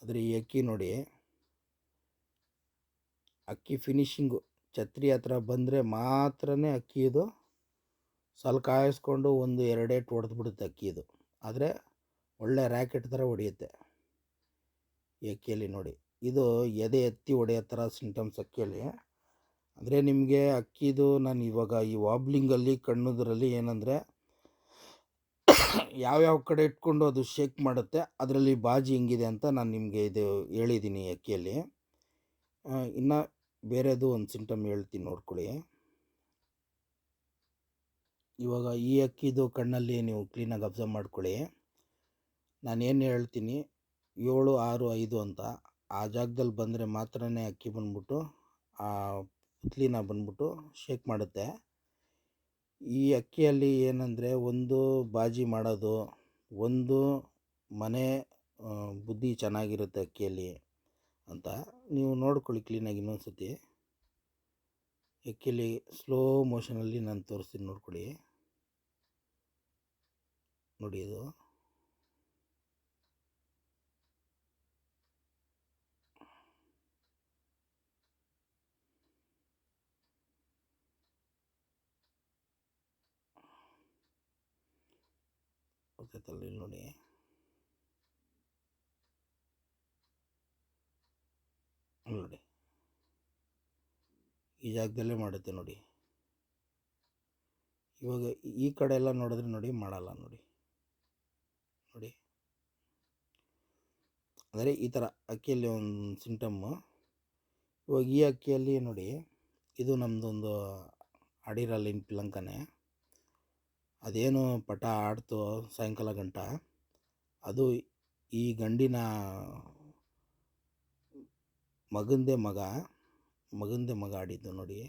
ಆದರೆ ಈ ಅಕ್ಕಿ ನೋಡಿ, ಅಕ್ಕಿ ಫಿನಿಶಿಂಗು ಛತ್ರಿ ಹತ್ರ ಬಂದರೆ ಮಾತ್ರ ಅಕ್ಕಿ ಇದು ಸ್ವಲ್ಪ ಕಾಯಿಸ್ಕೊಂಡು 1-2 ಏಟು ಹೊಡೆದ್ಬಿಡುತ್ತೆ ಅಕ್ಕಿ ಇದು. ಆದರೆ ಒಳ್ಳೆ ರ್ಯಾಕೆಟ್ ಥರ ಹೊಡೆಯುತ್ತೆ ಈ ಅಕ್ಕಿಯಲ್ಲಿ ನೋಡಿ. ಇದು ಎದೆ ಎತ್ತಿ ಹೊಡೆಯೋ ಥರ ಸಿಂಟಮ್ಸ್ ಅಕ್ಕಿಯಲ್ಲಿ. ಅಂದರೆ ನಿಮಗೆ ಅಕ್ಕಿದು ನಾನು ಇವಾಗ ಈ ವಾಬ್ಲಿಂಗಲ್ಲಿ ಕಣ್ಣುದ್ರಲ್ಲಿ ಏನಂದರೆ ಯಾವ್ಯಾವ ಕಡೆ ಇಟ್ಕೊಂಡು ಅದು ಶೇಕ್ ಮಾಡುತ್ತೆ, ಅದರಲ್ಲಿ ಬಾಜಿ ಹೆಂಗಿದೆ ಅಂತ ನಾನು ನಿಮಗೆ ಇದು ಹೇಳಿದ್ದೀನಿ ಈ ಅಕ್ಕಿಯಲ್ಲಿ. ಇನ್ನು ಬೇರೆದು ಒಂದು ಸಿಂಟಮ್ ಹೇಳ್ತೀನಿ ನೋಡ್ಕೊಳ್ಳಿ. ಇವಾಗ ಈ ಅಕ್ಕಿದು ಕಣ್ಣಲ್ಲಿ ನೀವು ಕ್ಲೀನಾಗಿ ಅಬ್ಸರ್ವ್ ಮಾಡ್ಕೊಳ್ಳಿ. ನಾನೇನು ಹೇಳ್ತೀನಿ 7, 6, 5 ಅಂತ ಆ ಜಾಗದಲ್ಲಿ ಬಂದರೆ ಮಾತ್ರ ಅಕ್ಕಿ ಬಂದ್ಬಿಟ್ಟು ಆ ಪುತ್ಲಿನ ಬಂದ್ಬಿಟ್ಟು ಶೇಕ್ ಮಾಡುತ್ತೆ. ಈ ಅಕ್ಕಿಯಲ್ಲಿ ಏನಂದರೆ ಒಂದು ಬಾಜಿ ಮಾಡೋದು, ಒಂದು ಮನೆ ಬುದ್ಧಿ ಚೆನ್ನಾಗಿರುತ್ತೆ ಅಕ್ಕಿಯಲ್ಲಿ ಅಂತ ನೀವು ನೋಡ್ಕೊಳ್ಳಿ ಕ್ಲೀನಾಗಿ. ಇನ್ನೊಂದು ಸತಿ ಅಕ್ಕಿಯಲ್ಲಿ ಸ್ಲೋ ಮೋಷನಲ್ಲಿ ನಾನು ತೋರಿಸ್ತೀನಿ ನೋಡ್ಕೊಳ್ಳಿ. ನೋಡಿ ಇದು ಗೊತ್ತಾಯ್ತಲ್ಲ, ಇಲ್ಲಿ ನೋಡಿ ನೋಡಿ ಈ ಜಾಗದಲ್ಲೇ ಮಾಡುತ್ತೆ ನೋಡಿ. ಇವಾಗ ಈ ಕಡೆ ಎಲ್ಲ ನೋಡಿದ್ರೆ ನೋಡಿ ಮಾಡಲ್ಲ ನೋಡಿ. ನೋಡಿ ಅಂದರೆ ಈ ಥರ ಅಕ್ಕಿಯಲ್ಲಿ ಒಂದು ಸಿಂಟಮ್ಮು. ಇವಾಗ ಈ ಅಕ್ಕಿಯಲ್ಲಿ ನೋಡಿ, ಇದು ನಮ್ಮದೊಂದು ಅಡಿರಲ್ಲಿನ ಪಿಲಂಕನೆ. ಅದೇನು ಪಟ ಆಡ್ತು ಸಾಯಂಕಾಲ ಗಂಟ, ಅದು ಈ ಗಂಡಿನ ಮಗಂದೇ ಮಗ ಆಡಿದ್ದು ನೋಡಿ.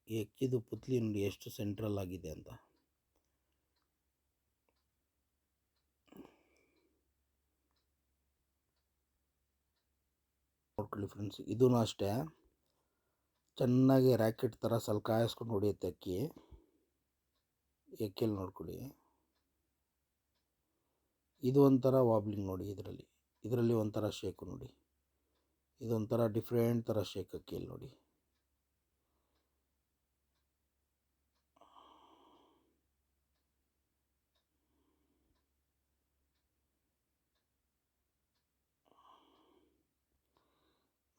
ಈ ಅಕ್ಕಿದು ಪುತ್ಲಿ ನೋಡಿ ಎಷ್ಟು ಸೆಂಟ್ರಲ್ ಆಗಿದೆ ಅಂತ. ನೋಡ್ಕೊಳ್ಳಿ ಫ್ರೆಂಡ್ಸ್, ಇದೂ ಅಷ್ಟೇ ಚೆನ್ನಾಗಿ ರ್ಯಾಕೆಟ್ ಥರ ಸ್ವಲ್ಪ ಕಾಯಿಸ್ಕೊಂಡು ಹೊಡೆಯುತ್ತೆ ಅಕ್ಕಿ. ಅಕ್ಕಿಯಲ್ಲಿ ನೋಡ್ಕೊಳ್ಳಿ, ಇದು ಒಂಥರ ವಾಬ್ಲಿಂಗ್ ನೋಡಿ. ಇದರಲ್ಲಿ ಒಂಥರ ಶೇಕು ನೋಡಿ. ಇದೊಂಥರ ಡಿಫ್ರೆಂಟ್ ಥರ ಶೇಕ್ ಅಕ್ಕಿಯಲ್ಲಿ ನೋಡಿ.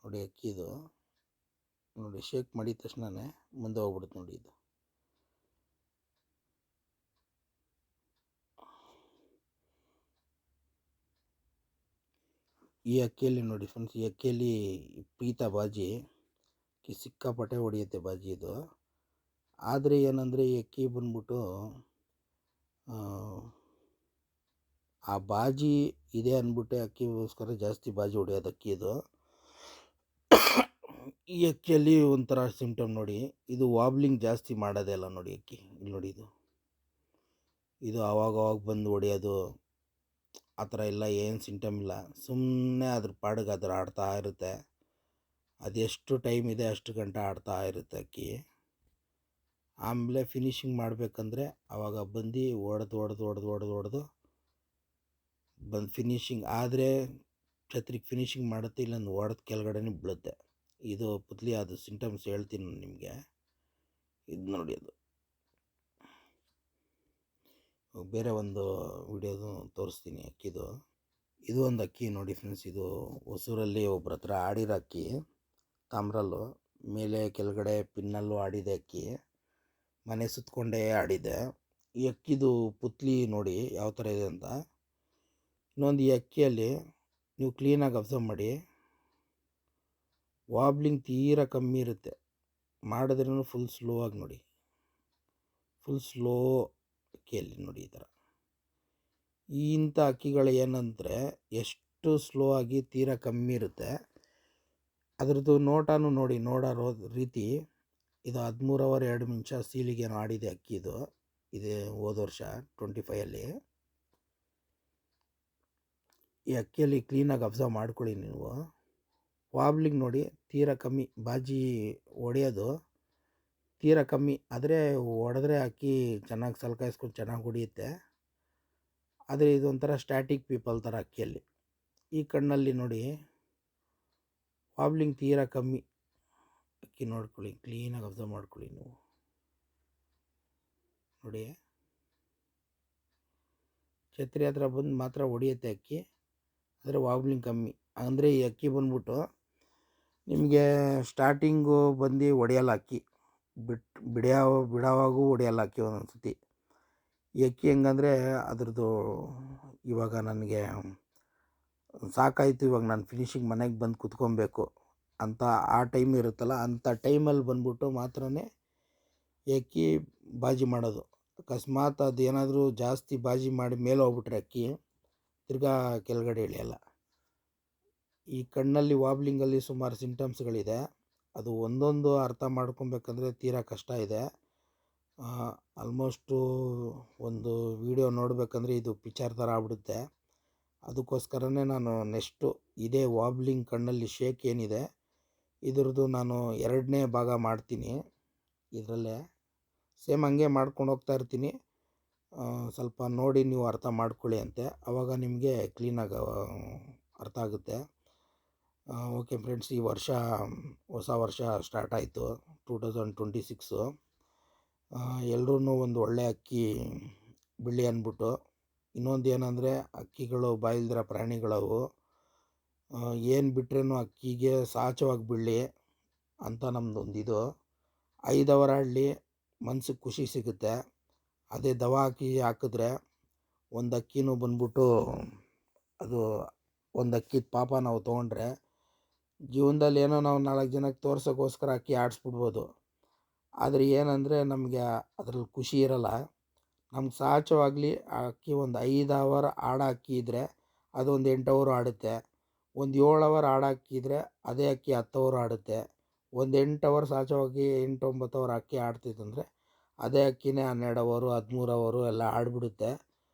ನೋಡಿ ಅಕ್ಕಿದು ನೋಡಿ ಶೇಕ್ ಮಾಡಿದ ತಕ್ಷಣವೇ ಮುಂದೆ ಹೋಗ್ಬಿಡುತ್ತೆ ನೋಡಿ. ಇದು ಈ ಅಕ್ಕಿಯಲ್ಲಿ ನೋಡಿ ಫ್ರೆಂಡ್ಸ್, ಈ ಅಕ್ಕಿಯಲ್ಲಿ ಪೀತ ಬಾಜಿ ಸಿಕ್ಕಾಪಟ್ಟೆ ಹೊಡೆಯುತ್ತೆ ಬಾಜಿ ಇದು. ಆದರೆ ಏನಂದರೆ ಈ ಅಕ್ಕಿ ಬಂದ್ಬಿಟ್ಟು ಆ ಬಾಜಿ ಇದೆ ಅಂದ್ಬಿಟ್ಟೆ ಅಕ್ಕಿಗೋಸ್ಕರ ಜಾಸ್ತಿ ಬಾಜಿ ಹೊಡೆಯೋದು ಅಕ್ಕಿ ಇದು. ಈ ಅಕ್ಕಿಯಲ್ಲಿ ಒಂಥರ ಸಿಂಟಮ್ ನೋಡಿ, ಇದು ವಾಬ್ಲಿಂಗ್ ಜಾಸ್ತಿ ಮಾಡೋದೇ ಇಲ್ಲ ನೋಡಿ ಅಕ್ಕಿ. ಇಲ್ಲಿ ನೋಡಿ, ಇದು ಆವಾಗ ಬಂದು ಹೊಡೆಯೋದು ಆ ಥರ ಎಲ್ಲ ಏನು ಸಿಂಟಮ್ ಇಲ್ಲ. ಸುಮ್ಮನೆ ಅದ್ರ ಪಾಡಿಗೆ ಅದ್ರ ಆಡ್ತಾ ಇರುತ್ತೆ. ಅದೆಷ್ಟು ಟೈಮ್ ಇದೆ ಅಷ್ಟು ಗಂಟೆ ಆಡ್ತಾ ಇರುತ್ತೆ ಅಕ್ಕಿ. ಆಮೇಲೆ ಫಿನಿಶಿಂಗ್ ಮಾಡಬೇಕಂದ್ರೆ ಆವಾಗ ಬಂದು ಹೊಡೆದು ಬಂದು ಫಿನಿಶಿಂಗ್ ಆದರೆ ಛತ್ರಿಗೆ ಫಿನಿಶಿಂಗ್ ಮಾಡುತ್ತೆ, ಇಲ್ಲೊಂದು ಹೊಡೆದು ಕೆಳಗಡೆನೇ ಬೀಳುತ್ತೆ. ಇದು ಪುತ್ಲಿ ಅದು ಸಿಂಟಮ್ಸ್ ಹೇಳ್ತೀನಿ ನಾನು ನಿಮಗೆ. ಇದು ನೋಡಿ, ಅದು ಬೇರೆ ಒಂದು ವಿಡಿಯೋದು ತೋರಿಸ್ತೀನಿ ಅಕ್ಕಿದು. ಇದು ಒಂದು ಅಕ್ಕಿ ನೋಡಿ ಫ್ರೆಂಡ್ಸ್, ಇದು ಹೊಸೂರಲ್ಲಿ ಒಬ್ಬರ ಹತ್ರ ಆಡಿರೋ ಅಕ್ಕಿ. ತಾಮ್ರಲ್ಲು ಮೇಲೆ ಕೆಳಗಡೆ ಪಿನ್ನಲ್ಲೂ ಆಡಿದೆ ಅಕ್ಕಿ, ಮನೆ ಸುತ್ತಕೊಂಡೇ ಆಡಿದೆ. ಈ ಅಕ್ಕಿದು ಪುತ್ಲಿ ನೋಡಿ ಯಾವ ಥರ ಇದೆ ಅಂತ. ಇನ್ನೊಂದು, ಈ ಅಕ್ಕಿಯಲ್ಲಿ ನೀವು ಕ್ಲೀನಾಗಿ ಅಬ್ಸರ್ವ್ ಮಾಡಿ, ವಾಬ್ಲಿಂಗ್ ತೀರಾ ಕಮ್ಮಿ ಇರುತ್ತೆ. ಮಾಡಿದ್ರೂ ಫುಲ್ ಸ್ಲೋ ಆಗಿ ನೋಡಿ, ಫುಲ್ ಸ್ಲೋ ಅಕ್ಕಿಯಲ್ಲಿ ನೋಡಿ. ಈ ಥರ ಇಂಥ ಅಕ್ಕಿಗಳು ಏನಂದರೆ ಎಷ್ಟು ಸ್ಲೋ ಆಗಿ ತೀರಾ ಕಮ್ಮಿ ಇರುತ್ತೆ. ಅದರದ್ದು ನೋಟನೂ ನೋಡಿ, ನೋಡೋ ರೀತಿ. ಇದು 13 ಅವರ್ 2 ನಿಮಿಷ ಸೀಲಿಗೇನು ಆಡಿದೆ ಅಕ್ಕಿ ಇದು ಹೋದ ವರ್ಷ 25ಅಲ್ಲಿ. ಈ ಅಕ್ಕಿಯಲ್ಲಿ ಕ್ಲೀನಾಗಿ ಅಬ್ಸರ್ವ್ ಮಾಡ್ಕೊಳ್ಳಿ ನೀವು. ವಾಬ್ಲಿಂಗ್ ನೋಡಿ ತೀರಾ ಕಮ್ಮಿ, ಬಾಜಿ ಹೊಡೆಯೋದು ತೀರಾ ಕಮ್ಮಿ. ಆದರೆ ಹೊಡೆದ್ರೆ ಅಕ್ಕಿ ಚೆನ್ನಾಗಿ ಸಲ್ಕಾಯಿಸ್ಕೊಂಡು ಚೆನ್ನಾಗಿ ಹೊಡಿಯುತ್ತೆ. ಆದರೆ ಇದೊಂಥರ ಸ್ಟ್ಯಾಟಿಕ್ ಪೀಪಲ್ ಥರ ಅಕ್ಕಿಯಲ್ಲಿ. ಈ ಕಣ್ಣಲ್ಲಿ ನೋಡಿ ವಾಬ್ಲಿಂಗ್ ತೀರಾ ಕಮ್ಮಿ. ಅಕ್ಕಿ ನೋಡ್ಕೊಳ್ಳಿ, ಕ್ಲೀನಾಗಿ ಅಬ್ಸರ್ವ್ ಮಾಡ್ಕೊಳ್ಳಿ ನೀವು ನೋಡಿ. ಛತ್ರಿ ಹತ್ರ ಬಂದು ಮಾತ್ರ ಹೊಡಿಯುತ್ತೆ ಅಕ್ಕಿ, ಆದರೆ ವಾಬ್ಲಿಂಗ್ ಕಮ್ಮಿ. ಅಂದರೆ ಈ ಅಕ್ಕಿ ಬಂದ್ಬಿಟ್ಟು ನಿಮಗೆ ಸ್ಟಾರ್ಟಿಂಗು ಬಂದು ಹೊಡೆಯಲ್ಲ ಅಕ್ಕಿ, ಬಿಡೋವಾಗೂ ಹೊಡೆಯಲ್ಲ ಅಕ್ಕಿ ಒಂದೊಂದು ಸತಿ. ಈ ಅಕ್ಕಿ ಹೆಂಗಂದರೆ ಅದ್ರದ್ದು ಇವಾಗ ನನಗೆ ಸಾಕಾಯಿತು, ಇವಾಗ ನಾನು ಫಿನಿಶಿಂಗ್ ಮನೆಗೆ ಬಂದು ಕುತ್ಕೊಬೇಕು ಅಂತ ಆ ಟೈಮ್ ಇರುತ್ತಲ್ಲ, ಅಂಥ ಟೈಮಲ್ಲಿ ಬಂದ್ಬಿಟ್ಟು ಮಾತ್ರ ಈ ಅಕ್ಕಿ ಬಾಜಿ ಮಾಡೋದು. ಅಕಸ್ಮಾತ್ ಅದೇನಾದರೂ ಜಾಸ್ತಿ ಬಾಜಿ ಮಾಡಿ ಮೇಲೆ ಹೋಗ್ಬಿಟ್ರೆ ಅಕ್ಕಿ ತಿರ್ಗಾ ಕೆಳಗಡೆ ಇಳಿಯಲ್ಲ. ಈ ಕಣ್ಣಲ್ಲಿ ವಾಬ್ಲಿಂಗಲ್ಲಿ ಸುಮಾರು ಸಿಂಟಮ್ಸ್ಗಳಿದೆ. ಅದು ಒಂದೊಂದು ಅರ್ಥ ಮಾಡ್ಕೊಬೇಕಂದ್ರೆ ತೀರಾ ಕಷ್ಟ ಇದೆ. ಆಲ್ಮೋಸ್ಟು ಒಂದು ವಿಡಿಯೋ ನೋಡಬೇಕಂದ್ರೆ ಇದು ಪಿಕ್ಚರ್ ಥರ ಆಗ್ಬಿಡುತ್ತೆ. ಅದಕ್ಕೋಸ್ಕರನೇ ನಾನು ನೆಕ್ಸ್ಟು ಇದೇ ವಾಬ್ಲಿಂಗ್ ಕಣ್ಣಲ್ಲಿ ಶೇಕ್ ಏನಿದೆ ಇದ್ರದ್ದು ನಾನು 2ನೇ ಭಾಗ ಮಾಡ್ತೀನಿ. ಇದರಲ್ಲೇ ಸೇಮ್ ಹಂಗೆ ಮಾಡ್ಕೊಂಡು ಹೋಗ್ತಾ ಇರ್ತೀನಿ. ಸ್ವಲ್ಪ ನೋಡಿ ನೀವು ಅರ್ಥ ಮಾಡ್ಕೊಳ್ಳಿ ಅಂತೆ, ಆವಾಗ ನಿಮಗೆ ಕ್ಲೀನಾಗಿ ಅರ್ಥ ಆಗುತ್ತೆ. ಓಕೆ ಫ್ರೆಂಡ್ಸ್, ಈ ವರ್ಷ ಹೊಸ ವರ್ಷ ಸ್ಟಾರ್ಟ್ ಆಯಿತು 2026. ಎಲ್ಲರೂ ಒಂದು ಒಳ್ಳೆ ಅಕ್ಕಿ ಬಿಳಿ ಅಂದ್ಬಿಟ್ಟು. ಇನ್ನೊಂದು ಏನಂದರೆ ಅಕ್ಕಿಗಳು ಬಾಯಿಲ್ದಿರೋ ಪ್ರಾಣಿಗಳವು, ಏನು ಬಿಟ್ರೇನು ಅಕ್ಕಿಗೆ ಸಹಜವಾಗಿ ಬೀಳಲಿ ಅಂತ ನಮ್ಮದೊಂದಿದು. 5 ಅವರ್ ಆಡಲಿ, ಮನ್ಸಿಗೆ ಖುಷಿ ಸಿಗುತ್ತೆ. ಅದೇ ದವಾ ಹಾಕಿದ್ರೆ ಒಂದು ಅಕ್ಕಿನೂ ಬಂದ್ಬಿಟ್ಟು ಅದು ಒಂದು ಅಕ್ಕಿದ ಪಾಪ ನಾವು ತೊಗೊಂಡ್ರೆ ಜೀವನದಲ್ಲಿ ಏನೋ ನಾವು 4 ಜನಕ್ಕೆ ತೋರ್ಸೋಕ್ಕೋಸ್ಕರ ಅಕ್ಕಿ ಆಡಿಸ್ಬಿಡ್ಬೋದು. ಆದರೆ ಏನಂದರೆ ನಮಗೆ ಅದ್ರಲ್ಲಿ ಖುಷಿ ಇರಲ್ಲ. ನಮ್ಗೆ ಸಹಜವಾಗಲಿ ಆ ಅಕ್ಕಿ ಒಂದು 5 ಅವರ್ ಆಡೋ ಅಕ್ಕಿ ಇದ್ದರೆ ಅದೊಂದು 8 ಅವರ್ ಆಡುತ್ತೆ. ಒಂದು 7 ಅವರ್ ಆಡೋ ಅಕ್ಕಿ ಇದ್ದರೆ ಅದೇ ಅಕ್ಕಿ 10 ಅವರ್ ಆಡುತ್ತೆ. ಒಂದು 8 ಅವರ್ ಸಹಜವಾಗಿ 8-9 ಅವರ್ ಅಕ್ಕಿ ಆಡ್ತಿತ್ತಂದರೆ ಅದೇ ಅಕ್ಕಿನೇ 12 ಅವರು 13 ಅವರು ಎಲ್ಲ ಆಡಿಬಿಡುತ್ತೆ.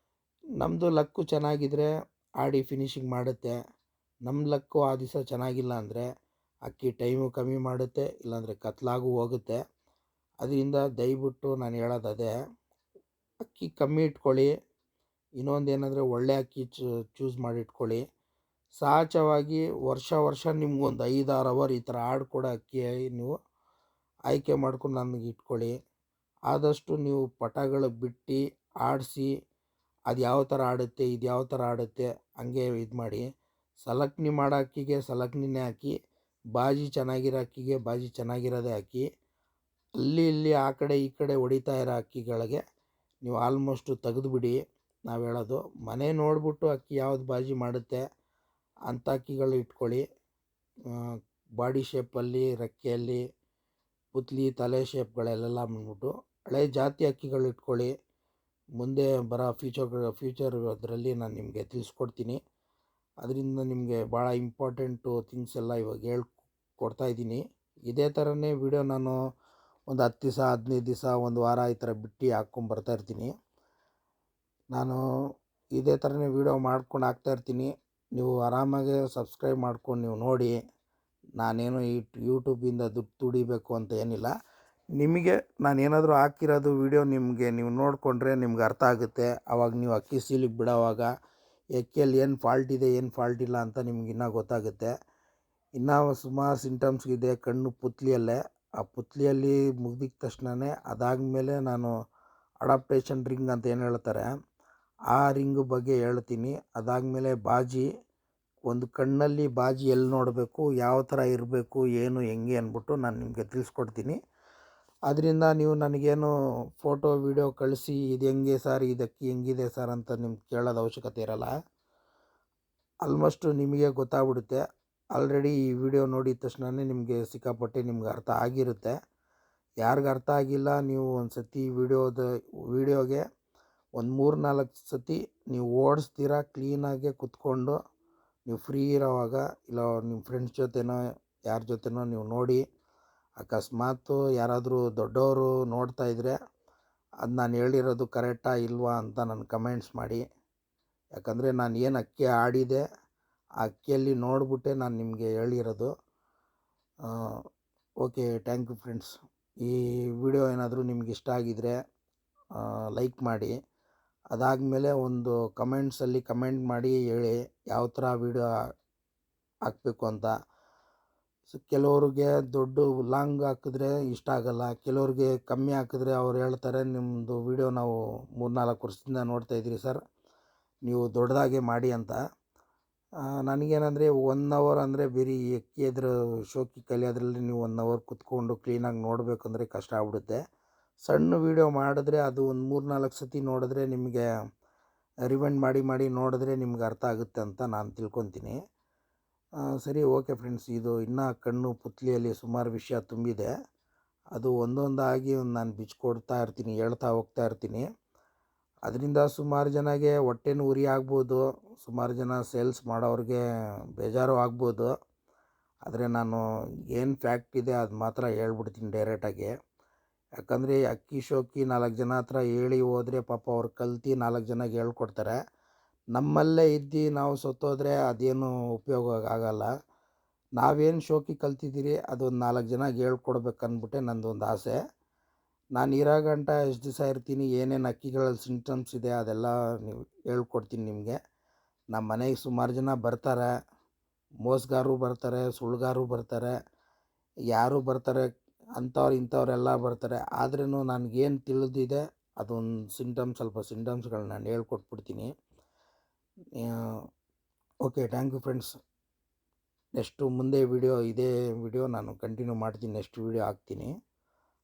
ನಮ್ಮದು ಲಕ್ಕು ಚೆನ್ನಾಗಿದ್ದರೆ ಆಡಿ ಫಿನಿಶಿಂಗ್ ಮಾಡುತ್ತೆ. ನಮ್ಮ ಲಕ್ಕು ಆ ದಿವಸ ಚೆನ್ನಾಗಿಲ್ಲ ಅಂದರೆ ಅಕ್ಕಿ ಟೈಮು ಕಮ್ಮಿ ಮಾಡುತ್ತೆ, ಇಲ್ಲಾಂದರೆ ಕತ್ಲಾಗೂ ಹೋಗುತ್ತೆ. ಅದರಿಂದ ದಯವಿಟ್ಟು ನಾನು ಹೇಳೋದು ಅದೇ, ಅಕ್ಕಿ ಕಮ್ಮಿ ಇಟ್ಕೊಳ್ಳಿ. ಇನ್ನೊಂದು ಏನಂದರೆ ಒಳ್ಳೆ ಅಕ್ಕಿ ಚೂಸ್ ಮಾಡಿ ಇಟ್ಕೊಳ್ಳಿ. ಸಹಜವಾಗಿ ವರ್ಷ ನಿಮ್ಗೊಂದು 5-6 ಅವರ್ ಈ ಥರ ಆಡ್ಕೊಡೋ ಅಕ್ಕಿ ನೀವು ಆಯ್ಕೆ ಮಾಡ್ಕೊಂಡು ನನಗೆ ಇಟ್ಕೊಳ್ಳಿ. ಆದಷ್ಟು ನೀವು ಪಟಗಳು ಬಿಟ್ಟು ಆಡಿಸಿ, ಅದು ಯಾವ ಥರ ಆಡುತ್ತೆ ಇದು ಯಾವ ಥರ ಆಡುತ್ತೆ ಹಂಗೆ ಇದು ಮಾಡಿ. ಸಲಕ್ನಿ ಮಾಡೋ ಅಕ್ಕಿಗೆ ಸಲಕ್ನಿನೇ ಹಾಕಿ, ಬಾಜಿ ಚೆನ್ನಾಗಿರೋ ಅಕ್ಕಿಗೆ ಬಾಜಿ ಚೆನ್ನಾಗಿರೋದೇ ಹಾಕಿ. ಅಲ್ಲಿ ಇಲ್ಲಿ ಆ ಕಡೆ ಈ ಕಡೆ ಹೊಡಿತಾ ಇರೋ ಅಕ್ಕಿಗಳಿಗೆ ನೀವು ಆಲ್ಮೋಸ್ಟು ತೆಗೆದುಬಿಡಿ. ನಾವು ಹೇಳೋದು ಮನೆ ನೋಡಿಬಿಟ್ಟು ಅಕ್ಕಿ ಯಾವ್ದು ಬಾಜಿ ಮಾಡುತ್ತೆ ಅಂಥ ಅಕ್ಕಿಗಳು ಇಟ್ಕೊಳ್ಳಿ. ಬಾಡಿ ಶೇಪಲ್ಲಿ, ರೆಕ್ಕೆಯಲ್ಲಿ, ಪುತ್ಲಿ, ತಲೆ ಶೇಪ್ಗಳೆಲ್ಲ ಬಂದ್ಬಿಟ್ಟು ಹಳೆ ಜಾತಿ ಅಕ್ಕಿಗಳು ಇಟ್ಕೊಳ್ಳಿ. ಮುಂದೆ ಬರೋ ಫ್ಯೂಚರ್ ಅದರಲ್ಲಿ ನಾನು ನಿಮಗೆ ತಿಳಿಸ್ಕೊಡ್ತೀನಿ. ಅದರಿಂದ ನಿಮಗೆ ಭಾಳ ಇಂಪಾರ್ಟೆಂಟು ಥಿಂಗ್ಸ್ ಎಲ್ಲ ಇವಾಗ ಹೇಳ್ಕೊಡ್ತಾಯಿದ್ದೀನಿ. ಇದೇ ಥರನೇ ವಿಡಿಯೋ ನಾನು ಒಂದು 10 ದಿವಸ 15 ದಿವಸ ಒಂದು ವಾರ ಈ ಥರ ಬಿಟ್ಟು ಹಾಕ್ಕೊಂಬರ್ತಾಯಿರ್ತೀನಿ. ನಾನು ಇದೇ ಥರನೇ ವೀಡಿಯೋ ಮಾಡ್ಕೊಂಡು ಹಾಕ್ತಾಯಿರ್ತೀನಿ. ನೀವು ಆರಾಮಾಗೆ ಸಬ್ಸ್ಕ್ರೈಬ್ ಮಾಡ್ಕೊಂಡು ನೀವು ನೋಡಿ. ನಾನೇನು ಈ ಯೂಟ್ಯೂಬಿಂದ ದುಡ್ಡು ದುಡಿಬೇಕು ಅಂತ ಏನಿಲ್ಲ. ನಿಮಗೆ ನಾನೇನಾದರೂ ಹಾಕಿರೋದು ವೀಡಿಯೋ ನೀವು ನೋಡಿಕೊಂಡ್ರೆ ನಿಮ್ಗೆ ಅರ್ಥ ಆಗುತ್ತೆ. ಆವಾಗ ನೀವು ಅಕ್ಕಿ ಸೀಲಿಗೆ ಬಿಡೋವಾಗ ಅಕ್ಕಿಯಲ್ಲಿ ಏನು ಫಾಲ್ಟ್ ಇದೆ ಏನು ಫಾಲ್ಟ್ ಇಲ್ಲ ಅಂತ ನಿಮ್ಗೆ ಇನ್ನೂ ಗೊತ್ತಾಗುತ್ತೆ. ಇನ್ನೂ ಸುಮಾರು ಸಿಂಟಮ್ಸ್ಗಿದೆ ಕಣ್ಣು ಪುತ್ಲಿಯಲ್ಲೇ. ಆ ಪುತ್ಲಿಯಲ್ಲಿ ಮುಗಿದ ತಕ್ಷಣವೇ ಅದಾದಮೇಲೆ ನಾನು ಅಡಾಪ್ಟೇಷನ್ ರಿಂಗ್ ಅಂತ ಏನು ಹೇಳ್ತಾರೆ ಆ ರಿಂಗ್ ಬಗ್ಗೆ ಹೇಳ್ತೀನಿ. ಅದಾದಮೇಲೆ ಬಾಜಿ, ಒಂದು ಕಣ್ಣಲ್ಲಿ ಬಾಜಿ ಎಲ್ಲಿ ನೋಡಬೇಕು, ಯಾವ ಥರ ಇರಬೇಕು, ಏನು ಹೆಂಗೆ ಅಂದ್ಬಿಟ್ಟು ನಾನು ನಿಮಗೆ ತಿಳಿಸ್ಕೊಡ್ತೀನಿ. ಅದರಿಂದ ನೀವು ನನಗೇನು ಫೋಟೋ ವೀಡಿಯೋ ಕಳಿಸಿ ಇದು ಹೆಂಗೆ ಸರ್, ಇದು ಅಕ್ಕಿ ಹೆಂಗಿದೆ ಸರ್ ಅಂತ ನಿಮ್ಗೆ ಕೇಳೋದು ಅವಶ್ಯಕತೆ ಇರೋಲ್ಲ. ಆಲ್ಮೋಸ್ಟು ನಿಮಗೆ ಗೊತ್ತಾಗ್ಬಿಡುತ್ತೆ. ಆಲ್ರೆಡಿ ಈ ವಿಡಿಯೋ ನೋಡಿದ ತಕ್ಷಣವೇ ನಿಮಗೆ ಸಿಕ್ಕಾಪಟ್ಟೆ ನಿಮ್ಗೆ ಅರ್ಥ ಆಗಿರುತ್ತೆ. ಯಾರಿಗೆ ಅರ್ಥ ಆಗಿಲ್ಲ ನೀವು ಒಂದು ಸತಿ ವಿಡಿಯೋಗೆ ಒಂದು 3-4 ಸತಿ ನೀವು ಓಡಿಸ್ತೀರಾ ಕ್ಲೀನಾಗೆ ಕುತ್ಕೊಂಡು. ನೀವು ಫ್ರೀ ಇರೋವಾಗ ಇಲ್ಲ ನಿಮ್ಮ ಫ್ರೆಂಡ್ಸ್ ಜೊತೆನೋ ಯಾರ ಜೊತೆನೋ ನೀವು ನೋಡಿ. ಅಕಸ್ಮಾತ್ ಯಾರಾದರೂ ದೊಡ್ಡವರು ನೋಡ್ತಾಯಿದ್ರೆ ಅದು ನಾನು ಹೇಳಿರೋದು ಕರೆಕ್ಟಾ ಇಲ್ವಾ ಅಂತ ನನಗೆ ಕಮೆಂಟ್ಸ್ ಮಾಡಿ. ಯಾಕಂದರೆ ನಾನು ಏನು ಅಕ್ಕಿ ಆಡಿದೆ ಆ ಅಕ್ಕಿಯಲ್ಲಿ ನೋಡಿಬಿಟ್ಟೆ ನಾನು ನಿಮಗೆ ಹೇಳಿರೋದು. Okay, thank you friends. ಈ ವಿಡಿಯೋ ಏನಾದರೂ ನಿಮ್ಗೆ ಇಷ್ಟ ಆಗಿದರೆ ಲೈಕ್ ಮಾಡಿ. ಅದಾದಮೇಲೆ ಒಂದು ಕಮೆಂಟ್ಸಲ್ಲಿ ಕಮೆಂಟ್ ಮಾಡಿ ಹೇಳಿ ಯಾವ ಥರ ವಿಡಿಯೋ ಹಾಕಬೇಕು ಅಂತ. ಕೆಲವ್ರಿಗೆ ದೊಡ್ಡ ಲಾಂಗ್ ಹಾಕಿದ್ರೆ ಇಷ್ಟ ಆಗಲ್ಲ, ಕೆಲವ್ರಿಗೆ ಕಮ್ಮಿ ಹಾಕಿದ್ರೆ ಅವ್ರು ಹೇಳ್ತಾರೆ ನಿಮ್ಮದು ವಿಡಿಯೋ ನಾವು 3-4 ವರ್ಷದಿಂದ ನೋಡ್ತಾಯಿದ್ದೀರಿ ಸರ್, ನೀವು ದೊಡ್ಡದಾಗೆ ಮಾಡಿ ಅಂತ. ನನಗೇನಂದರೆ 1 ಅವರ್ ಅಂದರೆ ಬರೀ ಅಕ್ಕಿ ಅದ್ರ ಶೋಕಿ ಕಲಿಯೋದ್ರಲ್ಲಿ ನೀವು 1 ಅವರ್ ಕುತ್ಕೊಂಡು ಕ್ಲೀನಾಗಿ ನೋಡಬೇಕಂದ್ರೆ ಕಷ್ಟ ಆಗ್ಬಿಡುತ್ತೆ. ಸಣ್ಣ ವೀಡಿಯೋ ಮಾಡಿದ್ರೆ ಅದು ಒಂದು 3-4 ಸತಿ ನೋಡಿದ್ರೆ ನಿಮಗೆ ರಿವೈಂಡ್ ಮಾಡಿ ನೋಡಿದ್ರೆ ನಿಮ್ಗೆ ಅರ್ಥ ಆಗುತ್ತೆ ಅಂತ ನಾನು ತಿಳ್ಕೊತೀನಿ. ಸರಿ, ಓಕೆ ಫ್ರೆಂಡ್ಸ್. ಇದು ಇನ್ನೂ ಕಣ್ಣು ಪುತ್ಲಿಯಲ್ಲಿ ಸುಮಾರು ವಿಷಯ ತುಂಬಿದೆ. ಅದು ಒಂದೊಂದಾಗಿ ನಾನು ಬಿಚ್ಕೊಡ್ತಾ ಇರ್ತೀನಿ, ಹೇಳ್ತಾ ಹೋಗ್ತಾ ಇರ್ತೀನಿ. ಅದರಿಂದ ಸುಮಾರು ಜನಗೆ ಹೊಟ್ಟೆನೂ ಉರಿ ಆಗ್ಬೋದು, ಸುಮಾರು ಜನ ಸೇಲ್ಸ್ ಮಾಡೋರಿಗೆ ಬೇಜಾರು ಆಗ್ಬೋದು. ಆದರೆ ನಾನು ಏನು ಫ್ಯಾಕ್ಟ್ ಇದೆ ಅದು ಮಾತ್ರ ಹೇಳ್ಬಿಡ್ತೀನಿ ಡೈರೆಕ್ಟಾಗಿ. ಯಾಕಂದರೆ ಅಕ್ಕಿ ಶೋಕಿ 4 ಜನ ಹತ್ರ ಹೇಳಿ ಹೋದರೆ ಪಾಪ ಅವ್ರು ಕಲ್ತು 4 ಜನಕ್ಕೆ ಹೇಳ್ಕೊಡ್ತಾರೆ. ನಮ್ಮಲ್ಲೇ ಇದ್ದು ನಾವು ಸತ್ತೋದ್ರೆ ಅದೇನು ಉಪಯೋಗ ಆಗಲ್ಲ. ನಾವೇನು ಶೋಕಿ ಕಲ್ತಿದ್ದೀರಿ ಅದೊಂದು 4 ಜನಕ್ಕೆ ಹೇಳ್ಕೊಡ್ಬೇಕಂದ್ಬಿಟ್ಟೆ ನಂದೊಂದು ಆಸೆ. ನಾನು ಇರೋ ಗಂಟ ಎಷ್ಟು ದಿವಸ ಇರ್ತೀನಿ, ಏನೇನು ಅಕ್ಕಿಗಳಲ್ಲಿ ಸಿಂಪ್ಟಮ್ಸ್ ಇದೆ ಅದೆಲ್ಲ ನೀವು ಹೇಳ್ಕೊಡ್ತೀನಿ ನಿಮಗೆ. ನಮ್ಮ ಮನೆಗೆ ಸುಮಾರು ಜನ ಬರ್ತಾರೆ, ಮೋಸಗಾರರು ಬರ್ತಾರೆ, ಸುಳ್ಳುಗಾರರು ಬರ್ತಾರೆ, ಯಾರು ಬರ್ತಾರೆ, ಅಂಥವ್ರು ಇಂಥವರೆಲ್ಲ ಬರ್ತಾರೆ. ಆದ್ರೂ ನನಗೇನು ತಿಳಿದಿದೆ ಅದೊಂದು ಸ್ವಲ್ಪ ಸಿಂಟಮ್ಸ್ಗಳನ್ನ ನಾನು ಹೇಳ್ಕೊಟ್ಬಿಡ್ತೀನಿ. Okay, thank you friends. Next ಮುಂದೆ ಇದೇ ವಿಡಿಯೋ ನಾನು ಕಂಟಿನ್ಯೂ ಮಾಡ್ತೀನಿ, ನೆಕ್ಸ್ಟ್ ವಿಡಿಯೋ ಹಾಕ್ತೀನಿ.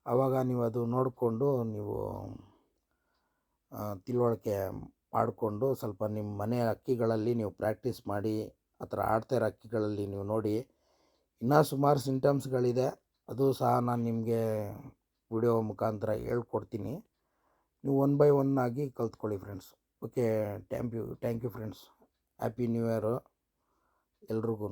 ಆವಾಗ ನೀವು ಅದು ನೋಡಿಕೊಂಡು ನೀವು ತಿಳುವಳಿಕೆ ಮಾಡಿಕೊಂಡು ಸ್ವಲ್ಪ ನಿಮ್ಮ ಮನೆ ಅಕ್ಕಿಗಳಲ್ಲಿ ನೀವು ಪ್ರಾಕ್ಟೀಸ್ ಮಾಡಿ, ಆ ಥರ ಆಡ್ತಾಯಿರೋ ಅಕ್ಕಿಗಳಲ್ಲಿ ನೀವು ನೋಡಿ. ಇನ್ನೂ ಸುಮಾರು ಸಿಂಟಮ್ಸ್ಗಳಿದೆ, ಅದು ಸಹ ನಾನು ನಿಮಗೆ ವಿಡಿಯೋ ಮುಖಾಂತರ ಹೇಳ್ಕೊಡ್ತೀನಿ. ನೀವು 1 ಬೈ 1 ಆಗಿ ಕಲ್ತ್ಕೊಳ್ಳಿ friends. Okay, thank you friends. Happy new year ಎಲ್ರಿಗೂ.